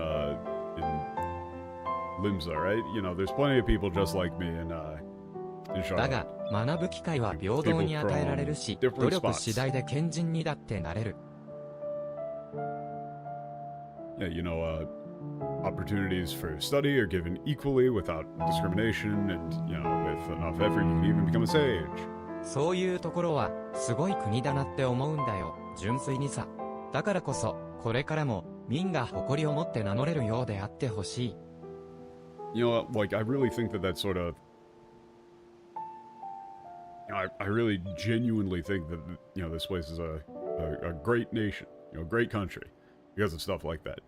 Limsa, right? There's plenty of people just like me in だ Charlotte. が、学ぶ機会は平等に与えられるし、努力次第で賢人にだってなれる。 Yeah, opportunities for study are given equally without discrimination, and with enough effort, you can even become a sage. そういうところは、すごい国だなって思うんだよ、純粋にさ。だからこそ、これからも、民が誇りを持って名乗れるようであってほしい。You know, like, I really think that that's sort of... I really genuinely think that, you know, this place is a great nation, you know, great country, because of stuff like that.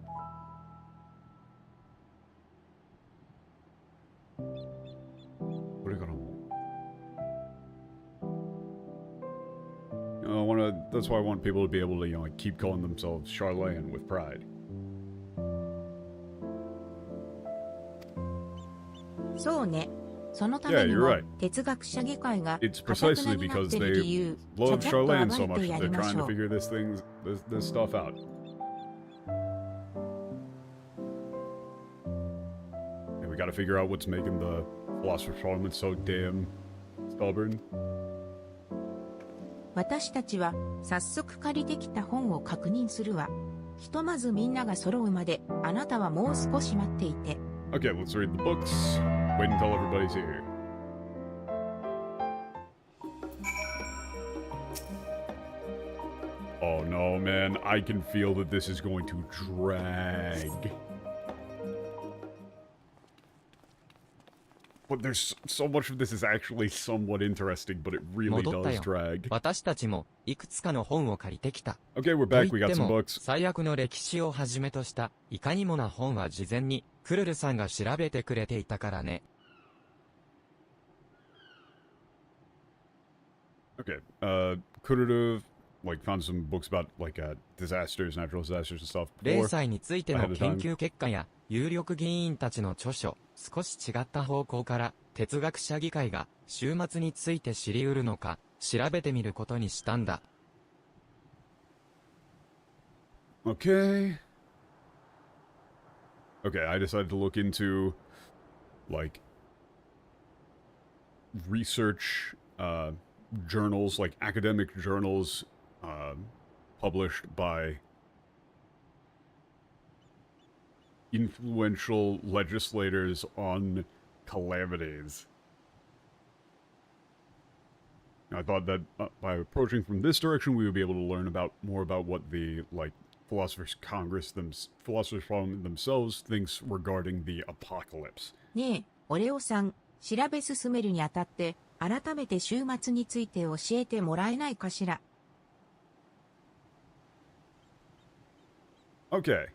What are you gonna... You know, that's why I want people to be able to, you know, like, keep calling themselves Charlene with pride. そうね。そのために Yeah, you're も right. 哲学者議会が It's 堅くな precisely になっ because てる they 理由、ち love ゃちゃっと Charlene 暴 so い much てや that り they're ま trying し to ょう。 figure this stuff out. And we gotta figure out what's making the Philosopher's Parliament so damn stubborn. 私たちは早速借りてきた本を確認するわ。ひとまずみんなが揃うまであなたはもう少し待っていて。Okay, let's read the books. Wait until everybody's here. Oh no, man. I can feel that this is going to drag. But there's so much of this is actually somewhat interesting, but it really 戻った does よ。 drag. 私たちもいくつかの本を借りてきた。 Okay, we're と back. 言 We って got some も books. 最悪の歴史をはじめとしたいかにもな本は事前にクルルさんが調べてくれていたからね。 Okay, could it have, like, found some books about, like, disasters, natural disasters and stuff 0 before? 歳についての研究結果や有力議員たちの著書、少し違った方向から哲学者議会が終末について知り得るのか調べてみることにしたんだ。 Okay. Okay, I decided to look into, like, research, journals, like academic journals, published by influential legislators on calamities. I thought that by approaching from this direction, we would be able to learn more about what the, like, Philosophers Parliament themselves thinks regarding the apocalypse. ねえ、オレオさん、調べ進めるにあたって、改めて終末について教えてもらえないかしら。Okay.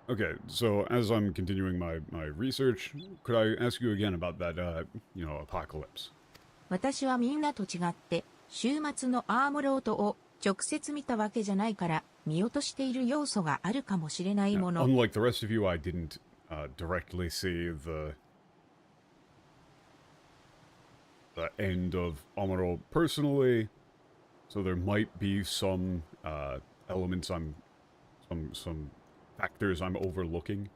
Okay, so as I'm continuing my research, could I ask you again about that, you know, apocalypse? 私はみんなと違って、終末のアームロードを直接見たわけじゃないから、見落としている要素があるかもしれないもの。Unlike the rest of you, I didn't directly see the end of Amuro personally, so there might be some elements some factors I'm overlooking.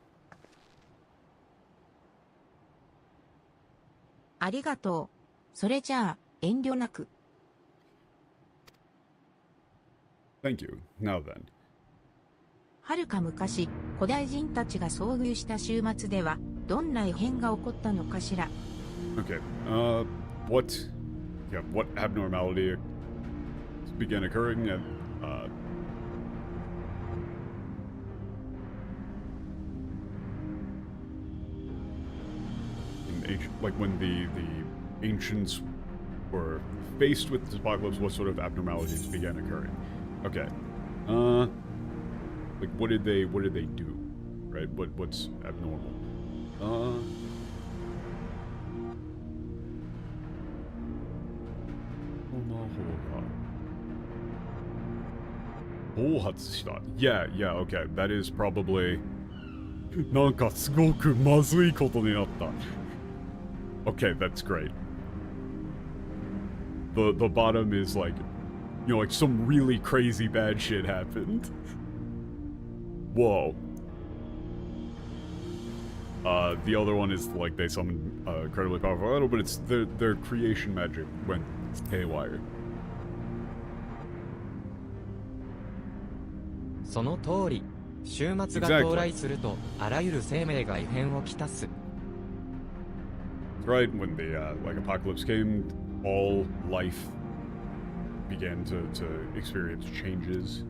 ありがとう。それじゃあ、遠慮なく。Thank you. Now then. はるか昔、古代人たちが遭遇した終末では、どんな異変が起こったのかしら。Okay. What abnormality began occurring at in ancient, like when the ancients were faced with this apocalypse, what sort of abnormalities began occurring? Okay. Like what did they do? Right? What's abnormal? Yeah, okay. That is probably なんかすごくまずいことになった。Okay, that's great. The bottom is like, you know, like some really crazy bad shit happened. Whoa. The other one is like they summoned incredibly powerful idol, but it's their creation magic went haywire. その通り、終末が到来すると、あらゆる生命が異変をきたす。Right when the like apocalypse came, all life began to experience changes.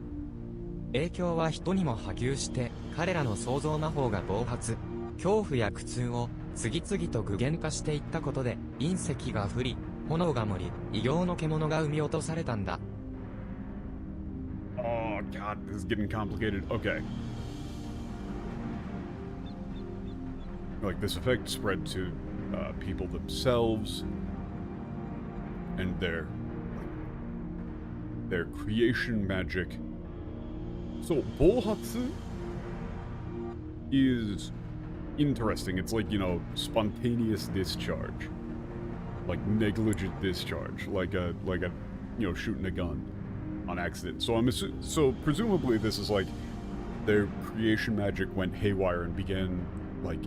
影響は人にも波及して、彼らの創造魔法が暴発、恐怖や苦痛を次々と具現化していったことで、隕石が降り、炎が盛り、異形の獣が生み落とされたんだ。Oh god, this is getting complicated. Okay. Like, this effect spread to people themselves and their creation magic. So, Bohatsu is interesting. It's like, you know, spontaneous discharge. Like negligent discharge. Like a you know, shooting a gun on accident. So so presumably this is like their creation magic went haywire and began like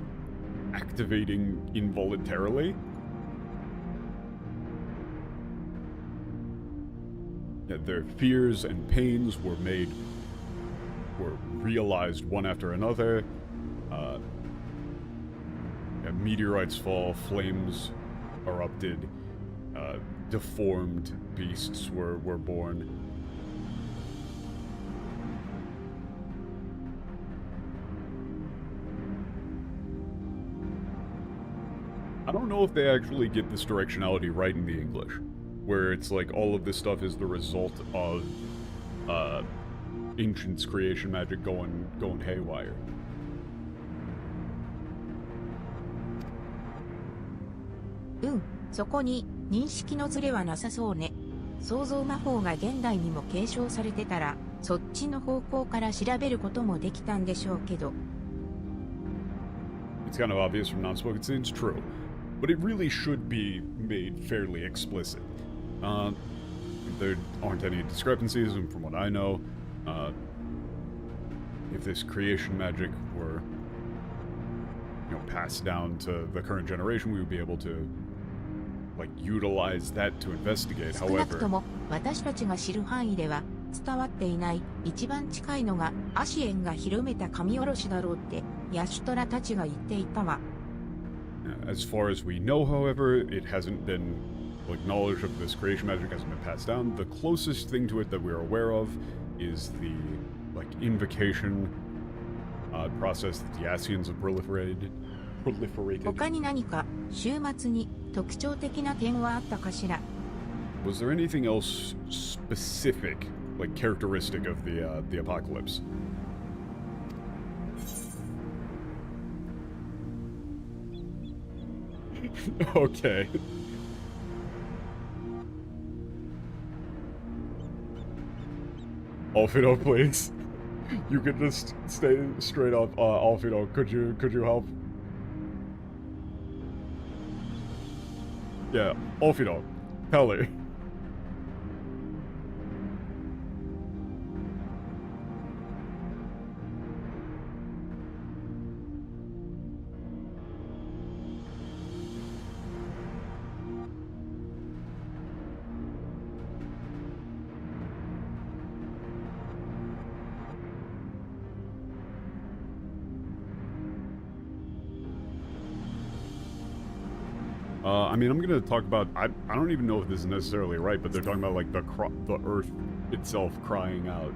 activating involuntarily. Yeah, their fears and pains were realized one after another. Yeah, meteorites fall, flames erupted, deformed beasts were born. I don't know if they actually get this directionality right in the English, where it's like all of this stuff is the result of Ancient's creation magic going haywire. そこに認識のズレはなさそうね。創造魔法が現代にも継承されてたら、そっちの方向から調べることもできたんでしょうけど。It's kind of obvious from non-spoken scenes, true. But it really should be made fairly explicit. There aren't any discrepancies, and from what I know, if this creation magic were, you know, passed down to the current generation, we would be able to, like, utilize that to investigate. 少なく However, とも私たちが知る範囲では伝わっていない一番近いのがアシエンが広めた神おろしだろうってヤシュトラたちが言っていたわ。as far as we know, however, it hasn't been, like, knowledge of this creation magic hasn't been passed down. The closest thing to it that we're aware of is the, like, invocation process that the Asians have proliferated. 他に何か週末に特徴的な点はあったかしら。 Was there anything else specific, like characteristic of the apocalypse? Okay. Alfido, please. You could just stay straight up. Alfido, could you help? Yeah, Alfido, tell her. I mean, I'm gonna talk about. I don't even know if this is necessarily right, but they're talking about like the Earth itself crying out.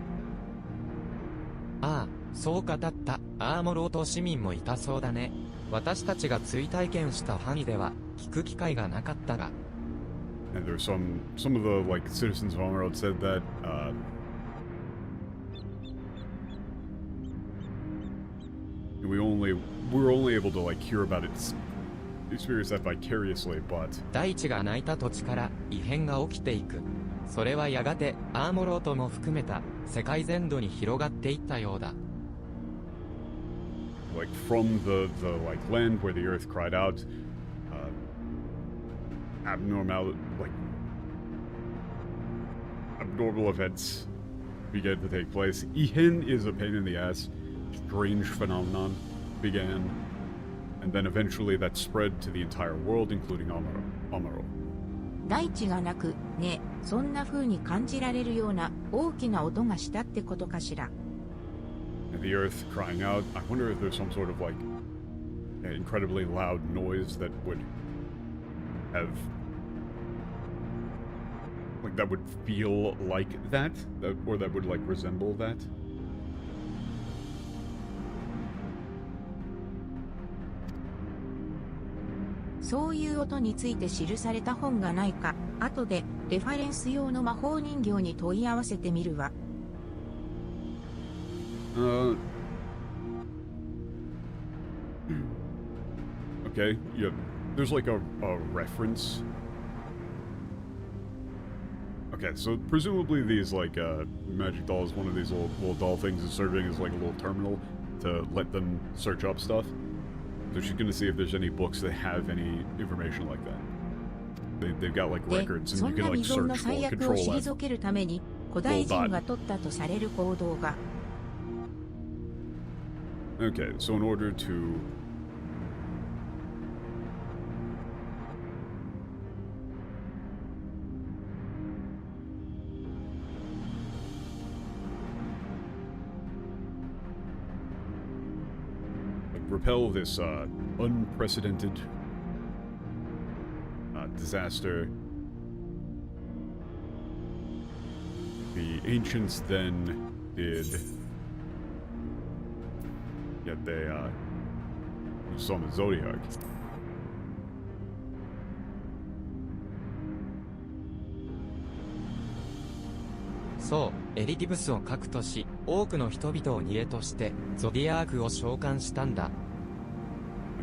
ああ、そうかだった。アーモロート市民もいたそうだね。私たちが追体験した範囲では聞く機会がなかったが。And there's some of the like citizens of Homeworld said that we were only able to like hear about it, experience that vicariously, but 大地が泣いた土地から異変が起きていく。それはやがてアーモロートも含めた世界全土に広がっていったようだ。like from the like land where the earth cried out, abnormal events began to take place. Ihen is a pain in the ass. Strange phenomenon began, and then eventually that spread to the entire world, including Amaro. 大地がなくね、そんな風に感じられるような大きな音がしたってことかしら。And the earth crying out. I wonder if there's some sort of like incredibly loud noise that would have like that would feel like that, or that would like resemble that.そういう音について記された本がないか、後でレファレンス用の魔法人形に問い合わせてみるわ。Okay, yeah, there's like a reference. Okay, so presumably these like magic dolls, one of these little doll things is serving as like a little terminal to let them search up stuff. So she's gonna see if there's any books that have any information like that. They've got like で、 records そ and ん you な can 未 like 曾有の search 最 for 悪を control 退けるために古代人が取ったとされる行動が。Okay, so in order to repel this unprecedented disaster, the ancients then did. Yeah, they summoned Zodiac. そう、エリティブスを核とし、多くの人々を逃げとして、ゾディアークを召喚したんだ。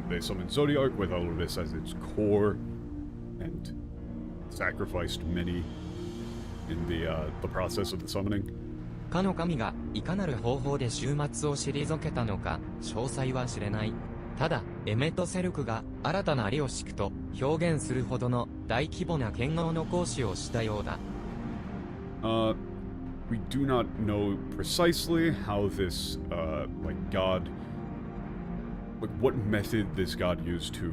They summoned Zodiac with Elvis as its core, and sacrificed many in the process of the summoning. かの神がいかなる方法で終末を退けたのか、詳細は知れない。ただ、エメトセルクが新たなリを敷くと表現するほどの大規模な剣豪の行使をしたようだ。We do not know precisely how this, like god, like what method this god used to,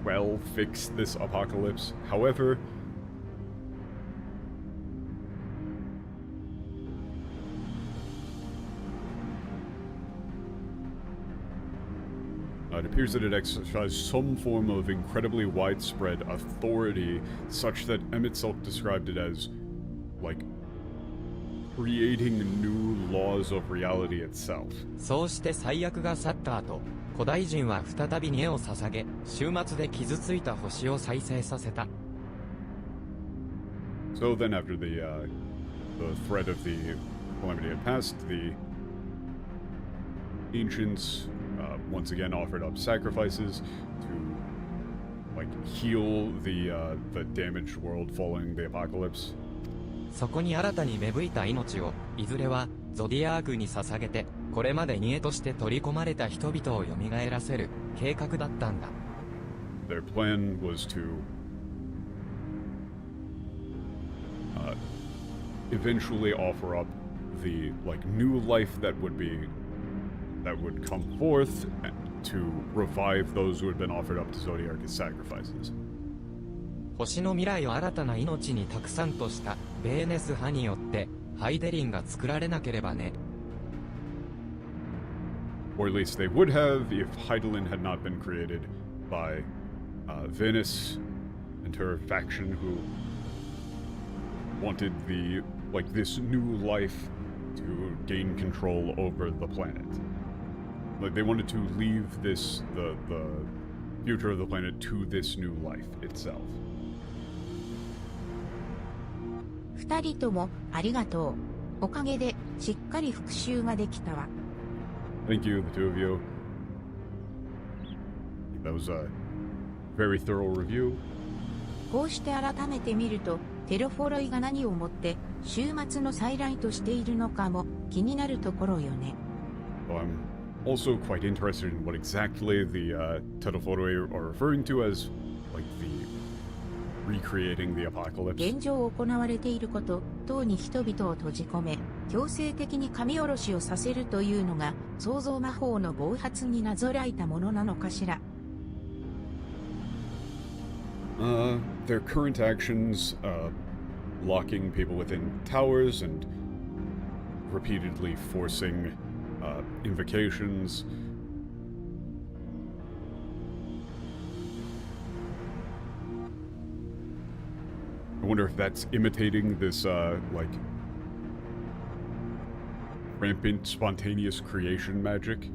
well, fix this apocalypse. However, it appears that it exercised some form of incredibly widespread authority, such that Emmett Silk described it as, like, creating new laws of reality itself. そうして最悪が去った後、古代人は再びに絵を捧げ、終末で傷ついた星を再生させた。So then after the threat of the calamity had passed, the ancients once again offered up sacrifices to, like, heal the damaged world following the apocalypse. そこに新たに芽吹いた命を、いずれはゾディアークに捧げて、これまで逃げとして取り込まれた人々を蘇らせる計画だったんだ。Their plan was to eventually offer up the, like, new life that would come forth to revive those who had been offered up to Zodiac as sacrifices. 星の未来を新たな命に託さんとしたベーネス派によってハイデリンが作られなければね。Or at least they would have if Heidelin had not been created by Venus and her faction, who wanted this new life to gain control over the planet. Like, they wanted to leave the future of the planet to this new life itself. 二人ともありがとう。おかげでしっかり復習ができたわ。Thank you, the two of you. That was a very thorough review. こうして改めて見ると、テロフォロイが何をもって終末の再来としているのかも気になるところよね。Well, I'm also quite interested in what exactly the Teroforoi are referring to as, like, the recreating the apocalypse. 現状行われていること、等に人々を閉じ込め、強制的に神下ろしをさせるというのが、創造魔法の暴発になぞらえたものなのかしら。Their current actions, locking people within towers and repeatedly forcing invocations. I wonder if that's imitating this, like, rampant, spontaneous creation magic.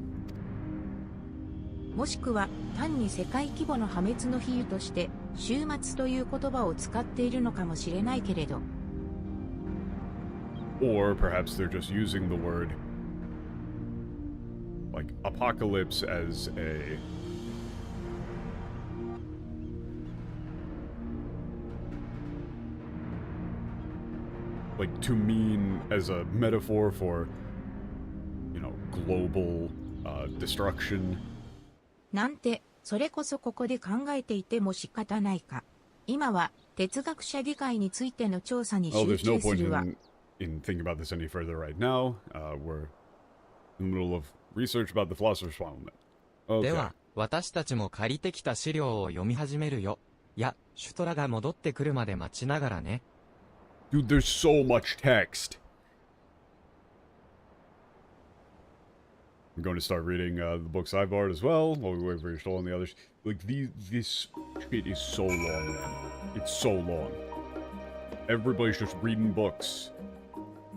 もしくは単に世界規模の破滅の比喩として終末という言葉を使っているのかもしれないけれど。Or perhaps they're just using the word, like, apocalypse as a... like, to mean as a metaphor for, you know, global, destruction. なんて、それこそここで考えていても仕方ないか。今は哲学者議会についての調査に Oh, 集 there's no 中す point るわ。in thinking about this any further right now. We're in the middle of research about the Philosopher's Parliament. で Okay. は、私たちも借りてきた資料を読み始めるよ。いや、シュトラが戻ってくるまで待ちながらね。Dude, there's so much text. I'm going to start reading the books I've borrowed as well, while we wait for Stoll and the others. Like, this shit is so long, man. It's so long. Everybody's just reading books.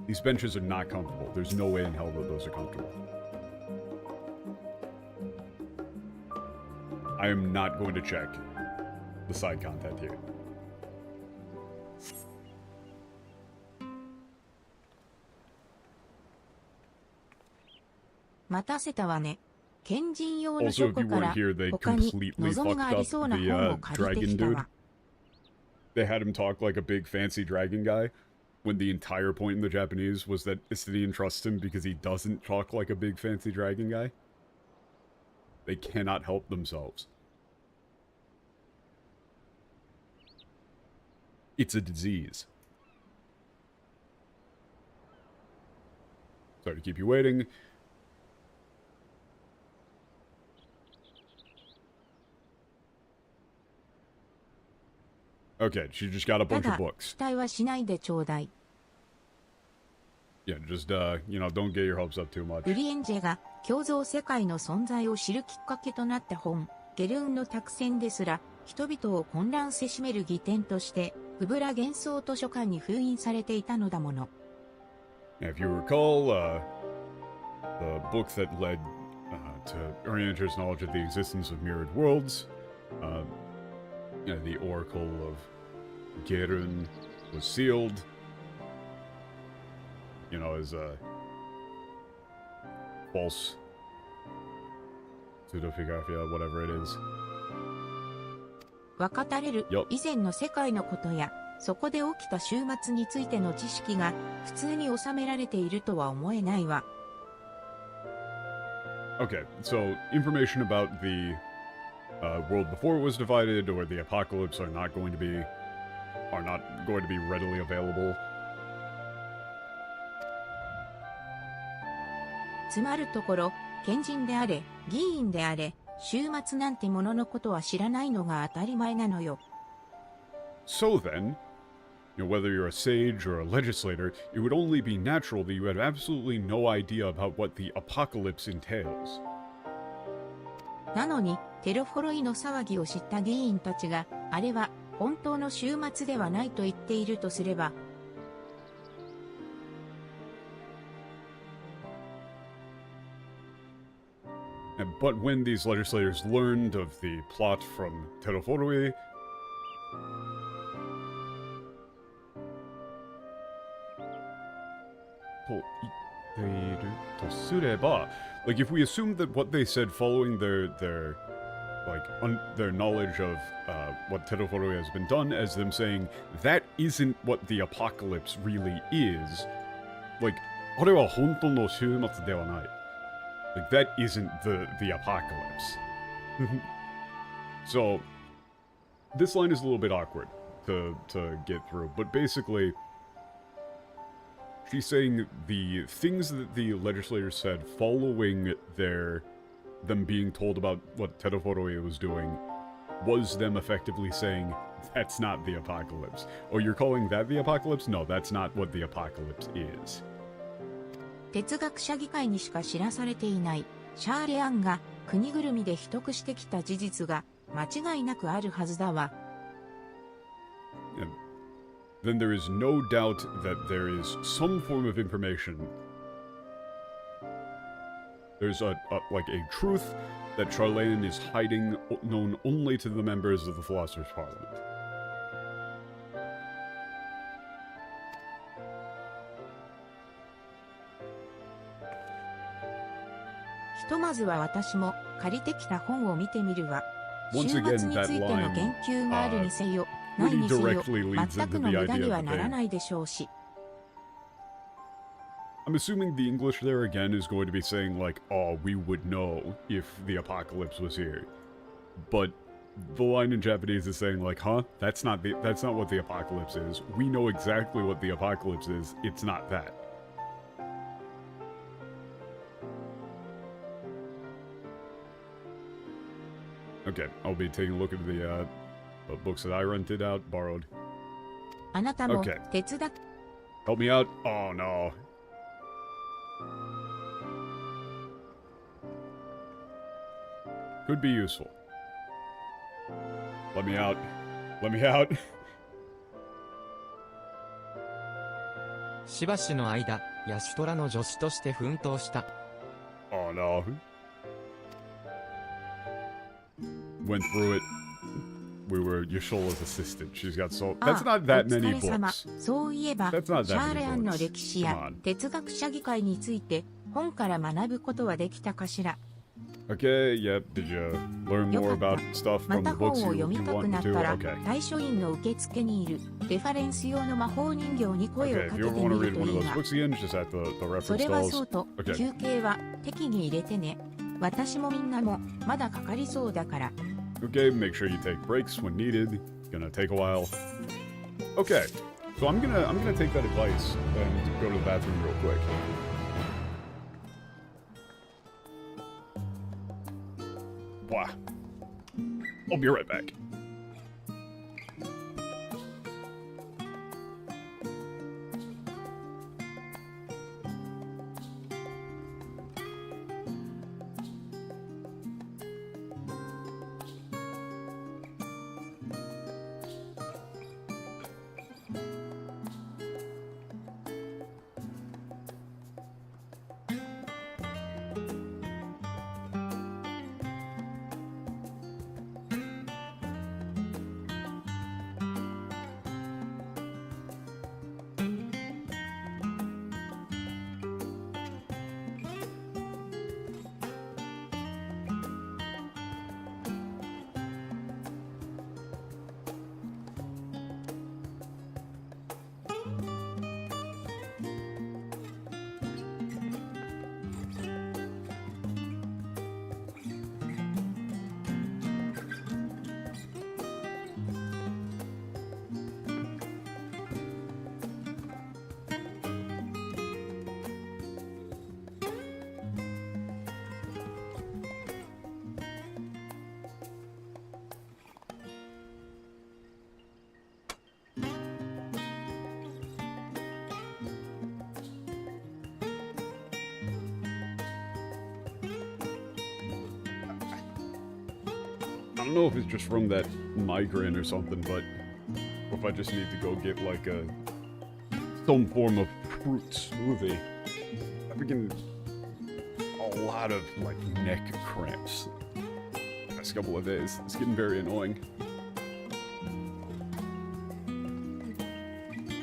These benches are not comfortable. There's no way in hell that those are comfortable. I am not going to check the side content here. 待たせたわね。賢人用の Also, 書 if 庫 you か weren't ら here, they 他に completely 望みがあ fucked り up そうな the 本を借りて dragon きた dude. わ。They had him talk like a big fancy dragon guy, when the entire point in the Japanese was that Istinian trusts him because he doesn't talk like a big fancy dragon guy. They cannot help themselves. It's a disease. Sorry to keep you waiting. Okay, she just got a た bunch だ of books. 期待はしないでちょうだい。 Yeah, just, you know, don't get your hopes up too much. ブリエンジェが共造世界の存在を知るきっかけとなった本、ゲルーンの託戦ですら、人々を混乱せしめる義典として、ウブラ幻想図書館に封印されていたのだもの。If you recall, the book that led to Orienter's knowledge of the existence of mirrored worlds, you know, the Oracle of Gerun was sealed, you know, as a false pseudopigraphia, whatever it is. 分かたれる Yup. 以前の世界のことや、そこで起きた終末についての知識が普通に収められているとは思えないわ。Okay, so information about the world before it was divided or the apocalypse are not going to be readily available. つまるところ、賢人であれ、議員であれ、終末なんてもののことは知らないのが当たり前なのよ。So then, you know, whether you're a sage or a legislator, it would only be natural that you had absolutely no idea about what the apocalypse entails. なのに、テロフォロイの騒ぎを知った議員たちが、あれは本当の終末ではないと言っているとすれば、But when these legislators learned of the plot from Terraforoi, like if we assume that what they said following their knowledge of what Terraforoi has been done as them saying that isn't what the apocalypse really is, like これは本当の終末ではない。 Like, that isn't the apocalypse. So, this line is a little bit awkward to get through, but basically, she's saying the things that the legislators said following them being told about what Terraforoi was doing was them effectively saying, that's not the apocalypse. Oh, you're calling that the apocalypse? No, that's not what the apocalypse is. 哲学者議会にしか知らされていないシャーレアンが国ぐるみで秘匿してきた事実が間違いなくあるはずだわ。Then there is no doubt that there is some form of information. There's like a truth that Charlene is hiding, known only to the members of the Philosopher's Parliament. ひとまずは私も借りてきた本を見てみるわ。 Once 終 again, 末につ that いての line, 言及があるにせよ、ない pretty にせよ、 directly leads 全 into くの the 無駄 idea には that なら they... ないでしょうし。I'm assuming the English there again is going to be saying like, oh, we would know if the apocalypse was here. But the line in Japanese is saying like, huh? That's not what the apocalypse is. We know exactly what the apocalypse is. It's not that. Okay, I'll be taking a look at the books that I rented out, borrowed. あなたも Okay. 手伝っ Help me out. Oh no. Could be useful. Let me out. Let me out. しばしの間、ヤシュトラの助手として奮闘した。 Oh no. Went through it. We were Yashola's assistant. She's got so... あ That's not that お many 疲れ様 books. そういえば、シ That's not that ャーレアン many の books. 歴史 Come や on. 哲学者議会について本から学ぶことはできたかしら。 Okay, yep. Did you learn よ more かっ about stuff た。ま from た the 本 books を you 読みたく want な me った to? ら、 Okay. 対書院の受付にいるレファレンス用の魔法人形に声を Okay, か if け you て ever want to みる read と one of いい those わ。 books again, just at the そ reference れは stalls. そうと、 Okay. 休憩は適宜入れてね。私もみんなもまだかかりそうだから。 Okay, make sure you take breaks when needed. Gonna take a while. Okay, so I'm gonna take that advice and go to the bathroom real quick. Wow. I'll be right back. I don't know if it's just from that migraine or something, but if I just need to go get like some form of fruit smoothie. I'm getting a lot of like neck cramps the past couple of days. It's getting very annoying.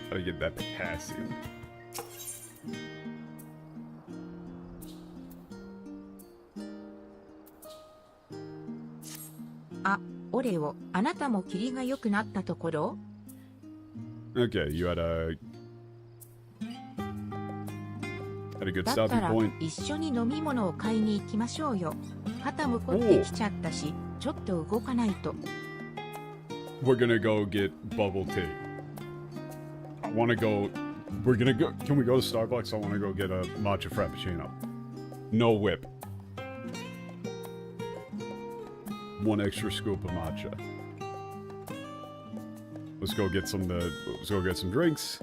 Gotta get that potassium. あ、オレオ、あなたも霧が良くなったところ？ Okay, you had a good だった stopping ら point. 一緒に飲み物を買いに行きましょうよ。肩も凝ってきちゃったし、ちょっと動かないと。 We're gonna go get bubble tea. I wanna go. We're gonna go. Can we go to Starbucks? I wanna go get a matcha frappuccino. No whip. One extra scoop of matcha. Let's go get some. Let's go get some drinks.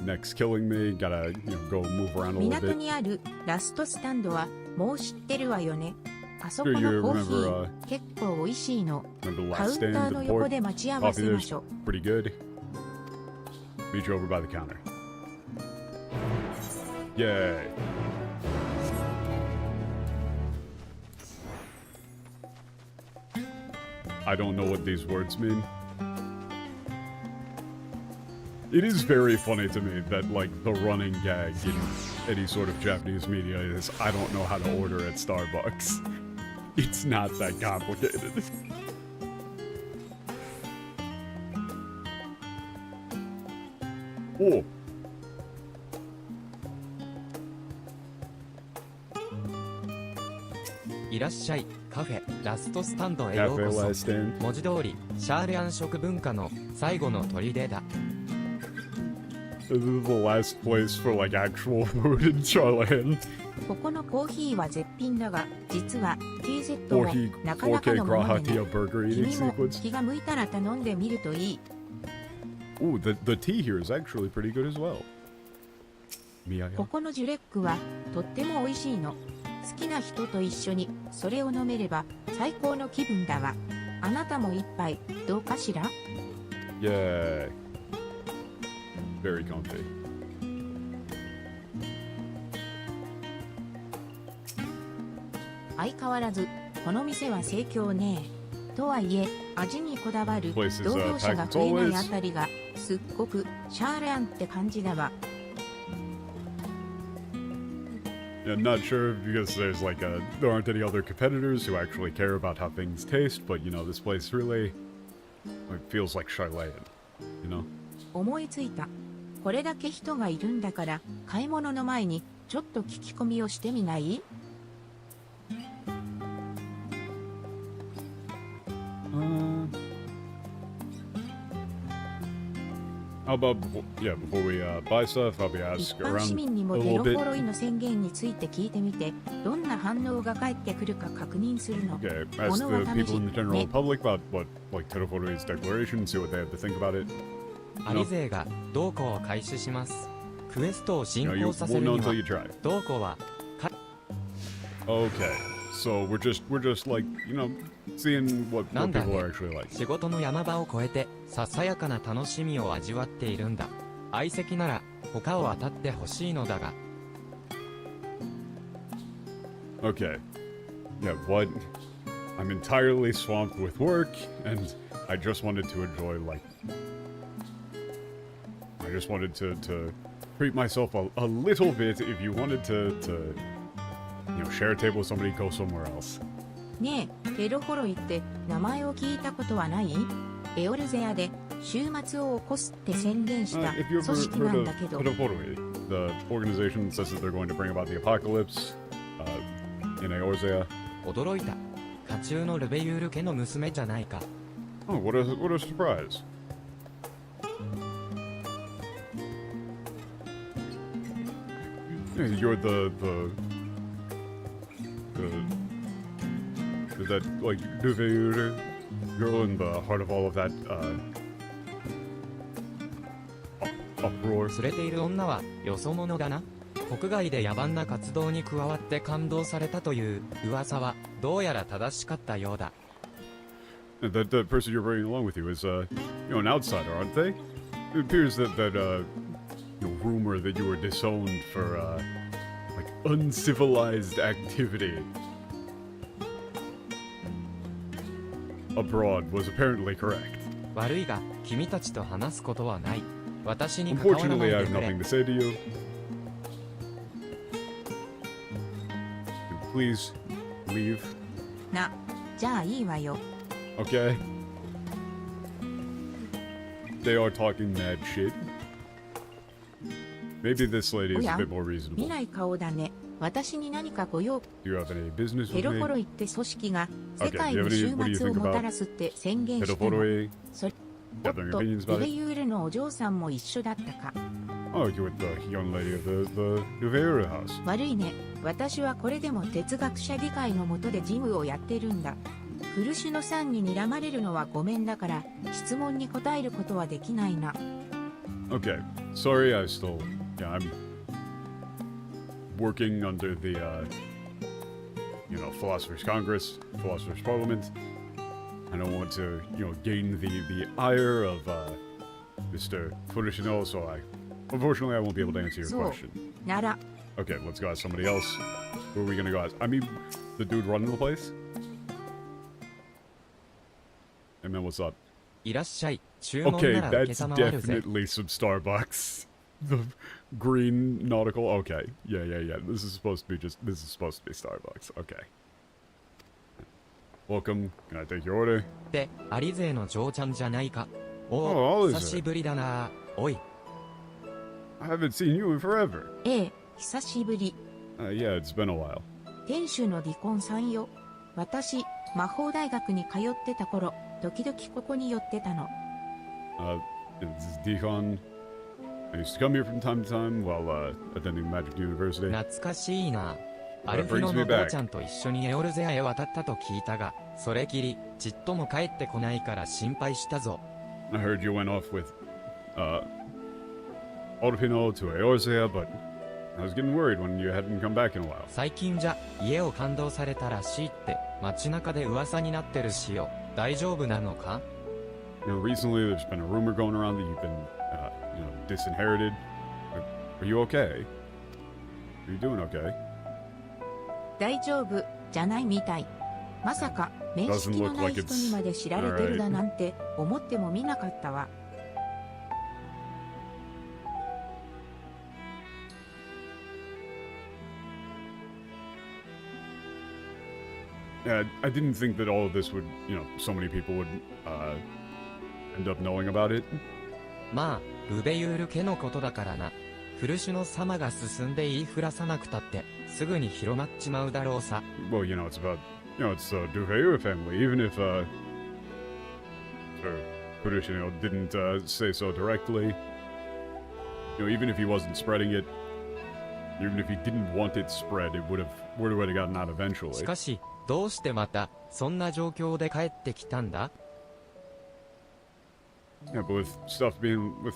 neck's killing me. Gotta, go move around a little 港 bit. にあるラストスタンドはもう知ってるわよね。あそこ Sure, you のコーヒ remember, ー結構美味しいの。 Remember the カウ last ンター stand, の the 横 port で待ち合わ coffee せま there's しょう。 pretty good. Meet you over by the counter. Yay. I don't know what these words mean. It is very funny to me that, like, the running gag in any sort of Japanese media is, I don't know how to order at Starbucks. It's not that complicated. Oh. いらっしゃい、カフェ、ラストスタンドへよう Cafe こそ。 last stand. 文字通り、シャーレアン食文化の最後の砦だ。This is the last place for, like, actual food in Charlan. ここのコーヒーは絶品だが、実は TZ も 4K なかなかのもので Grahatia ね。 burger eating 君も sequence. 気が向いたら頼んでみるといい。 Ooh, the tea here is actually pretty good as well. ここのジュレックはとっても美味しいの。好きな人と一緒にそれを飲めれば最高の気分だわ。あなたも一杯どうかしら？ Yeah. Very comfy. 相変わらずこの店は盛況ね。とはいえ味にこだわる Place is, 同業者が packed 増えない always. あたりがすっごくシャーレアンって感じだわ。 Yeah, not sure because there's like there aren't any other competitors who actually care about how things taste, but this place really feels like Charlotte, you know? 思いついた。これだけ人がいるんだから買い物の前にちょっと聞き込みをしてみない？ How about before we buy stuff, I'll be 一 ask 般市 around 民に a もテ little ロ bit. フォロイの宣言について聞いてみて、どんな反応が返ってくるか確認するの。 Okay, ask 物は the 試 people し in the general ね。 public about what like Terraform's declaration, see what they have to think about it. アリ勢が同行を開始します。クエストを進 You 行させ won't る know に until は you try. 同行は Okay, so we're just like seeing what Nanda people ne. are actually like. 仕事の山場を越えてささやかな楽しみを味わっているんだ。相席なら他を当たってほしいのだが。 Okay, yeah, what? I'm entirely swamped with work, and I just wanted to enjoy I just wanted to treat myself a little bit. If you wanted to share a table with somebody, go somewhere else. ねえ、テロフォロイって名前を聞いたことはない？エオルゼアで週末を起こすって宣言した If you 組 ever 織な heard んだけ of ど、 Todoroi, the organization says that they're going to bring about the apocalypse in Eorzea. 驚いた。家中のルベユール家の娘じゃないか。 Oh, what a surprise! Yeah, you're that like Duveure girl in the heart of all of that uproar. 連れている女はよそ者だな。国外で野蛮な活動に加わって感動されたという噂はどうやら正しかったようだ。That person you're bringing along with you is an outsider, aren't they? It appears that rumor that you were disowned for like uncivilized activity abroad was apparently correct. 悪いが君たちと話すことはない。私に関わらない Unfortunately, I で have くれ nothing。to say to you. Please leave. な、じゃあいいわよ。 Okay. They are talking mad shit. Maybe this lady is a Yeah. bit more 見 reasonable. ない顔だね。私に何かご用？ Do you have any business テ with ロフォ me? ロイって組織が世 Okay, 界 do you に have any- 週 what do you 末を think も about たらすって宣言しても、 Pedophily? それ You お have っ any と、 opinions ル about ベ it? ユールのお嬢さんも一緒だったか。 Oh, you're with the young lady of the Duveira house. 悪いね。私はこれでも哲学者議会の下で事務をやってるんだ。古篠さんに睨まれるのはごめんだから、質問に答えることはできないな。 Okay, Sorry, I still... Yeah, I'm... working under the, you know, Philosopher's Congress, Philosopher's Parliament. I don't want to, you know, gain the ire of, Mr. Furushino, so unfortunately, I won't be able to answer your そう question. なら Okay, let's go ask somebody else. Who are we gonna go ask? I mean, the dude running the place? Hey man, what's up? いらっしゃい。注文 Okay, なら受け that's たまわるぜ。 definitely some Starbucks. The green nautical. Okay, yeah. This is supposed to be Starbucks. Okay. Welcome. Can I take your order? で、アリ勢のジョーちゃんじゃないか。お Oh, お、 Alize. 久しぶりだな。おい。 I haven't seen you in forever. ええ、久しぶり。 Yeah, it's been a while. 店主のディコンさんよ。私、魔法大学に通ってた頃、時々ここに寄ってたの。This is Deacon. I used to come here from time to time while attending Magic University. 懐かしいな。 That アルフィ brings ノ me の父 back. ちゃんと一緒にエオルゼアへ渡ったと聞いたが、それきり、ちっとも帰ってこないから心配したぞ。 I heard you went off with Alpino to Eorzea, but I was getting worried when you hadn't come back in a while. 最近じゃ、家を感動されたらしいって、街中で噂になってるしよ。大丈夫なのか？ You know, recently there's been a rumor going around that you've been, you know, disinherited. Are you okay? Are you doing okay? 大丈夫じゃないみたい。まさか面識のない人にまで知られてるだなんて思ってもみなかったわ。Yeah, I didn't think that all of this would, you know, so many people would end up knowing about it. まあ、ルベユール家のことだからな。フルシュの様が進んで言いふらさなくたって、すぐに広まっちまうだろうさ。Well, you know, it's about, you know, it's the Duveyor family. Even if, British, you know, didn't say so directly. You know, even if he wasn't spreading it, even if he didn't want it spread, word would have gotten out し eventually. かし、どうしてまた、そんな状況で帰ってきたんだ？ Yeah, but with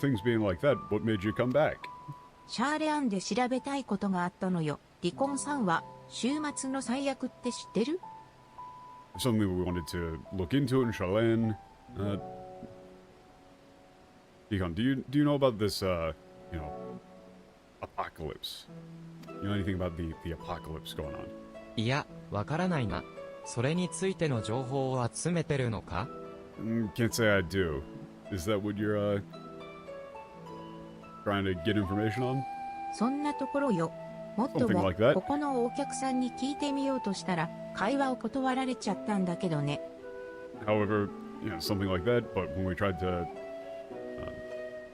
things being like that, what made you come back? シャーレアンで調べたいことがあったのよ。ディコンさんは週末の最悪って知ってる？ Something we wanted to look into in Charlene. Deacon, do you know about this, you know, apocalypse? You know anything about the apocalypse going on? いや、わからないな。それについての情報を集めてるのか？ Can't say I do. Is that what you're, trying to get information on? そんなところよ。もっと Something も like that. ここのお客さんに聞いてみようとしたら会話を断られちゃったんだけどね。 However, you know, something like that, but when we tried to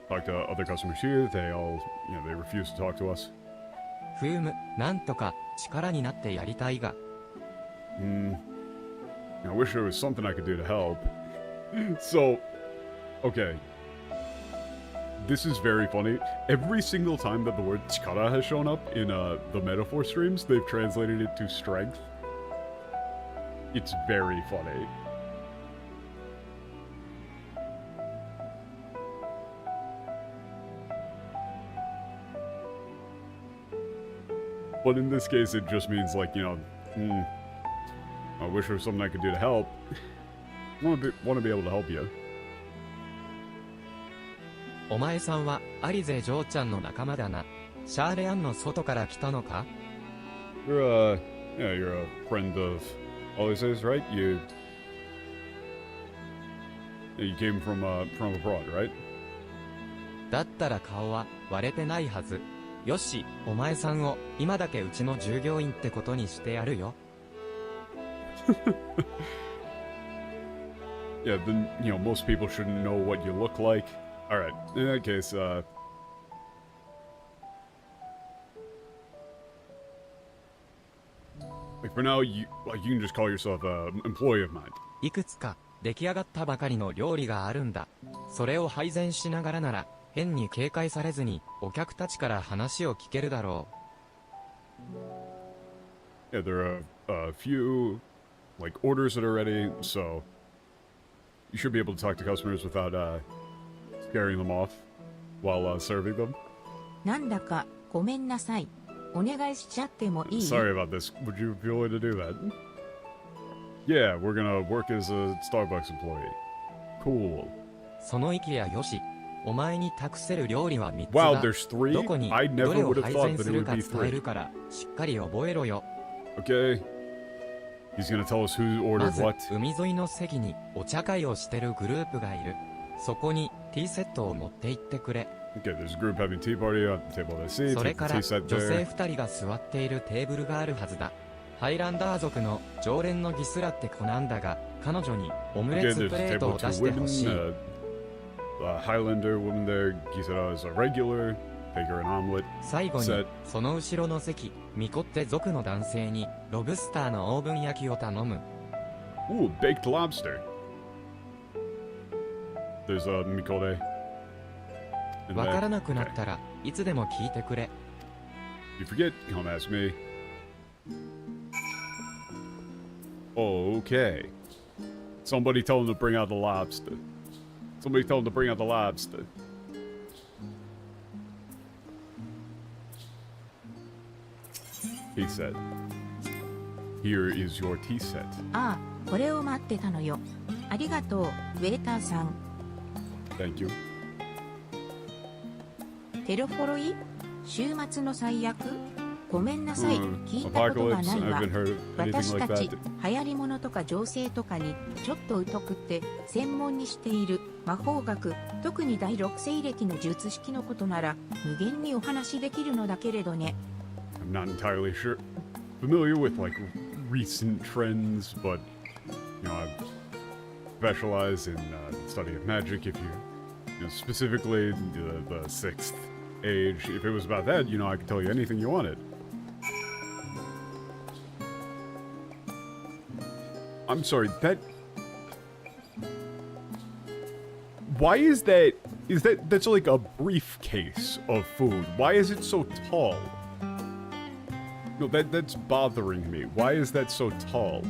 talk to other customers here, they all, you know, they refused to talk to us. ふーむ、なんとか力になってやりたいが。I wish there was something I could do to help. So, okay. This is very funny. Every single time that the word chikara has shown up in the metaphor streams, they've translated it to strength. It's very funny. But in this case, it just means like, you know, I wish there was something I could do to help. Want to be able to help you. お前さんはアリゼジョーちゃんの仲間だな。シャーレアンの外から来たのか？ You're a friend of Alize's, right? You came from abroad, right? だったら顔は割れてないはず。よし、お前さんを今だけうちの従業員ってことにしてやるよ。Yeah, then, you know, most people shouldn't know what you look like. Alright, in that case, like for now, you can just call yourself an employee of mine. いくつか出来上がったばかりの料理があるんだ。それを配膳しながらなら変に警戒されずにお客たちから話を聞けるだろう。 Yeah, there are a few, like, orders that are ready, so you should be able to talk to customers without scaring them off. while serving them. なんだかごめんなさい。お願いしちゃってもいい？ Sorry about this. Would you be willing to do that? Yeah, we're gonna work as a Starbucks employee. Cool. その意気やよし。お前に託せる料理は3つ Wow, だ。 there's 3? どこに I ど never れを would have 配 thought 膳 that す it る would か be 伝える 3. からしっかり覚えろよ。 Okay. He's gonna tell us who ま ordered ず what. 海沿いの席にお茶会をしてるグループがいる。そこにティーセットを持って行ってくれ。 Okay, there's a group having tea party on the table they see. それ Take か the ら tea set 女性 there. 2人が座っているテーブルがあるはずだ。ハイランダー族の常連のギスラって子なんだが、彼女にオムレ Okay, ツ there's プ a レート table を of 出 two してほしい。 women. A Highlander woman there. Gisela is a regular. Take her an omelet. 最後に set. その後ろの席、ミコって族の男性にロブスターのオーブン焼きを頼む。 Ooh, baked lobster. There's a Mikode. わからなくなったらいつでも聞いてくれ。 You forget, come ask me. Okay. Somebody told him to bring out the lobster. Somebody told him to bring out the lobster. He said, "Here is your tea set." ああ、これを待ってたのよ。ありがとう、ウェーターさん。 Thank you. テロフォロイ？週末の最悪？ごめんなさい、うん聞いたことが Apocalypse. ないわ I haven't。heard anything 私 like たち that. 流行り物とか情勢とかにちょっと疎くって専門にしている魔法学、特に第六星暦の術式のことなら無限にお話しできるのだけれどね。 I'm not entirely familiar with like recent trends, but you know, I specialize in study of magic. If you know, specifically the sixth age, if it was about that, you know, I could tell you anything you wanted. I'm sorry, that. Why is that? That's like a briefcase of food? Why is it so tall? No, that's bothering me. Why is that so tall?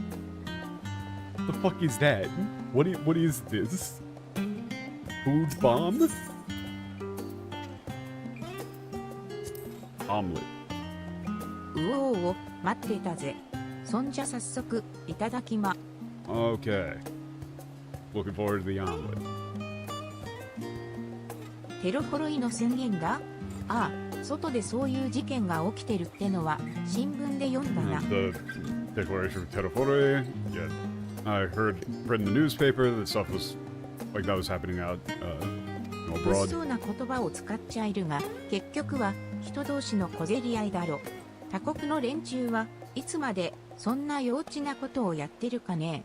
The fuck is that? What is this? Food bomb? Omelet. うおうお、待ってたぜ。そんじゃ早速いただきま。 Okay. Looking forward to the omelet. テロフォロイの宣言だ？ああ、外でそういう事件が起きてるってのは新聞で読んだな。 The Declaration of Terrafore. Yeah. I read in the newspaper that stuff was like that was happening out 物 abroad. 騒な言葉を使っちゃいるが、結局は人同士の小競り合いだろ。他国の連中はいつまでそんな幼稚なことをやってるかね。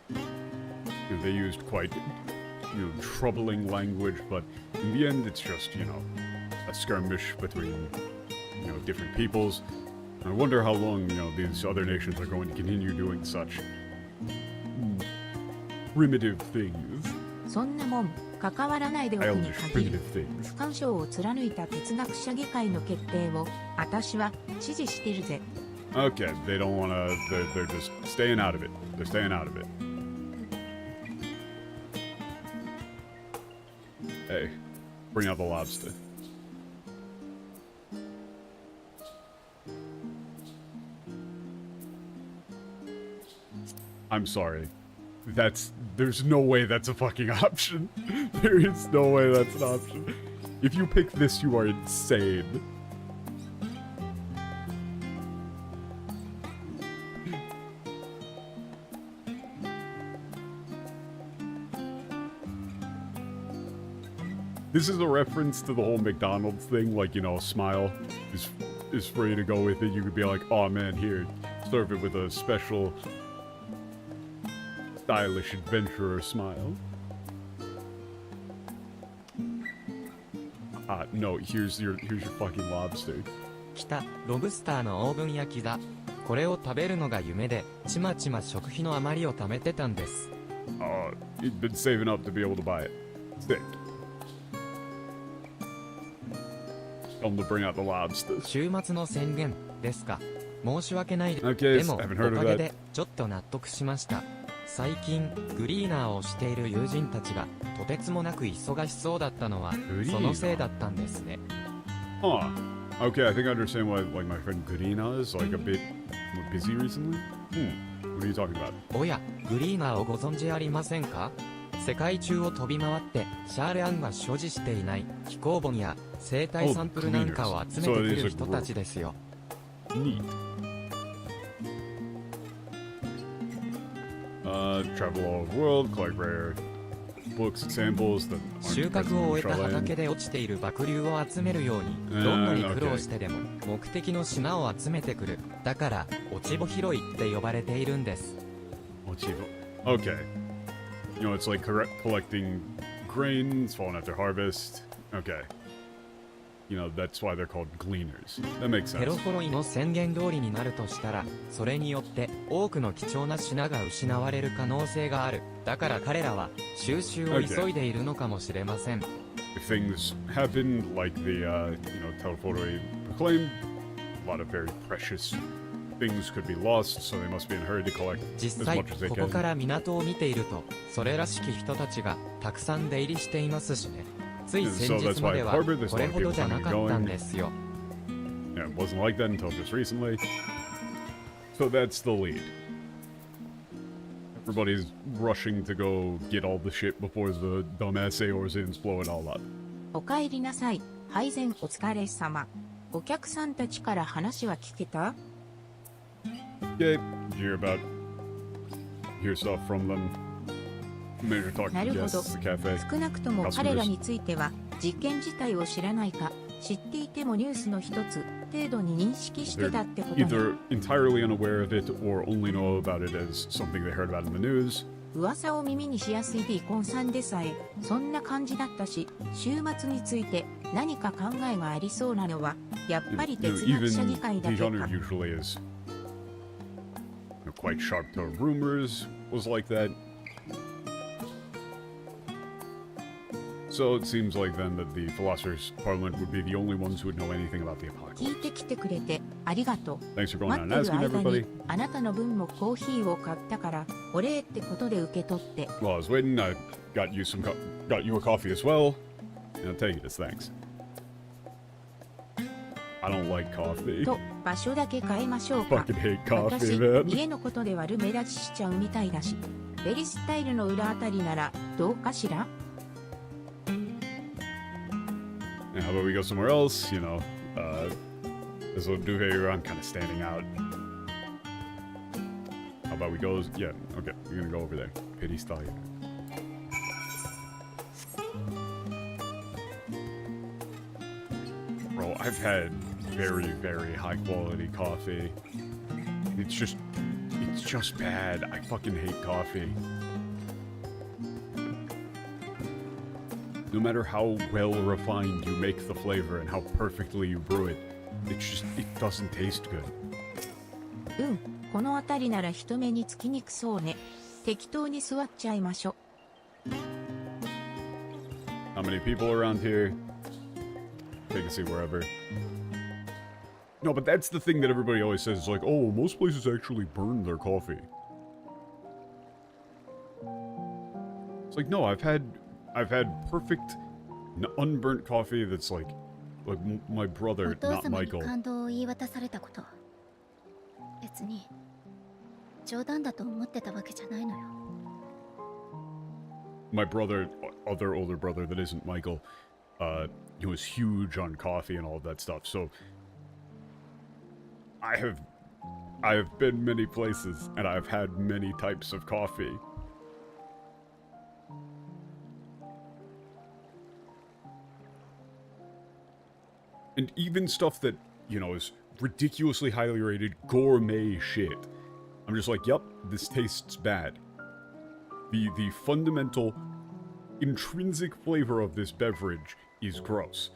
You know, they used quite troubling language, but in the end, it's just a skirmish between different peoples. I wonder how long these other nations are going to continue doing such primitive things. そんなもん関わらないでおくに Childish 限り primitive things. 干渉を貫いた哲学者議会の決定を私は支持してるぜ。 Okay, they don't want to. They're just staying out of it. They're staying out of it. Hey, bring out the lobster. I'm sorry. There's no way that's a fucking option. There is no way that's an option. If you pick this, you are insane. This is a reference to the whole McDonald's thing, like, smile is free to go with it. You could be like, oh man, here, serve it with a special stylish adventurer smile. No, here's your fucking lobster. 来た、ロブスターのオーブン焼きだ。これを食べるのが夢で、ちまちま食費の余りを貯めてたんです。You'd been saving up to be able to buy it. Sick. Tell them to bring out the lobster. 週末の宣言ですか。申し訳ないで。 Okay, でも、お haven't heard of かげ that. でちょっと納得しました。最近グリーナーをしている友人たちがとてつもなく忙しそうだったのはそのせいだったんですね。 Huh. Okay, I think I understand why, like, my friend Gurina is, like, a bit more busy recently. What are you talking about? おや、グリーナーをご存知ありませんか？世界中を飛び回ってシャール・アンが所持していない飛行本や生体サンプルなんかを集めてくる人たちですよ。 Neat. Travel all over the world, collect rare books and samples that 収 aren't 穫を present 終え in た Charland. 畑で落ちている爆竜を集めるようにどんなに苦労してでも目的の品を集めてくる。だから落ち穂拾いって呼ばれているんです。 Okay. You know, it's like collecting grains fallen after harvest. Okay. You know, that's why they're called gleaners. That makes テロ sense. フォロイの宣言通りになるとしたら、それによって多くの貴重な品が失われる可能性がある。だから彼らは収集を急いでいるのかもしれません。 If things happen like the, Telephoroi proclaimed, a lot of very precious things could be lost, so they must be in a hurry to collect 実 as 際 much as they ここ can. から港を見ていると、それらしき人たちがたくさん出入りしていますしね。つい先日まではこれほどじゃなかったんですよ。 Yeah, it wasn't like that until just recently. So that's the lead. Everybody's rushing to go get all the shit before the dumbass Eorzins blow it all up. お帰りなさい。配膳お疲れ様。お客さんたちから話は聞けた？ Yeah, hear stuff from them. Maybe talk な to るほ guests ど。 at the cafe. 少なくとも Customers. 彼らについては実験自体を知らないか、知っていてもニュースの一つ程度に認識してたってことね。 Either entirely unaware of it or only know about it as something they heard about in the news. 噂を耳にしやすいディコンさんでさえそんな感じだったし、週末について何か考えがありそうなのはやっぱり You know, 哲学者議 even 会だけ Dijon か。 usually is quite sharp to rumors, was like that. So it seems like then that the Philosophers' Parliament would be the only ones who would know anything about the 聞い apocalypse. てきてくれてありがとう。 Thanks for going 待 on って and る asking 間に everybody. あなたの分もコーヒーを買ったからお礼ってことで受け取って。 While I was waiting, I got you got you a coffee as well. And I'll take it as thanks. I don't like coffee. と場所だけ変えましょうか。 Fucking hate coffee, 私 man. 家のことで悪目立ちしちゃうみたいだし、ベリスタイルの裏あたりならどうかしら？ Yeah, how about we go somewhere else? You know, this little duvet here, I'm kind of standing out. How about we go? Yeah, okay, we're gonna go over there. Pity Stallion. Bro, I've had very, very high quality coffee. It's just bad. I fucking hate coffee. No matter how well refined you make the flavor and how perfectly you brew it, it doesn't taste good. うん、このあたりなら人目につきにくそうね。適当に座っちゃいましょ。 How many people around here? Take a seat wherever. No, but that's the thing that everybody always says. It's like, oh, most places actually burn their coffee. It's like, no, I've had perfect, unburnt coffee that's like my brother, お父 not 様に Michael. 感動を言い渡されたこと、別に冗談だと思ってたわけじゃないのよ。 My brother, other older brother that isn't Michael, he was huge on coffee and all of that stuff. So I have been many places and I've had many types of coffee. And even stuff that, you know, is ridiculously highly rated gourmet shit. I'm just like, yep, this tastes bad. The fundamental, intrinsic flavor of this beverage is gross.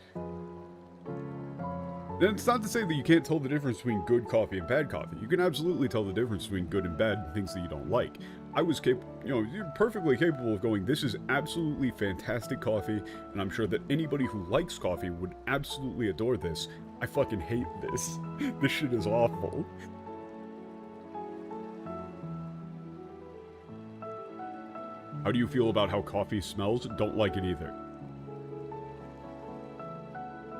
And it's not to say that you can't tell the difference between good coffee and bad coffee. You can absolutely tell the difference between good and bad and things that you don't like. I was perfectly capable of going, this is absolutely fantastic coffee, and I'm sure that anybody who likes coffee would absolutely adore this. I fucking hate this. This shit is awful. How do you feel about how coffee smells? Don't like it either.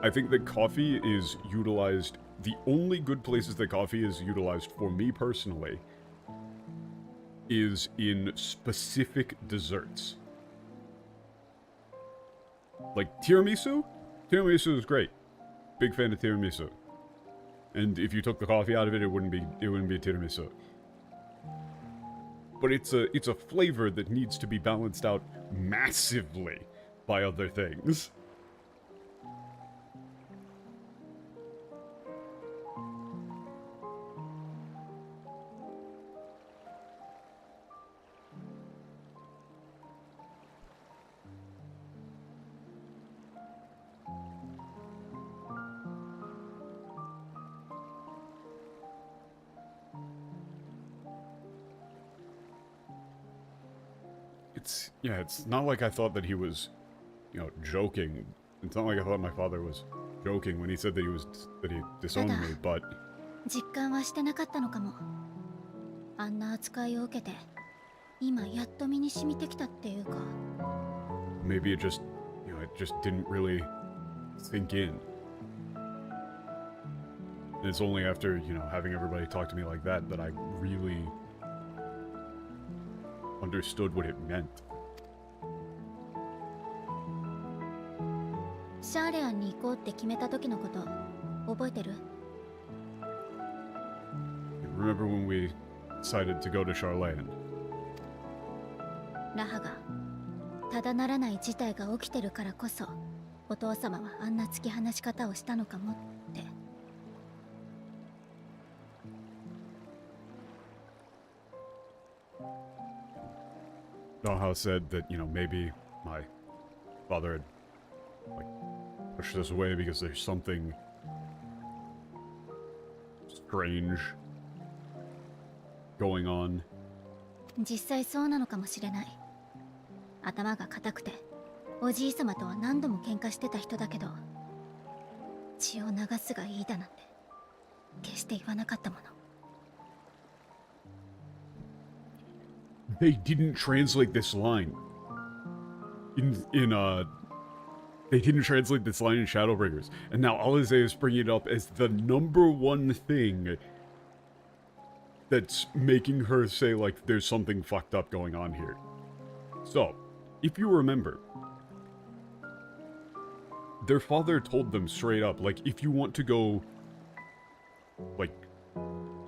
I think that coffee is utilized... The only good places that coffee is utilized, for me personally, is in specific desserts. Like tiramisu? Tiramisu is great. Big fan of tiramisu. And if you took the coffee out of it, it wouldn't be tiramisu. But it's a flavor that needs to be balanced out massively by other things. It's not like I thought that he was, you know, joking. It's not like I thought my father was joking when he said that he disowned me, but 実感はしてなかったのかも。あんな扱いを受けて、今やっと身に染みてきたっていうか。maybe it just didn't really sink in. And it's only after, you know, having everybody talk to me like that that I really understood what it meant. シャーレアンに行こうって決めた時のこと覚えてる？ Remember when we decided to go to Charlene? ラハがただならない事態が起きてるからこそお父様はあんな突き放し方をしたのかもって。Naha said that, you know, maybe my father had, like, pushed us away because there's something strange going on. 実際そうなのかもしれない。頭が固くておじい様とは何度も喧嘩してた人だけど、血を流すがいいだなんて決して言わなかったもの。They didn't translate this line they didn't translate this line in Shadowbringers, and now Alize is bringing it up as the #1 thing that's making her say, like, there's something fucked up going on here. So, if you remember, their father told them straight up, like, if you want to go, like,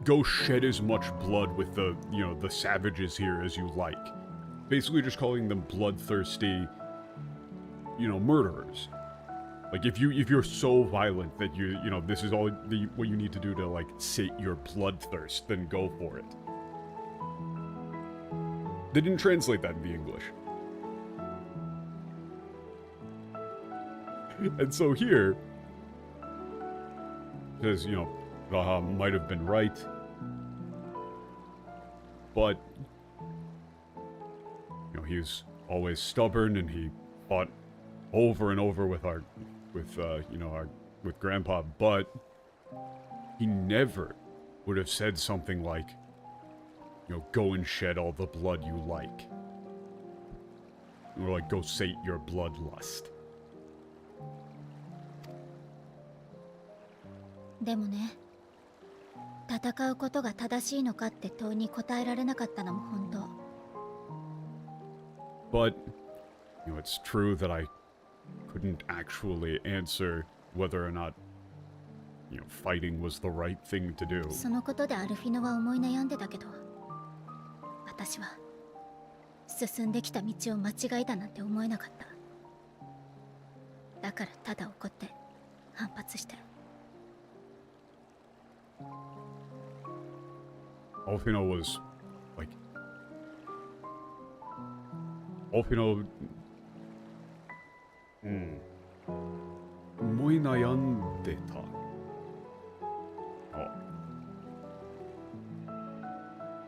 go shed as much blood with the, you know, the savages here as you like. Basically just calling them bloodthirsty, you know, murderers. Like, if you're so violent that you know, this is all what you need to do to, like, sate your bloodthirst, then go for it. They didn't translate that in the English. And so here, says, you know, Raha might have been right, but, you know, he's always stubborn, and he fought over and over with with Grandpa, but he never would have said something like, you know, go and shed all the blood you like, or like, go sate your bloodlust. でもね、戦うことが正しいのかって問いに答えられなかったのも本当。But, you know, it's true that I couldn't actually answer whether or not, you know, fighting was the right thing to do. そのことでアルフィノは思い悩んでたけど、私は進んできた道を間違えたなんて思えなかった。だからただ怒って反発して。Alfino was, like... Alfino... 思い悩んでた。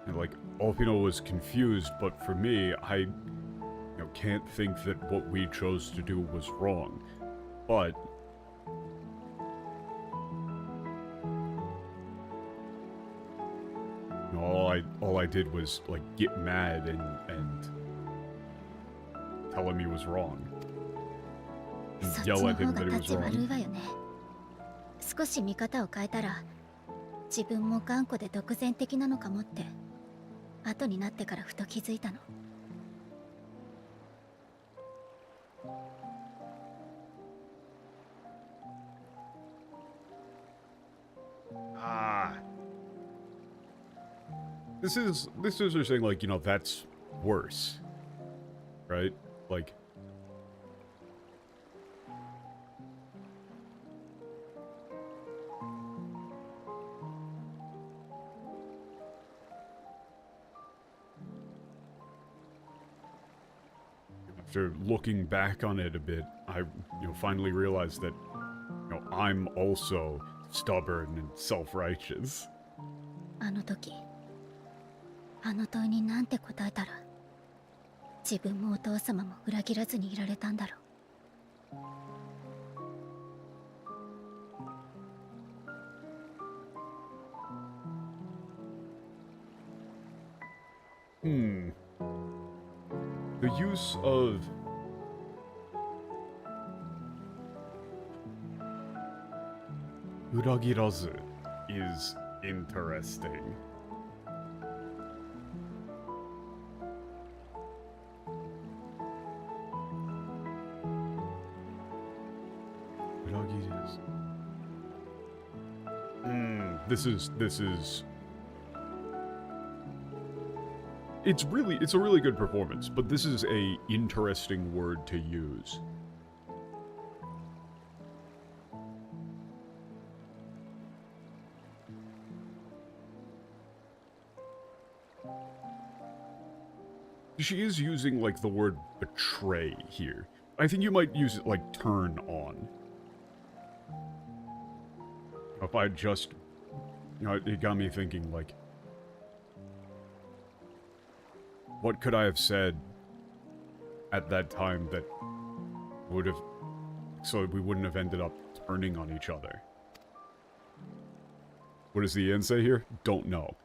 And, like, Alfino was confused, but for me, I, you know, can't think that what we chose to do was wrong. But... all I did was, like, get mad and tell him he was wrong. そっち Yell の at 方 him が that he 立 was ち悪い wrong. わよね。少し見方を変えたら自分も頑固で独善的なのかもって後になってからふと気づいたの。Ah. This is her saying, like, you know, that's worse. Right? Like, after looking back on it a bit, I, finally realized that, I'm also stubborn and self-righteous. あの時あの問いになんて答えたら自分もお父様も裏切らずにいられたんだろう。The use of Uragirazu is interesting. Uragirazu. This is it's a really good performance, but this is a interesting word to use. She is using, like, the word betray here. I think you might use it like turn on. If I just, it got me thinking, like, what could I have said at that time that would have, so we wouldn't have ended up turning on each other? What does the end say here? Don't know.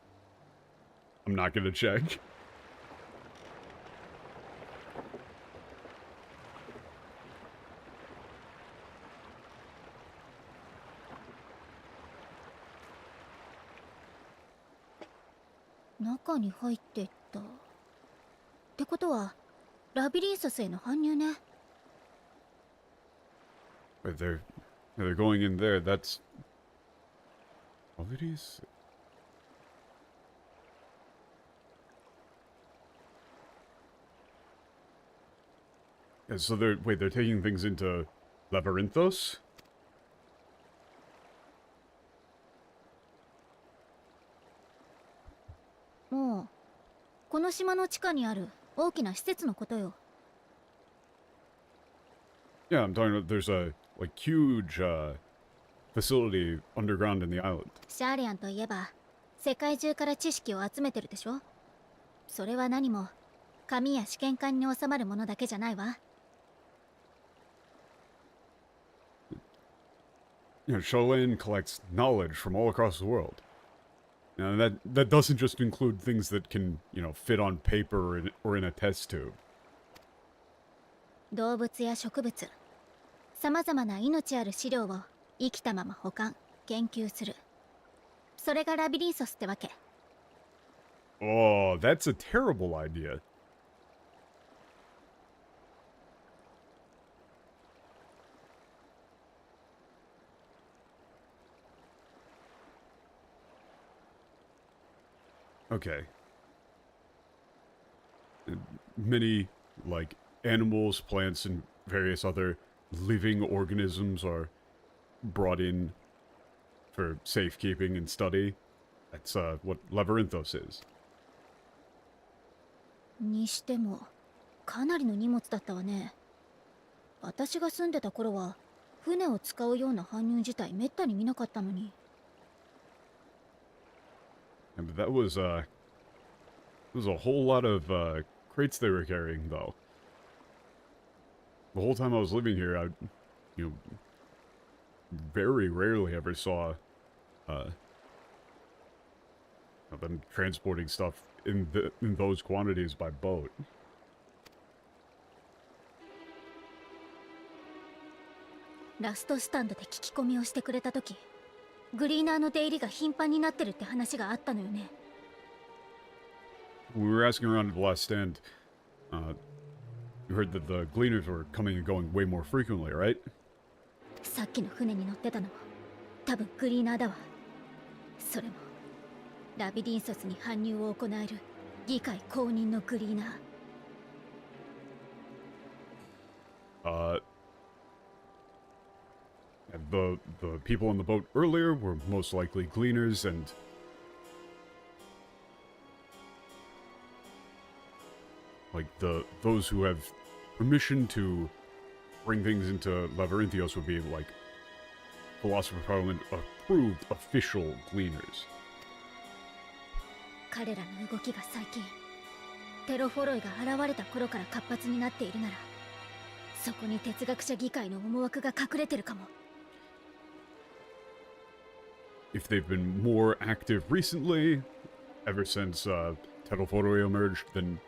I'm not gonna check.「中に入っていった」ってことはラビリンソスへの搬入ね。But they're going in there. That's what it is. Yeah, so they're taking things into Labyrinthos? もうこの島の地下にある大きな施設のことよ。Yeah, I'm talking about there's a huge facility underground in the island. シャーリアンといえば世界中から知識を集めてるでしょ。それは何も紙や試験管に収まるものだけじゃないわ。Charlene collects knowledge from all across the world. Now that doesn't just include things that can, fit on paper or in a test tube. 動物や植物、さまざまな命ある資料を生きたまま保管、研究する。それがラビリンソスってわけ。Oh, that's a terrible idea. Okay. Many, animals, plants, and various other living organisms are brought in for safekeeping and study. That's, what Labyrinthos is. にしてもかなりの荷物だったわね。私が住んでた頃は船を使うような搬入自体めったに見なかったのに。And that was a whole lot of crates they were carrying, though. The whole time I was living here, I very rarely ever saw them transporting stuff in those quantities by boat. ラストスタンドで聞き込みをしてくれた時、グリーナーの出入りが頻繁になってるって話があったのよね。We were asking around at the last stand. You heard that the gleaners were coming and going way more frequently, right? さっきの船に乗ってたのも多分グリーナーだわ。それもラビリンソスに搬入を行える議会公認のグリーナー。And the people on the boat earlier were most likely gleaners and like those who have permission to bring things into Labyrinthios would be like Philosopher Parliament approved official gleaners. 彼らの動きが最近テロフォロイが現れた頃から活発になっているなら、そこに哲学者議会の思惑が隠れてるかも。If they've been more active recently, ever since Tetelforoi emerged, then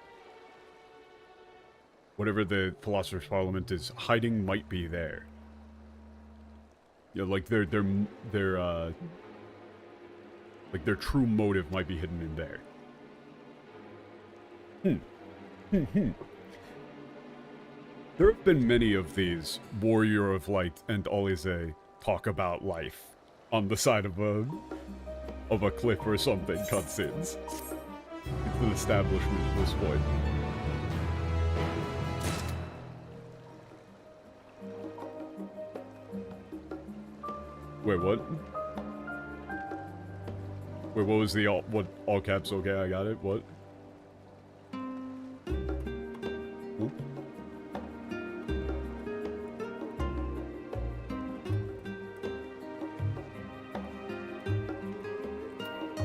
whatever the Philosopher's Parliament is hiding might be there. Yeah, like their true motive might be hidden in there. There have been many of these Warrior of Light and Alize talk about life on the side of a cliff or something cutscenes. It's an establishment at this point. Wait, what? Wait, what was the all caps? Okay, I got it. What? Huh?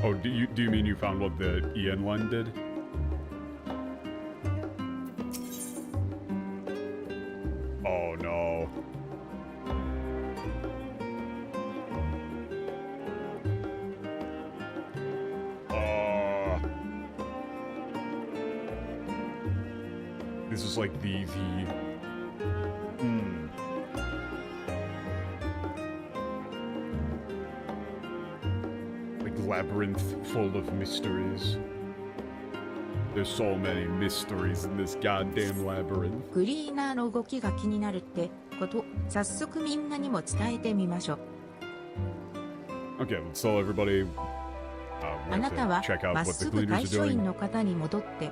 Oh, do you mean you found what the EN line did? Oh no. This is like the like labyrinth full of mysteries. There's so many mysteries in this goddamn labyrinth. グリーナーの動きが気になるってこと、早速みんなにも伝えてみましょう。Okay, let's tell everybody. あなたは check out まっ what the すぐ gleaners 会 are 所員 doing. の方に戻って、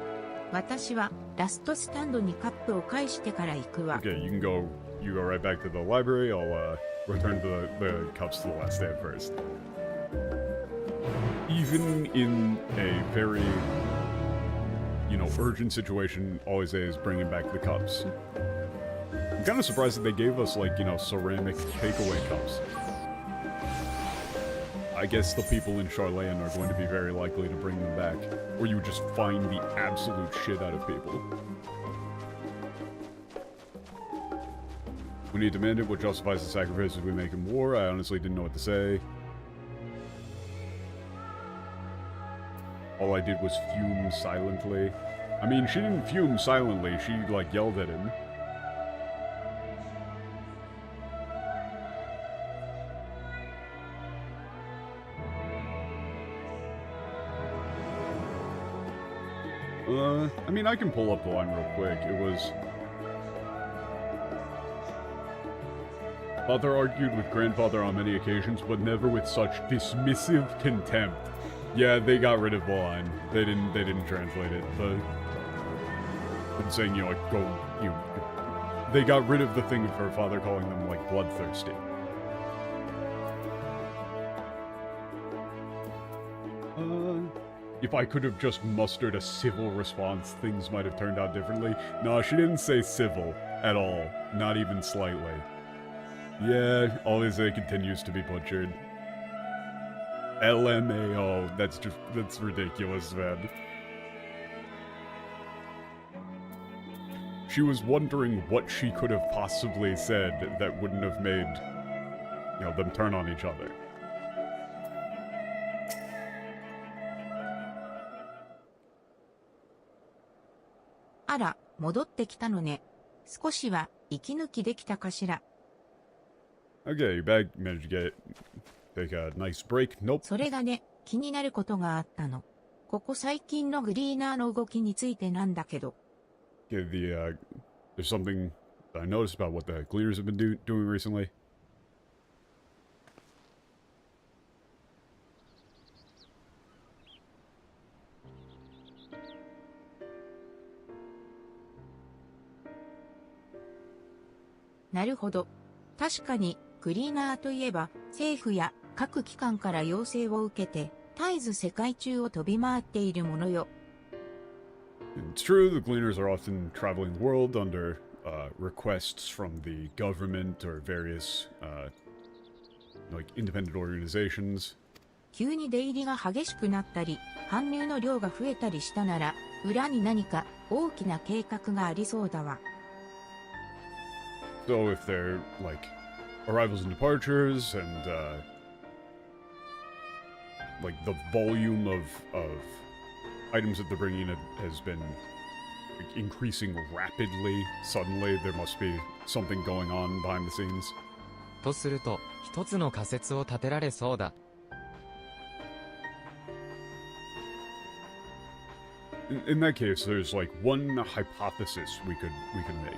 私はラストスタンドにカップを返してから行くわ。Okay, you go right back to the library. I'll return the cups to the last stand first. Even in a very, urgent situation, Alize is bringing back the cups. I'm kind of surprised that they gave us, ceramic takeaway cups. I guess the people in Charlayan are going to be very likely to bring them back, or you would just find the absolute shit out of people. When he demanded what justifies the sacrifices we make in war, I honestly didn't know what to say. All I did was fume silently. I mean, she didn't fume silently, she, yelled at him. I mean, I can pull up the line real quick. It was... Father argued with grandfather on many occasions, but never with such dismissive contempt. Yeah, they got rid of the line. They didn't translate it. I'm saying, they got rid of the thing of her father calling them, bloodthirsty. If I could have just mustered a civil response, things might have turned out differently. No, she didn't say civil at all. Not even slightly. Yeah, Alize continues to be butchered. LMAO. That's ridiculous, man. She was wondering what she could have possibly said that wouldn't have made, them turn on each other. あら、戻ってきたのね。少しは息抜きできたかしら。Okay, you back. Managed to take a nice break. Nope. それがね、気になることがあったの。ここ最近のグリーナーの動きについてなんだけど。Okay, there's something I noticed about what the Gleaners have been doing recently.「なるほど。確かに、グリーナーといえば、政府や各機関から要請を受けて、絶えず世界中を飛び回っているものよ。It's true, the Gleaners are often traveling the world under requests from the government or various like independent organizations. 急に出入りが激しくなったり、搬入の量が増えたりしたなら、裏に何か大きな計画がありそうだわ。So if they're like arrivals and departures and like the volume of items that they're bringing in has been like, increasing rapidly, suddenly there must be something going on behind the scenes. とすると、一つの仮説を立てられそうだ。In that case, there's like one hypothesis we could make.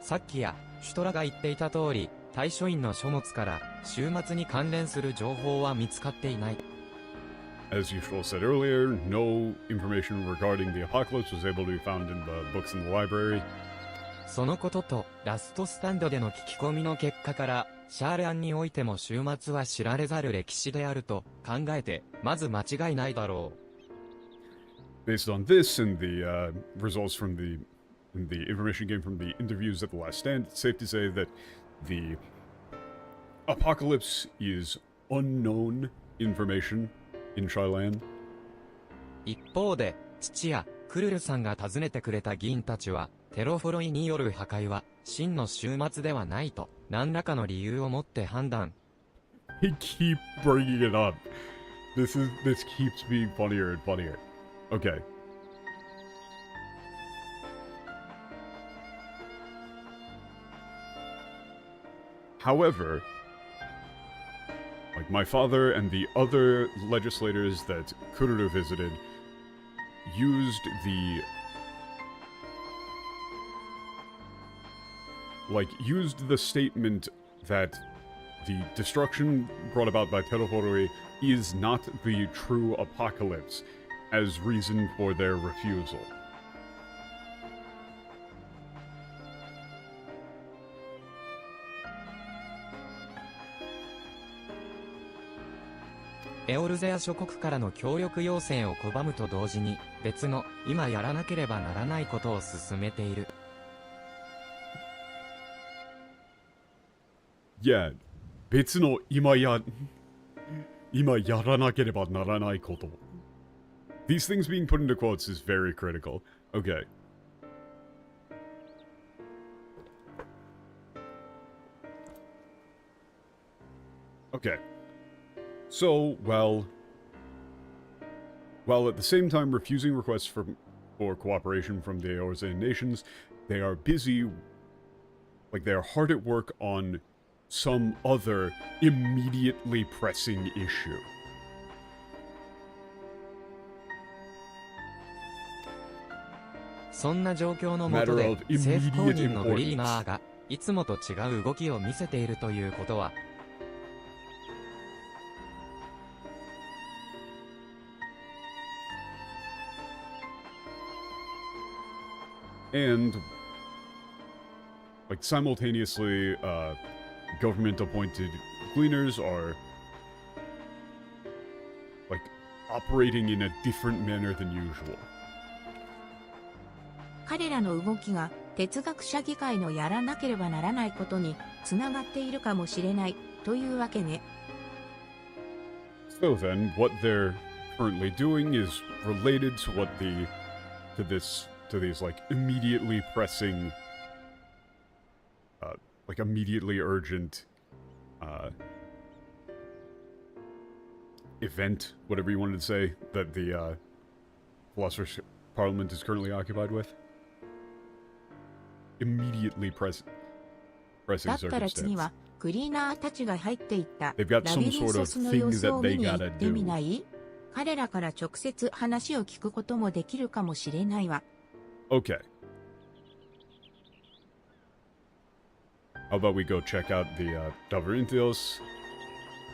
さっきや、シュトラが言っていた通り、対処員の書物から終末に関連する情報は見つかっていない。As Yushol said earlier, no information regarding the apocalypse was able to be found in the books in the library. そのことと、ラストスタンドでの聞き込みの結果から、シャーレアンにおいても終末は知られざる歴史であると考えて、まず間違いないだろう。Based on this and the results from the information gained from the interviews at the last stand, it's safe to say that the apocalypse is unknown information in Shylan. 一方で、父やクルルさんが訪ねてくれた議員たちは、テロフォロイによる破壊は真の終末ではないと何らかの理由をもって判断。They keep bringing it up. This keeps being funnier and funnier. Okay. However, like my father and the other legislators that Kururu visited used the statement that the destruction brought about by Terrorhoroi is not the true apocalypse as reason for their refusal. Eorzea 諸国からの協力要請を拒むと同時に、別の、今やらなければならないことを進めている。Yeah, 別の今やらなければならないこと。These things being put into quotes is very critical. Okay. Okay. So, while at the same time refusing requests for cooperation from the Eorzean nations, they are busy, like they are hard at work on some other immediately pressing issue. そんな状況の下で、政府公認のグリーナーが、いつもと違う動きを見せているということは、And, like, simultaneously, government-appointed gleaners are, like, operating in a different manner than usual. 彼らの動きが哲学者議会のやらなければならないことにつながっているかもしれないというわけね。So then, what they're currently doing is related to these like immediately pressing, like immediately urgent, event, whatever you wanted to say, that the Philosopher's Parliament is currently occupied with. Immediately present. pressing だったら次 circumstance. はクリーナーたちが入っていった They've got ラ some ビリン sort ソ of スの thing 様子 that を they 見に行 gotta ってみ do. ない？彼らから直接話を聞くこともできるかもしれないわ。Okay. How about we go check out the Daverinthos?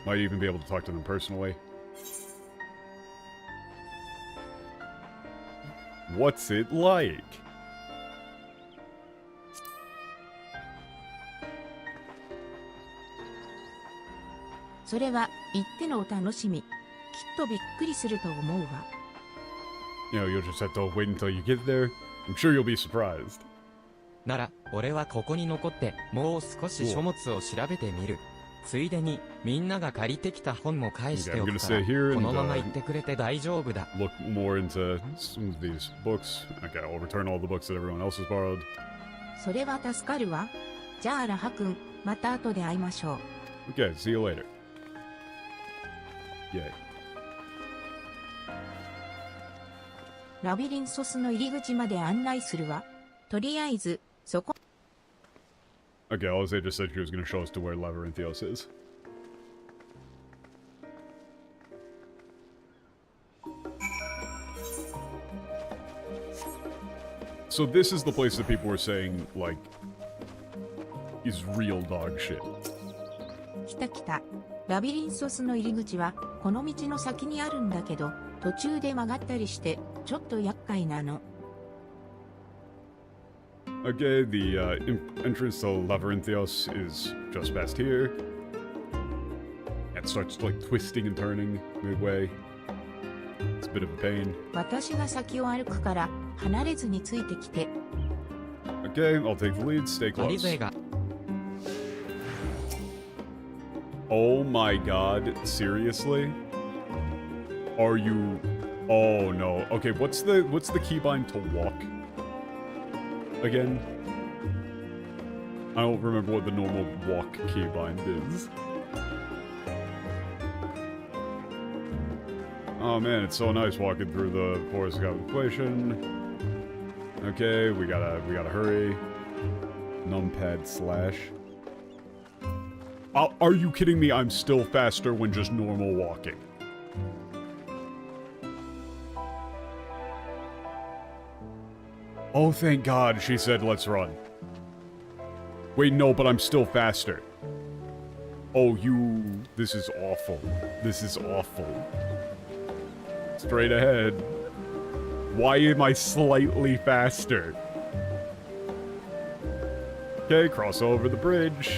Might even be able to talk to them personally. What's it like? それは言ってのお楽しみ。きっとびっくりすると思うわ。You know, you'll just have to wait until you get there. I'm sure you'll be surprised. なら、俺はここに残って、もう少し書物を調べてみる。ついでに、みんなが借りてきた本も返しておくから、 Okay, I'm gonna stay here and, このまま行ってくれて大丈夫だ。Look more into some of these books. Okay, I'll return all the books that everyone else has borrowed. それは助かるわ。じゃあラハ君、また後で会いましょう。Okay, see you later. Yay. ラビリンソスの入り口まで案内するわ。とりあえず、そこ。Okay, Alisaie just said she was going to show us to where Labyrinthos is. So this is the place that people were saying, like, is real dog shit. 来た来た。ラビリンソスの入り口は、この道の先にあるんだけど、途中で曲がったりして、ちょっと厄介なの。Okay, the entrance to Labyrinthos is just past here. It starts like twisting and turning midway. It's a bit of a pain. 私が先を歩くから、離れずについてきて。Okay, I'll take the lead. Stay アリ close. 勢が、 Oh my god, seriously? Are you... Oh no. Okay, what's the keybind to walk? Again? I don't remember what the normal walk keybind is. Oh man, it's so nice walking through the forest of contemplation. Okay, we gotta hurry. Numpad slash. Are you kidding me? I'm still faster when just normal walking. Oh, thank God, she said let's run. Wait, no, but I'm still faster. Oh, this is awful. This is awful. Straight ahead. Why am I slightly faster? Okay, cross over the bridge.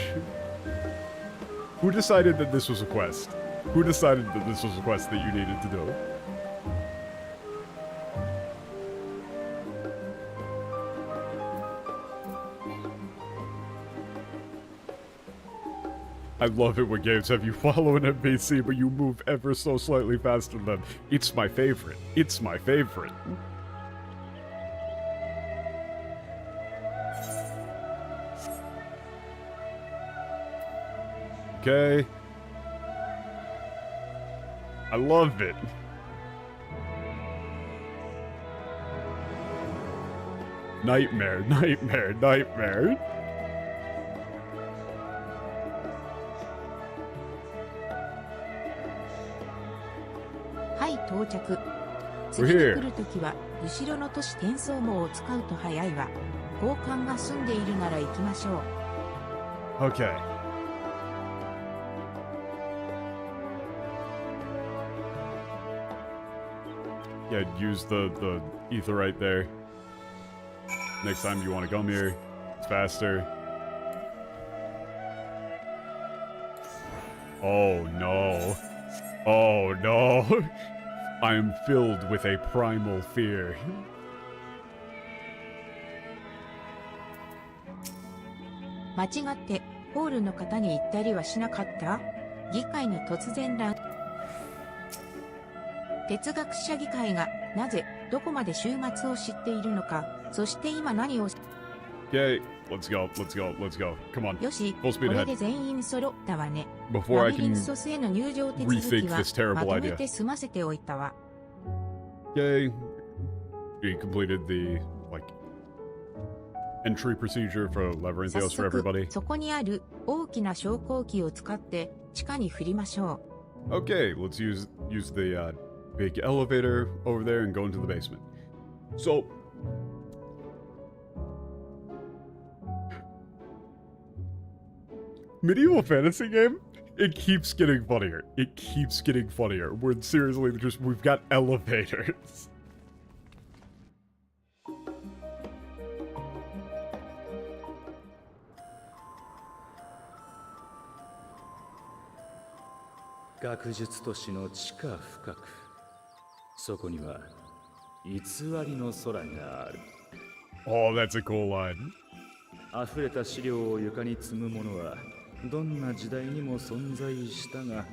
Who decided that this was a quest? Who decided that this was a quest that you needed to do? I love it when games have you follow an NPC, but you move ever so slightly faster than them. It's my favorite. It's my favorite. Okay. I love it. Nightmare, nightmare, nightmare.はい、到着。 We're 次に here. 来るときは、後ろの都市転送網を使うと早いわ。交換が済んでいるなら行きましょう。Okay. Yeah, use the ether right there. Next time you want to come here, it's faster. Oh no. Oh no. I am filled with a primal fear. 間違ってホールの方に言ったりはしなかった？議会の突然乱。哲学者議会がなぜどこまで終末を知っているのか、そして今何を。 Okay, let's go, let's go, let's go. Come on. よし、 Full こ speed れ ahead. で全員揃ったわね。 Before ラ I ビリン can ソスへの入場手続 rethink きは this terrible まとめ idea. て済ませておいたわ。 Okay. We completed the, like, entry procedure for 早 Labyrinthios for 速 everybody? そこにある大きな昇降機を使って地下に振りましょ Okay, let's use the big elevator over there and go into the basement. So, medieval fantasy game, it keeps getting funnier. It keeps getting funnier. We're seriously just, we've got elevators. "学術都市の地下深く、そこには偽りの空がある。 Oh, that's a cool line. 溢れた資料を床に積む者はどんな時代にも存在したが、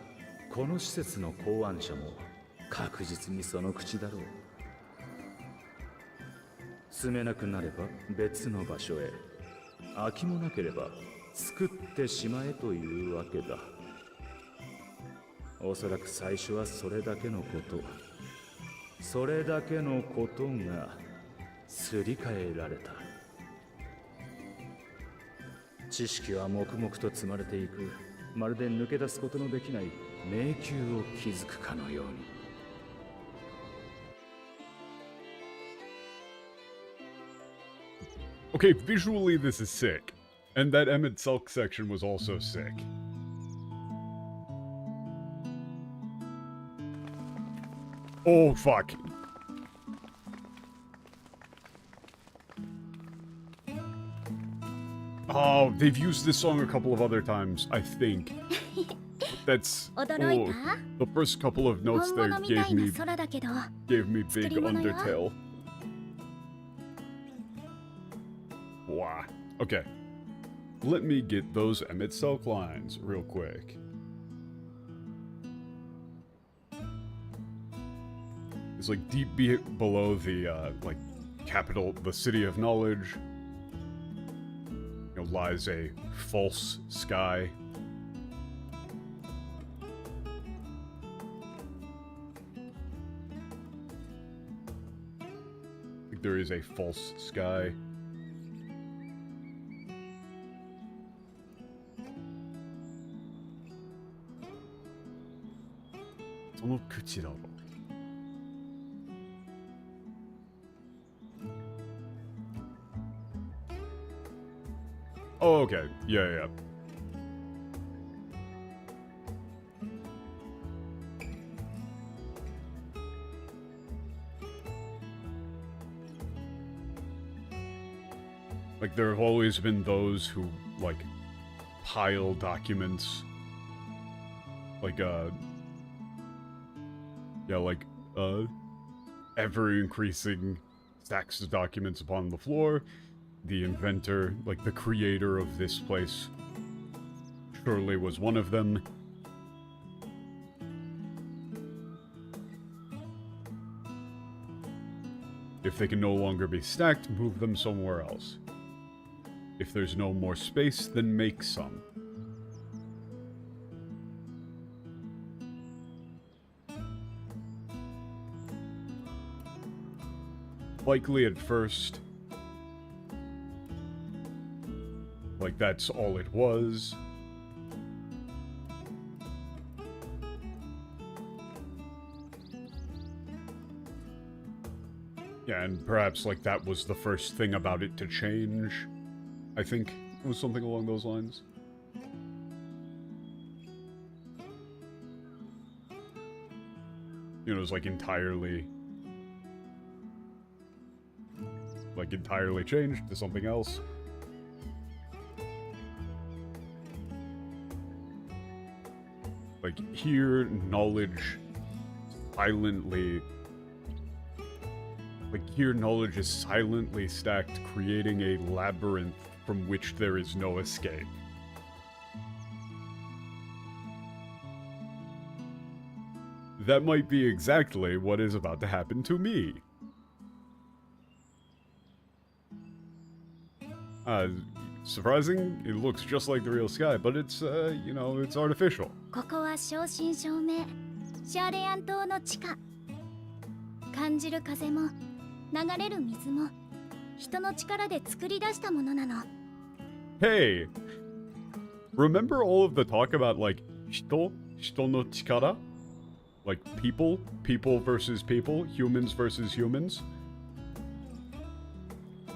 この施設の考案者も確実にその口だろう。住めなくなれば別の場所へ、空きもなければ作ってしまえというわけだ。おそらく最初はそれだけのこと、それだけのことがすり替えられた。知識は黙々と積まれていく、まるで抜け出すことのできない迷宮を築くかのように。 Okay, visually this is sick. And that Emmett Selk section was also sick. Oh, fuck. Oh, they've used this song a couple of other times, I think. That's the first couple of notes there gave me big Undertale. Wow. Okay. Let me get those Emmett Selk lines real quick. It's like deep below the like capital, the city of knowledge, you know, lies a false sky. Like there is a false sky. Oh, okay. Yeah. Like, there have always been those who, like, pile documents. Like, yeah, like, ever-increasing stacks of documents upon the floor. The inventor, like the creator of this place, surely was one of them. If they can no longer be stacked, move them somewhere else. If there's no more space, then make some. Likely at first, like that's all it was. Yeah, and perhaps like that was the first thing about it to change. I think it was something along those lines. You know, it was like entirely changed to something else. Like, here, knowledge silently... Like, here, knowledge is silently stacked, creating a labyrinth from which there is no escape. That might be exactly what is about to happen to me. Surprising? It looks just like the real sky, but it's, you know, it's artificial. ここは正真正銘シャーレアン島の地下。感じる風も流れる水も人の力で作り出したものなの。 Hey, remember all of the talk about like hito no chikara? Like people versus people, humans versus humans?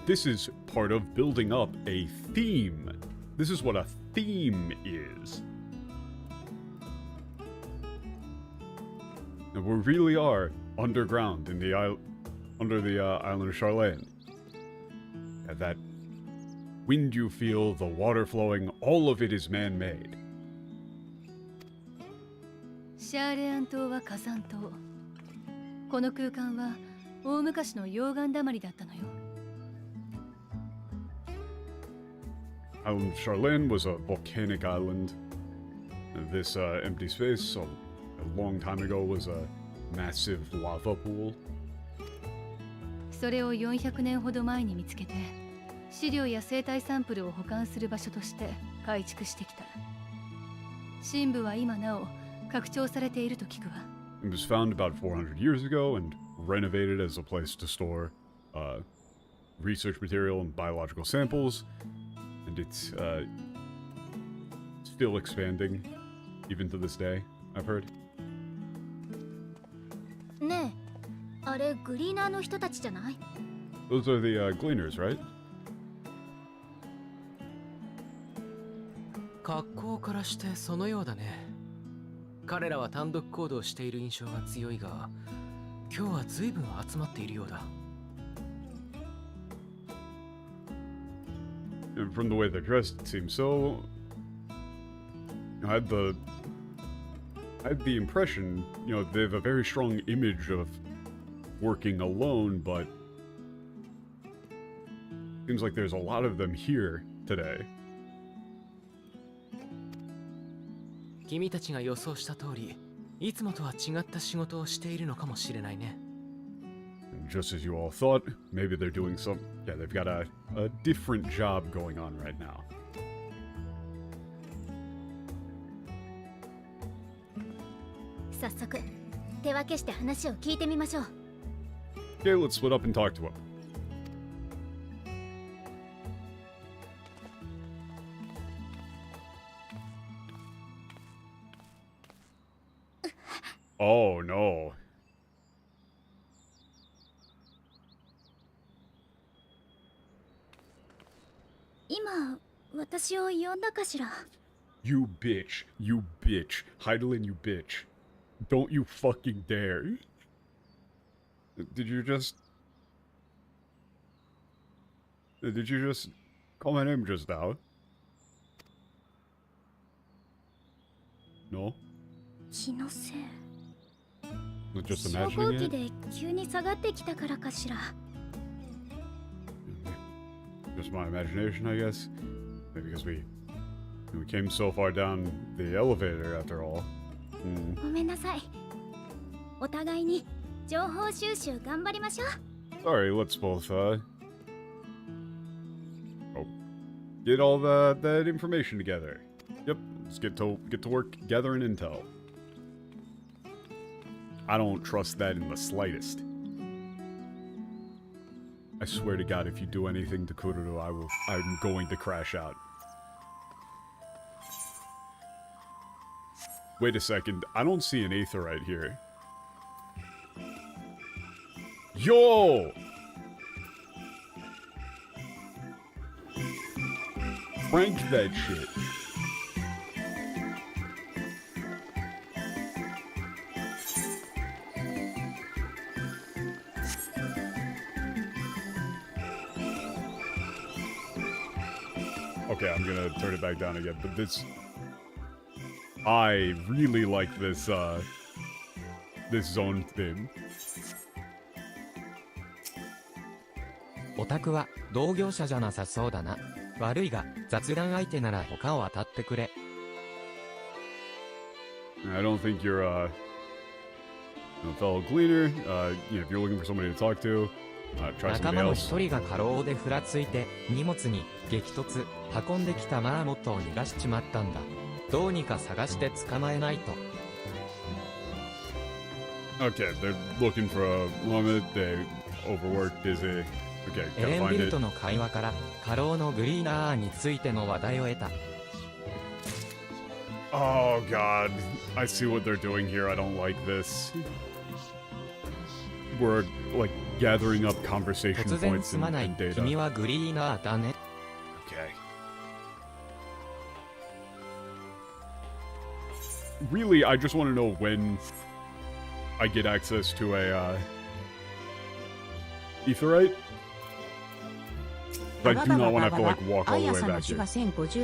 This is part of building up a theme. This is what a theme is. And we really are underground in the under the island of Charlene. And that wind you feel, the water flowing, all of it is man-made. シャーレアン島は火山島。この空間は大昔の溶岩だまりだったのよ。Island Charlene was a volcanic island. This empty space a long time ago was a massive lava pool. それを400年ほど前に見つけて、資料や生態サンプルを保管する場所として改築してきた。深部は今なお拡張されていると聞くわ。It was found about 400 years ago and renovated as a place to store research material and biological samples. And it's still expanding, even to this day, I've heard. ねえ、あれグリーナーの人たちじゃない？ Those are the gleaners, right? 格好からしてそのようだね。彼らは単独行動している印象が強いが、今日は随分集まっているようだ。And from the way they're dressed, it seems so. I had the impression, you know, they have a very strong image of working alone, but seems like there's a lot of them here today. 君たちが予想した通り、いつもとは違った仕事をしているのかもしれないね。And just as you all thought, maybe they're doing some... Yeah, they've got a different job going on right now. 早速手分けして話を聞いてみましょう。 Okay, let's split up and talk to him. Oh no. 今私を呼んだかしら？ You bitch. You bitch. Heidelin, you bitch. Don't you fucking dare. Did you just call my name just now? No? 気のせい。 Just 昇降 imagining 機 it? で急に下がってきたからかしら。 Just my imagination, I guess. Maybe because we came so far down the elevator after all. ごめんなさい。お互いに情報収集頑張りましょう。 Sorry, let's both get all that information together. Yep, let's get to work gathering intel. I don't trust that in the slightest. I swear to God, if you do anything to Kururu, I'm going to crash out. Wait a second, I don't see an aetherite here. Yo! Frank that shit. Okay, I'm gonna turn it back down again, but this... I really like this, this zone theme. オタクは同業者じゃなさそうだな。悪いが雑談相手なら他を当たってくれ。I don't think you're a fellow gleaner. You know, if you're looking for somebody to talk to, try 仲 somebody 間の else. 一人が過労でふらついて荷物に激突、運んできたマーモットを逃がしちまったんだ。どうにか探して捕まえないと。Okay, they're looking for a moment. They overworked, busy. Okay, エ gotta レン find ビル it. との会話から過労のグリーナーについての話題を得た。 Oh god, I see what they're doing here. I don't like this. We're like gathering up conversation 突然 points すま and, ない and data. 君はグリーナーだね。 Okay. Really, I just want to know when I get access to a Etherite. I do not want to have to like walk ア all ー the ヤ way サの back 種 here. が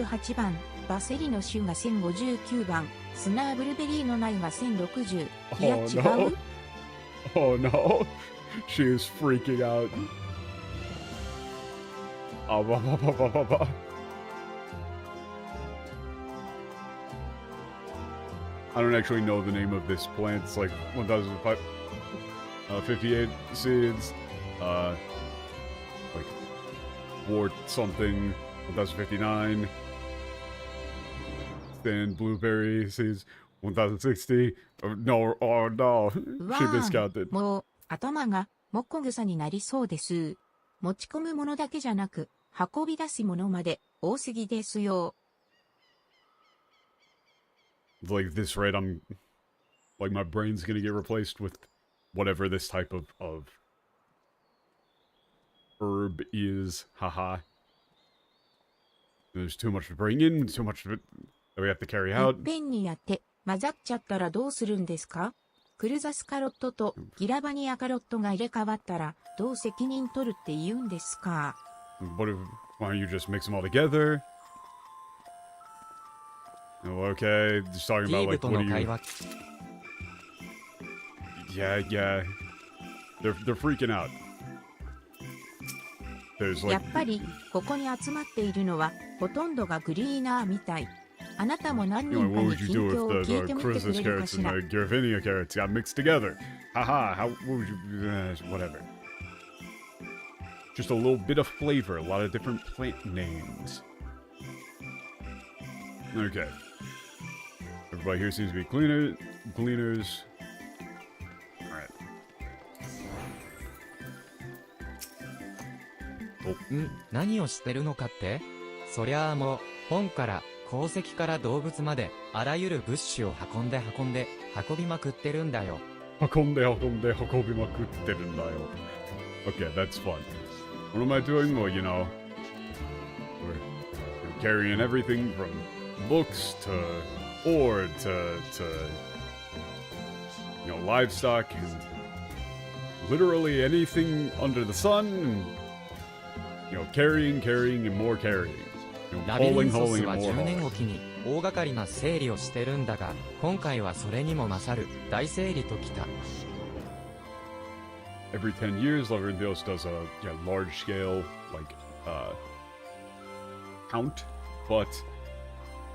1058番、バセリの種が1059番、スナーブルベリーの苗が1060。いや、 Oh 違 no. う Oh no. She is freaking out. Ah, bah, bah, bah, bah, bah, bah. I don't actually know the name of this plant. It's like 1,058 seeds. Like wart something. 1,059. Then blueberry seeds. 1,060. Oh, no, oh no. わ She ー discounted. ん、もう、頭が、もっこぐさになりそうです。持ち込むものだけじゃなく、運び出すものまで、多すぎですよ。Like this rate, I'm like my brain's gonna get replaced with whatever this type of herb is. Haha. There's too much to bring in, too much that we have to carry いっ out. ぺんにやって、混ざっちゃったらどうするんですか？クルザスカロットとギラバニアカロットが入れ替わったら、どう責任取るって言うんですか？ What if, why don't you just mix them all together? Oh, okay, just talking ディ about ーブ like と what の do 会 you? 話。 Yeah. They're freaking out. There's や like っぱり、ここに集まっているのは、ほとんどがグリーナーみたい。あなたも何 You know, 人か what に would you 近 do 況を if 聞い the てみてく Christmas れるか carrots し and ら。 the Giravinia carrots got mixed together? Haha, what would you, whatever. Just a little bit of flavor, a lot of different plant names. Okay. Everybody here seems to be gleaners. Alright. 何をしてるのかって？そりゃあもう、本から鉱石から動物まで、あらゆる物資を運びまくってるんだよ。 Okay, that's fun. What am I doing? Well, you know, we're carrying everything from books to ore to you know, livestock and literally anything under the sun and you know, carrying and more carrying. You know, ラビリ hauling ンソス and は more 10年 hauling. おきに大掛かりな整理をしてるんだが、今回はそれにも勝る大整理ときた。 Every 10 years, Lavrendios does a large scale, like, count, but,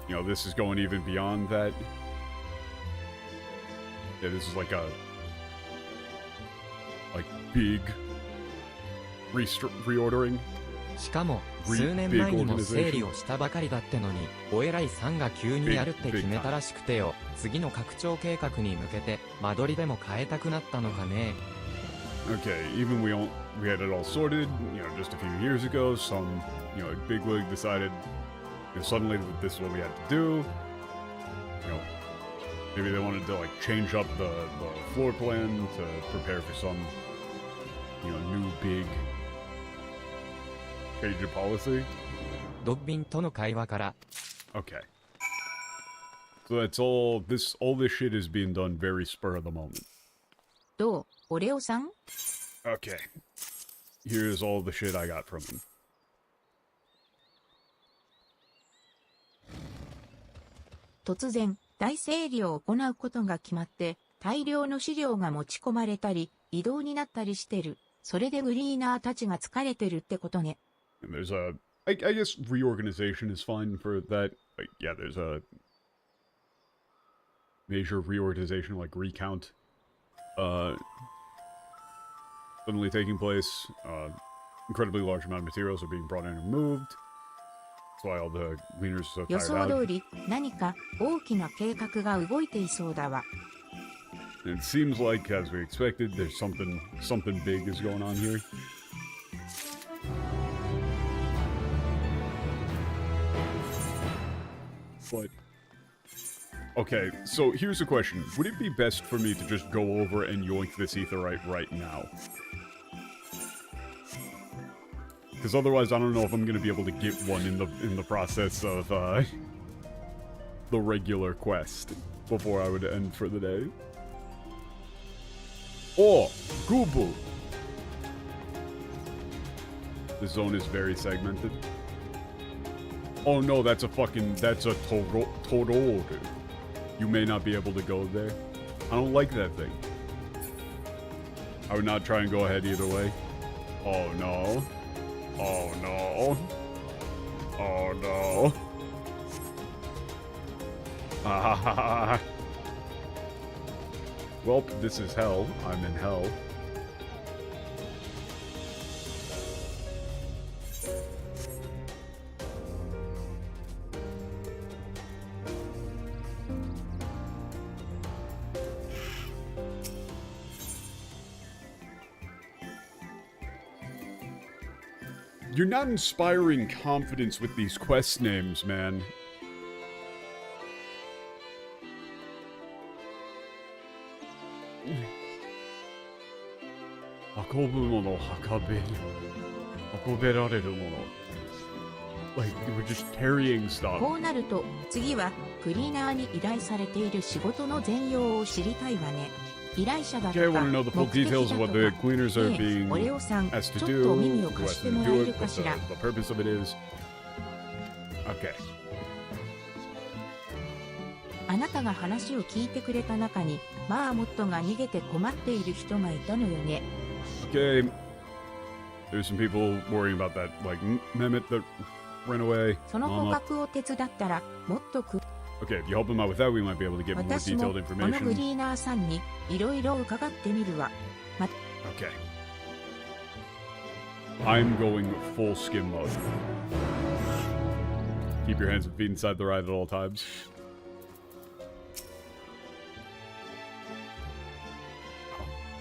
you know, this is going even beyond that. Yeah, this is like a, like, big reordering. しかも、数年前にも整理をしたばかりだってのに、お偉いさんが急にやるって決めたらしくてよ、次の拡張計画に向けて、間取りでも変えたくなったのかね。 Okay, even we had it all sorted, you know, just a few years ago, some, you know, bigwig decided, you know, suddenly that this is what we had to do. You know, maybe they wanted to, like, change up the floor plan to prepare for some, you know, new big change of policy. ドッビンとの会話から、 Okay. So that's all this shit is being done very spur of the moment. どう？オレオさん？ Okay. Here's all the shit I got from him. 突然、大整理を行うことが決まって、大量の資料が持ち込まれたり、移動になったりしてる。それでグリーナーたちが疲れてるってことね。And there's I guess reorganization is fine for that. Like, yeah, there's a major reorganization, like recount, suddenly taking place. Incredibly large amount of materials are being brought in and moved. That's why all the gleaners are so 予 tired 想 out. 通り、何か大きな計画が動いていそうだわ。 And it seems like, as we expected, there's something big is going on here. but... Okay, so here's a question. Would it be best for me to just go over and yoink this aetherite right now? Because otherwise I don't know if I'm gonna be able to get one in the process of, the regular quest before I would end for the day. Oh! Gubu! The zone is very segmented. Oh no, that's a Tororu. You may not be able to go there. I don't like that thing. I would not try and go ahead either way. Oh no. Oh no. Oh no. Ah. Well, this is hell. I'm in hell. You're not inspiring confidence with these quest names, man. Like, we're just carrying stuff. こうなると、次はクリーナーに依頼されている仕事の全容を知りたいわね。依頼者だとか、 Okay, I want to know the full 目的だと details of か、 what the cleaners are ねえ、 being オレオさん、 asked ちょ to っとお do, 耳を who 貸 has して to もら do え it, るか what しら。 the purpose of it is. Okay. あなたが話を聞いてくれた中に、マーモットが逃げて困っている人がいたのよね。Okay. There's some people worrying about that, like, Mehmet that ran away. その捕 Mama. 獲を手伝ったら、もっと Okay, if you help him out with that, we might be able to get more 私も detailed このグ information. リーナーさんにいろいろ伺ってみるわ。Okay. I'm going full skim mode. Keep your hands and feet inside the ride at all times.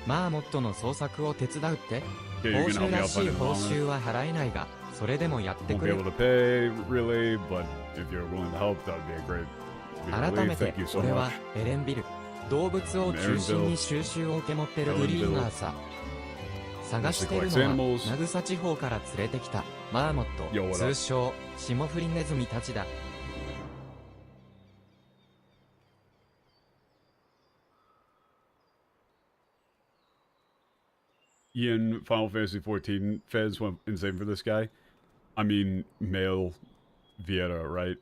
マーモットの捜索を手伝うって？ Okay, 報 you're gonna 酬 help me ら out しい finding 報 the 酬 mama. は払えないが、それでもやって Won't く be れ。 able to pay, really, but if you're willing to help, that would be a great 改 relief. めて Thank you so 俺は much. エレンビル、動物を中心に収集を受け持ってるグリーナーさ。探してるのはナグサ地方から連れてきたマーモッ Yo, ト、 what up? 通称霜降りネズミたちだ。Ian, Final Fantasy XIV fans went insane for this guy. I mean, male Vieira, right?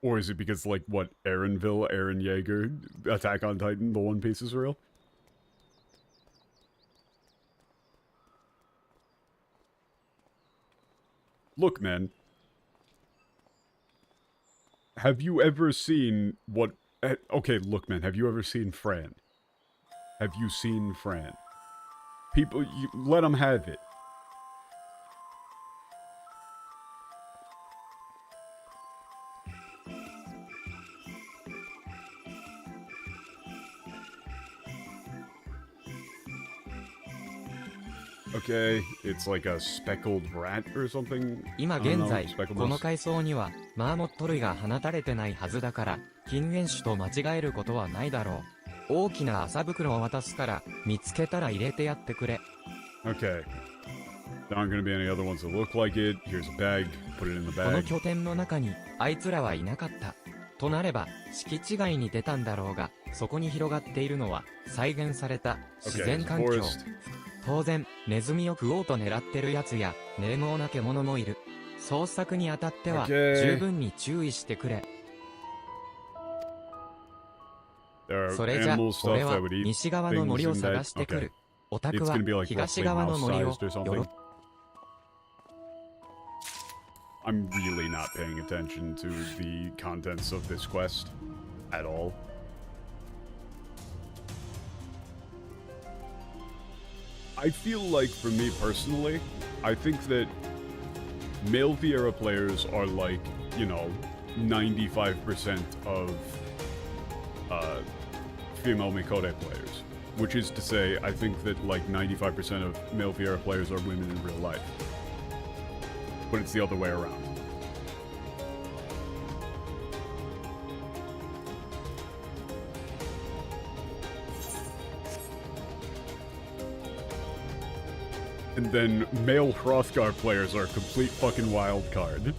Or is it because, like, what, Eren Yeager, Attack on Titan, the One Piece is real? Look, man. Have you ever seen what... Okay, look, man, have you ever seen Fran? Have you seen Fran? People, let them have it. Okay, it's like a speckled rat or something? 今 I don't 現 know, 在、 speckled この mouse. 階層にはマーモット類が放たれてないはずだから、近縁種と間違えることはないだろう。大きな麻袋を渡すから、見つけたら入れてやってくれ。Okay. There aren't gonna be any other ones that look like it. Here's a bag. Put it in the この bag. 拠点の中に、あいつらはいなかった。となれば、敷地外に出たんだろうが、そこに広がっているのは、再現された自然環境。 Okay, forest. 当然、ネズミを食おうと狙ってる奴や、獰猛な獣もいる。捜索にあたっては、 Okay. 十分に注意してくれ。 There are それじゃ、 animal stuff 俺は that would eat 西側の things 森を in 探 that. してく Okay. る。オタク It's は gonna be like 東 roughly 側の森を mouse-sized or よろ something. I'm really not paying attention to the contents of this quest at all. I feel like, for me personally, I think that male Vieira players are like, you know, 95% of female Mikode players. Which is to say, I think that like 95% of male Vieira players are women in real life. But it's the other way around. And then male Hrothgar players are a complete fucking wild card.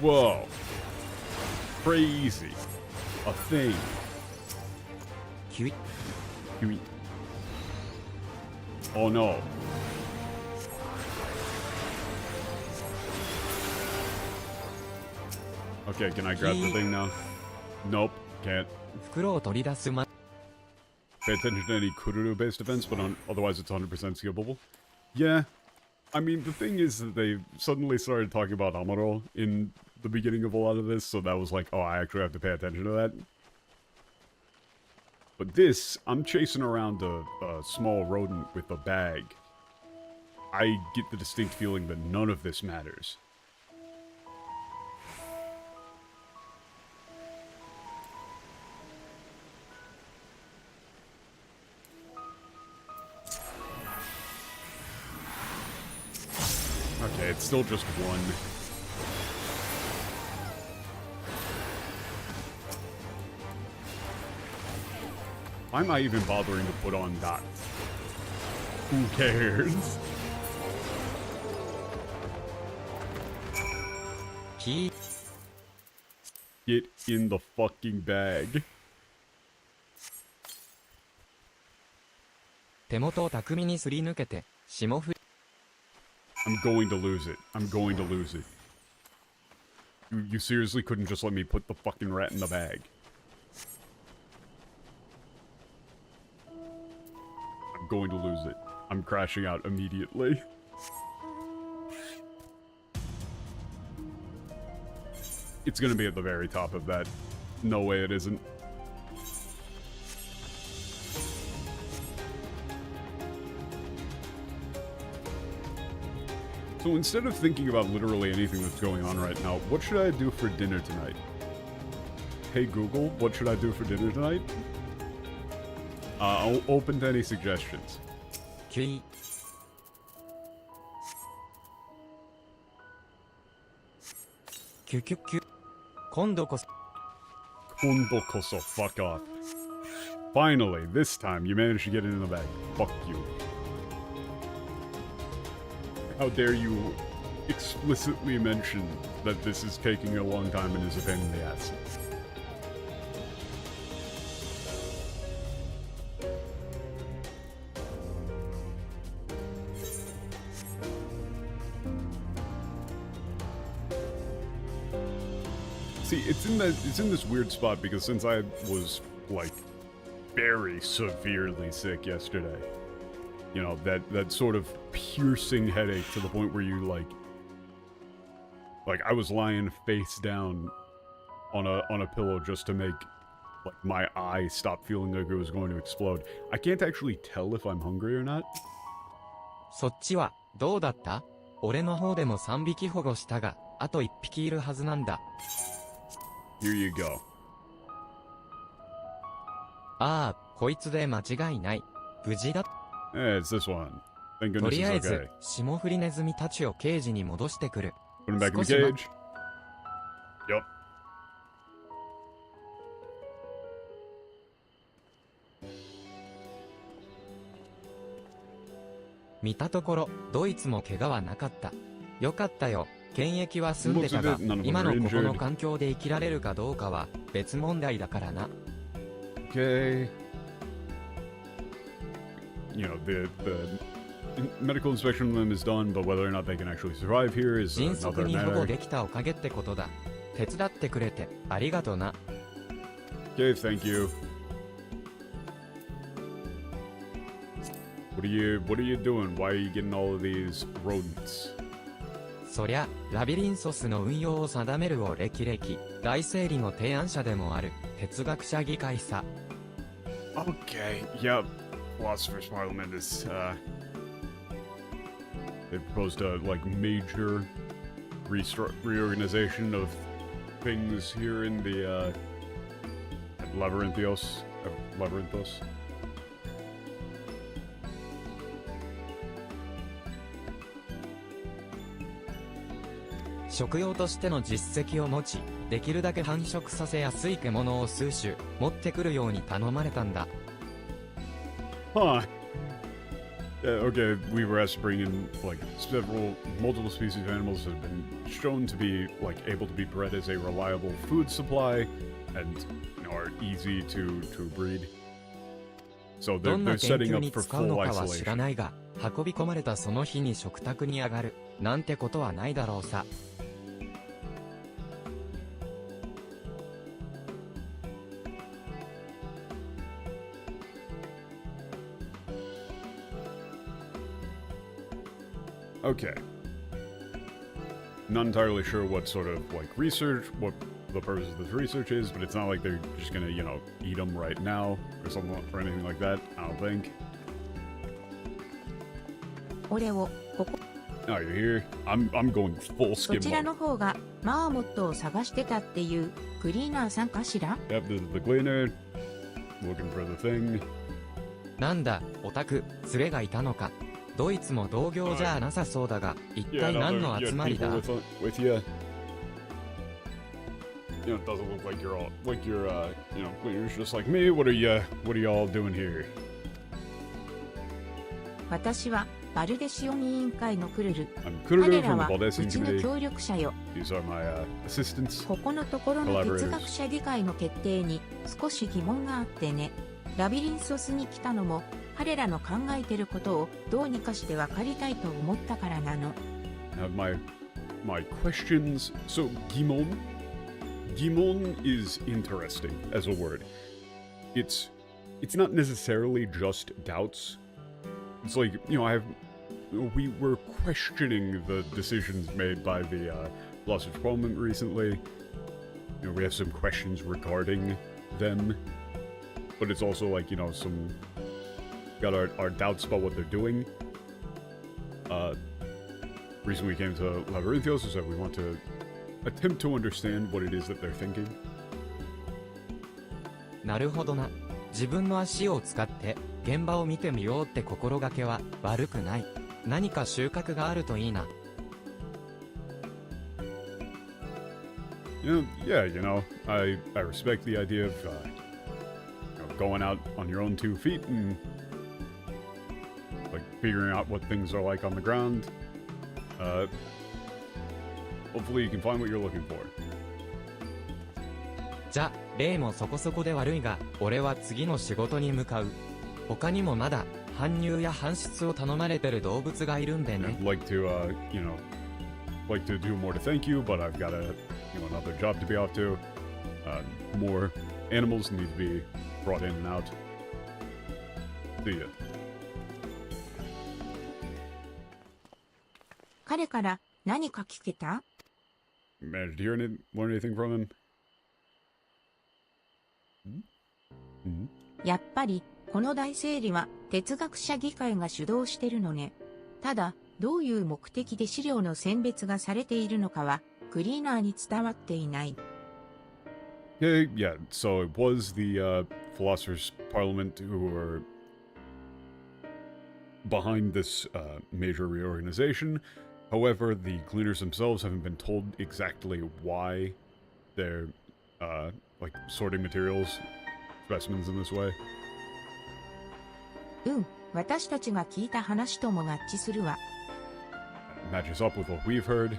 Whoa. Crazy. A thing. Cute. Cute. Oh no. Okay, can I grab the thing now? Nope, can't. 袋を取り出すま Pay attention to any Kururu-based events, but otherwise it's 100% skippable. Yeah. I mean, the thing is that they suddenly started talking about Amuro in the beginning of a lot of this, so that was like, oh, I actually have to pay attention to that. But this, I'm chasing around a small rodent with a bag. I get the distinct feeling that none of this matters. Okay, it's still just one. Why am I even bothering to put on that? Who cares? Get in the fucking bag. 手元を巧みにすり抜けて霜降り I'm going to lose it. I'm going to lose it. You seriously couldn't just let me put the fucking rat in the bag. I'm going to lose it. I'm crashing out immediately. It's gonna be at the very top of that. No way it isn't. So instead of thinking about literally anything that's going on right now, what should I do for dinner tonight? Hey Google, what should I do for dinner tonight? I'll open to any suggestions. キュイキュキュキュ今度こそ Kondo koso, fuck off. Finally, this time you managed to get it in the bag. Fuck you. How dare you explicitly mention that this is taking a long time and is a pain in the ass. See, it's in this weird spot because since I was like very severely sick yesterday, you know, that sort of piercing headache to the point where you like I was lying face down on a pillow just to make like my eye stop feeling like it was going to explode. I can't actually tell if I'm hungry or not. そっちはどうだった？俺の方でも3匹保護したが、あと1匹いるはずなんだ。Here you go. ああ、こいつで間違いない。無事だ。Eh, it's this one. Thank と goodness りあえ it's ず okay. 霜降りネズミたちをケージに戻してくる。 Put him back in the 少しま cage. Yup. 見たところ、ドイツも怪我はなかった。よかったよ。検疫は済んでたが、今のここの環境で生きられるかどうかは別問題だからな。Okay. You know, the medical inspection of them is done, but whether or not they can actually survive here is 迅速 another に保護 matter. できたおかげってことだ。手伝ってくれてありがとな。Okay, thank you. What are you doing? Why are you getting all of these rodents? そりゃ、ラビリンソスの運用を定めるを歴々、大整理の提案者でもある哲学者議会さ。Okay, yep. Philosophers Parliament is, they proposed a, like, major reorganization of things here in the, Labyrinthos. 食用としての実績を持ち、できるだけ繁殖させやすい獣を数種持ってくるように頼まれたんだ。Huh. Yeah, okay, we were asked to bring in, like, multiple species of animals that have been shown to be, like, able to be bred as a reliable food supply and, you know, are easy to breed. So ど they're, んな they're 研 setting 究 up に for 使うの full かは知ら isolation. ないが、運び込まれたその日に食卓に上がる、なんてことはないだろうさ。Okay. Not entirely sure what sort of, like, what the purpose of this research is, but it's not like they're just gonna, you know, eat them right now or something or anything like that, I don't think. 俺をここ Oh, you're here? I'm going full そ skim ちら mode. の方がマーモットを探してたっていうクリーナーさんかしら？ Yep, this is the cleaner. Looking for the thing. なんだ、オタク、連れがいたのか。ドイツも同業じゃなさそうだが、一 Yeah, 体 no, 何の you 集 had まり people だ？ with you. You know, it doesn't look like you're all, like you're, you know, cleaners just like me. What are y'all doing here? 私はバルデシオン委員会のクルル。 I'm 彼 Kururu ら from は the う Baldessian ちの committee. 協力者よ。 These are my, assistants. ここのところの哲学者議会の決定に少し疑問があってね。ラビリンソスに来たのも彼らの考えてることをどうにかして分かりたいと思ったからなの。Now, my questions. So, Gimon is interesting as a word. It's not necessarily just doubts. It's like, you know, we were questioning the decisions made by the Philosopher's Parliament recently. You know, we have some questions regarding them, but it's also like, you know, got our doubts about what they're doing. Reason we came to Labyrinthios is that we want to attempt to understand what it is that they're thinking. なるほどな。自分の足を使って現場を見てみようって心がけは悪くない。何か収穫があるといいな。Yeah, you know, I respect the idea of you know, going out on your own 2 feet and like figuring out what things are like on the ground. Hopefully you can find what you're looking for. じゃ、例もそこそこで悪いが、俺は次の仕事に向かう。他にもまだ搬入や搬出を頼まれてる動物がいるんでね。 I'd like to, you know, like to do more to thank you, but I've got you know, another job to be off to. More animals need to be brought in and out. See ya. 彼から何か聞けた？ Managed to learn anything from him? やっぱりこの大整理は哲学者議会が主導してるのね。ただ、どういう目的で資料の選別がされているのかはクリーナーに伝わっていない。Yeah, so it was the Philosopher's Parliament who were behind this major reorganization. However, the cleaners themselves haven't been told exactly why they're like sorting materials, specimens in this way. 私たちが聞いた話とも合致するわ。Matches up with what we've heard.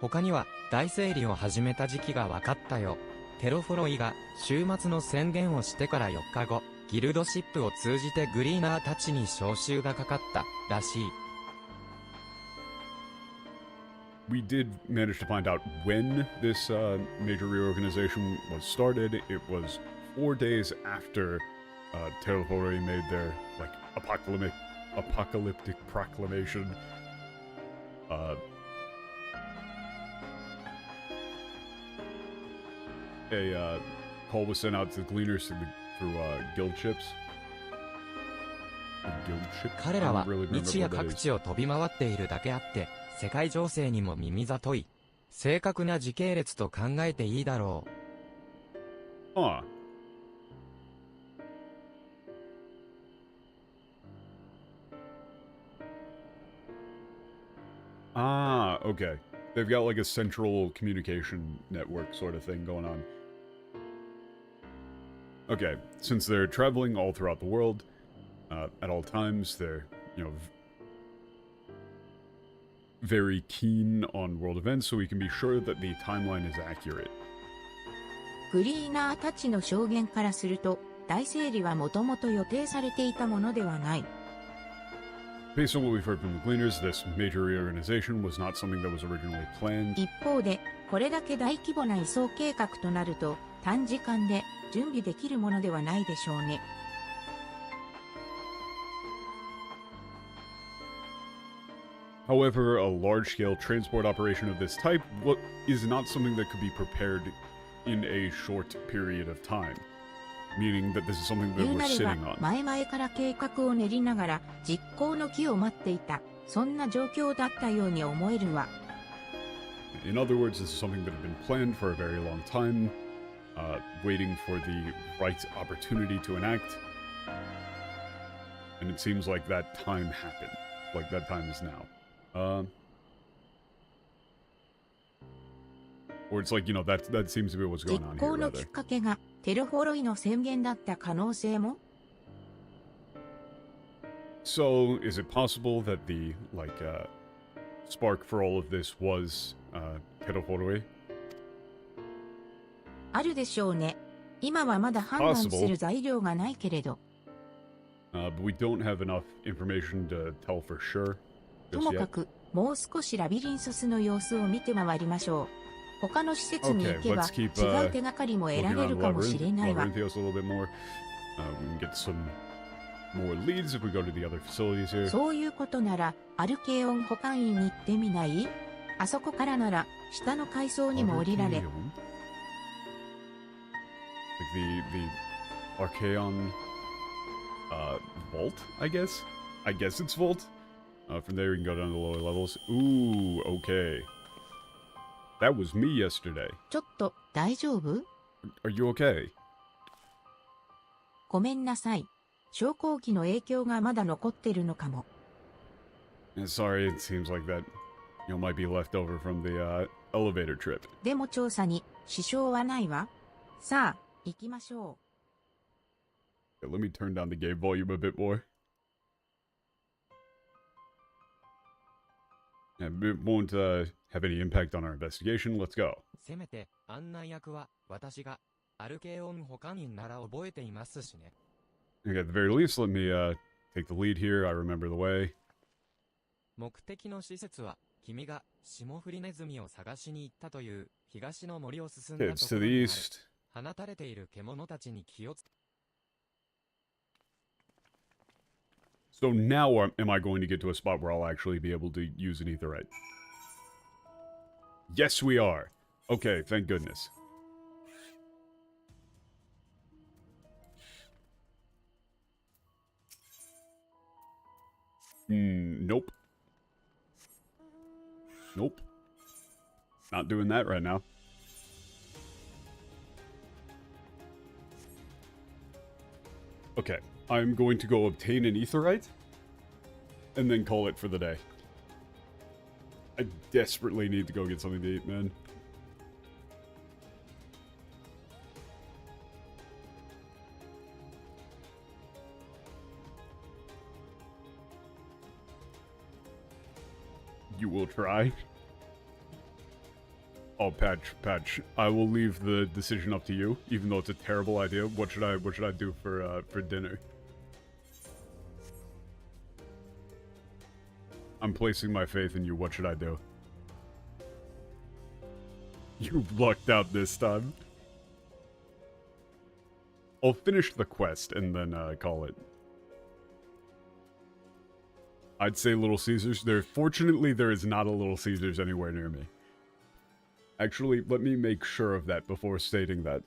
他には大整理を始めた時期が分かったよ。テロフォロイが週末の宣言をしてから4日後、ギルドシップを通じてグリーナーたちに招集がかかったらしい。We did manage to find out when this major reorganization was started. It was 4 days after Terrorhori made their like apocalyptic proclamation. A call was sent out to the gleaners through guild ships. Guild ship? 彼らは I don't really remember 日夜 what that 各 is. 地を飛び回っているだけあって、世界情勢にも耳ざとい。正確な時系列と考えていいだろう。Huh. Ah, okay. They've got like a central communication network sort of thing going on. Okay, since they're traveling all throughout the world, at all times, they're, you know, very keen on world events, so we can be sure that the timeline is accurate. グリーナーたちの証言からすると、大整理はもともと予定されていたものではない。Based on what we've heard from the Gleaners, this major reorganization was not something that was originally planned. 一方で、これだけ大規模な移送計画となると、短時間で準備できるものではないでしょうね。However, a large-scale transport operation of this type is not something that could be prepared in a short period of time, meaning that this is something that 言う we're なれ sitting ば on. 前々から計画を練りながら実行の機を待っていた、そんな状況だったように思えるわ。In other words, this is something that had been planned for a very long time, waiting for the right opportunity to enact, and it seems like that time happened, like that time is now. Or it's like, you know, that seems to be what's 実 going on here, 行のき rather. っかけがテロフォロイの宣言だった可能性も。 So, is it possible that the, like, spark for all of this was, Teroforoi? あるでしょうね。今はまだ判断する材料がないけれど。But we don't have enough information to tell for sure. ともかく、もう少しラビリンソスの様子を見て回りましょう。他の施設に行けば、違う手がかりも得られるかもしれないわ。We can get some more leads if we go to the other facilities here. そういうことなら、アルケオン保管員に行ってみない？あそこからなら、下の階層にも降りられ。Like the Archeon, vault, I guess? I guess it's vault. From there we can go down to the lower levels. Ooh, okay. That was me yesterday. ちょっと、大丈夫？ Are you okay? ごめんなさい。昇降機の影響がまだ残ってるのかも。Sorry, it seems like that, you know, might be left over from the, elevator trip. でも調査に支障はないわ。さあ、行きましょう。Let me turn down the game volume a bit more. And it won't, have any impact on our investigation. Let's go. せめて案内役は私がアルケオン保管員なら覚えていますしね。Okay, at the very least, let me, take the lead here. I remember the way. 目的の施設は君が霜降りネズミを探しに行ったという東の森を進んだと It's こ to ろ the にある。 east. 放たれている獣たちに気をつ So now am I going to get to a spot where I'll actually be able to use an aetherite? Yes, we are. Okay, thank goodness. Nope. Nope. Not doing that right now. Okay, I'm going to go obtain an aetherite, and then call it for the day. I desperately need to go get something to eat, man. You will try? Oh, Patch. I will leave the decision up to you, even though it's a terrible idea. What should I do for dinner? I'm placing my faith in you. What should I do? You lucked out this time. I'll finish the quest and then call it. I'd say Little Caesars. Fortunately, there is not a Little Caesars anywhere near me. Actually, let me make sure of that before stating that.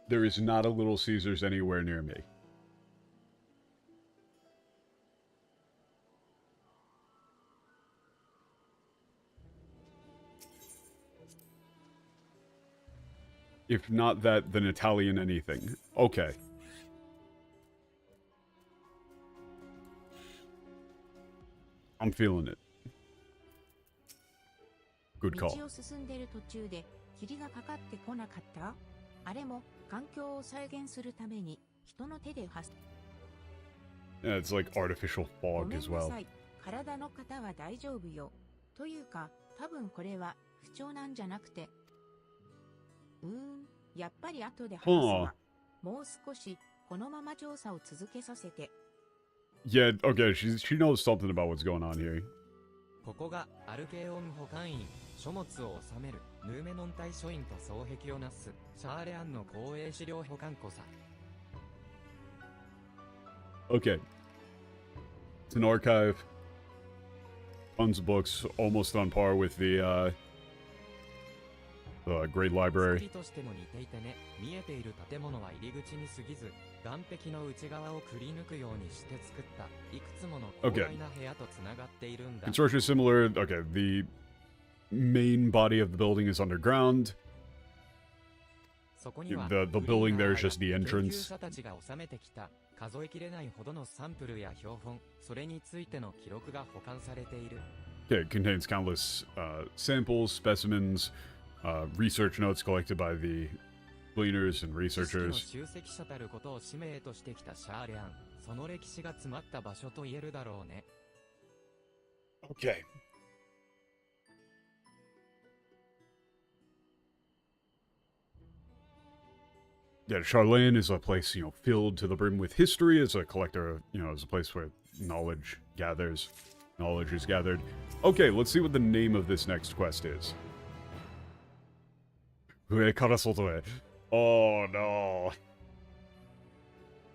There is not a Little Caesars anywhere near me. If not that, then Italian anything. Okay. I'm feeling it. Good 道 call. を進んでいる途中で霧がかかってこなかった？あれも環境を再現するために人の手で発 Yeah, it's like artificial ご fog めん as な well. さい。体の方は大丈夫よ。というか、多分これは不調なんじゃなくて。やっぱり後で話すわ。もう少しこのまま調査を続けさせて。Yeah, okay, she knows something about what's going on here. ここがアルケオン保管員、書物を収めるヌーメノン大書院と双璧をなすシャーレアンの公営資料保管庫さ。Okay. It's an archive. Tons of books, almost on par with the Great 作 Library. りとしても似ていてね。見えている建物は入り口に過ぎず、岸壁の内側をくり抜くようにして作ったいくつもの広大な部屋とつながっているんだ。Construction is similar. Okay, the main body of the building is underground. そこには The building there is just the 研究 entrance. 者たちが収めてきた数えきれないほどのサンプルや標本、それについての記録が保管されている。Okay, it contains countless samples, specimens, research notes collected by the gleaners and 知識の researchers. 集積者たることを使命としてきたシャーレアン、その歴史が詰まった場所と言えるだろうね。Okay. Yeah, Charlene is a place, filled to the brim with history, as a collector, as a place where knowledge gathers. Knowledge is gathered. Okay, let's see what the name of this next quest is. Ue kara soto e. Oh no.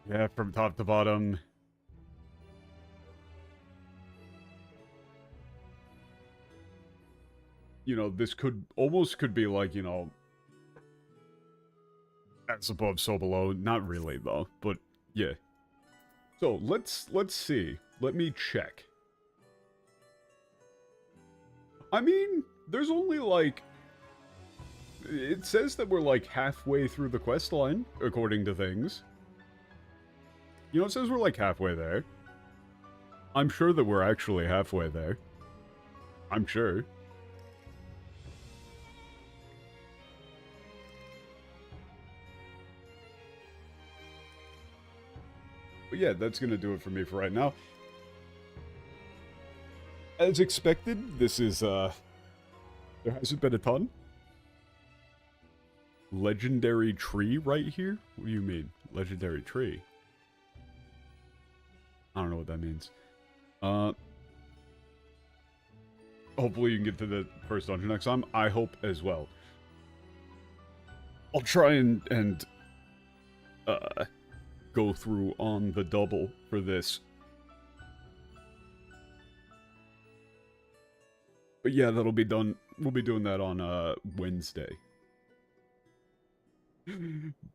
Yeah, from top to bottom. This could be like, as above, so below. Not really, though, but yeah. So, let's see. Let me check. I mean, there's only, like... It says that we're, like, halfway through the quest line, according to things. It says we're, like, halfway there. I'm sure that we're actually halfway there. I'm sure. But yeah, that's gonna do it for me for right now. As expected, this is, there hasn't been a ton. Legendary tree right here? What do you mean? Legendary tree? I don't know what that means. Hopefully you can get to the first dungeon next time. I hope as well. I'll try and go through on the double for this. But yeah, that'll be done. We'll be doing that on Wednesday.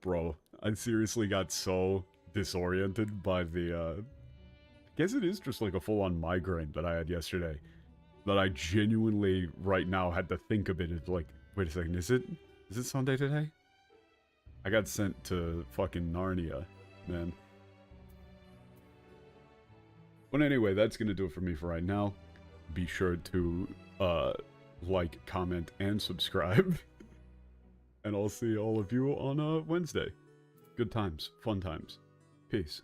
Bro, I seriously got so disoriented by the I guess it is just like a full-on migraine that I had yesterday. That I genuinely right now had to think a bit of like, wait a second, is it Sunday today? I got sent to fucking Narnia, man. But anyway, that's gonna do it for me for right now. Be sure to like, comment, and subscribe. And I'll see all of you on Wednesday. Good times, fun times. Peace.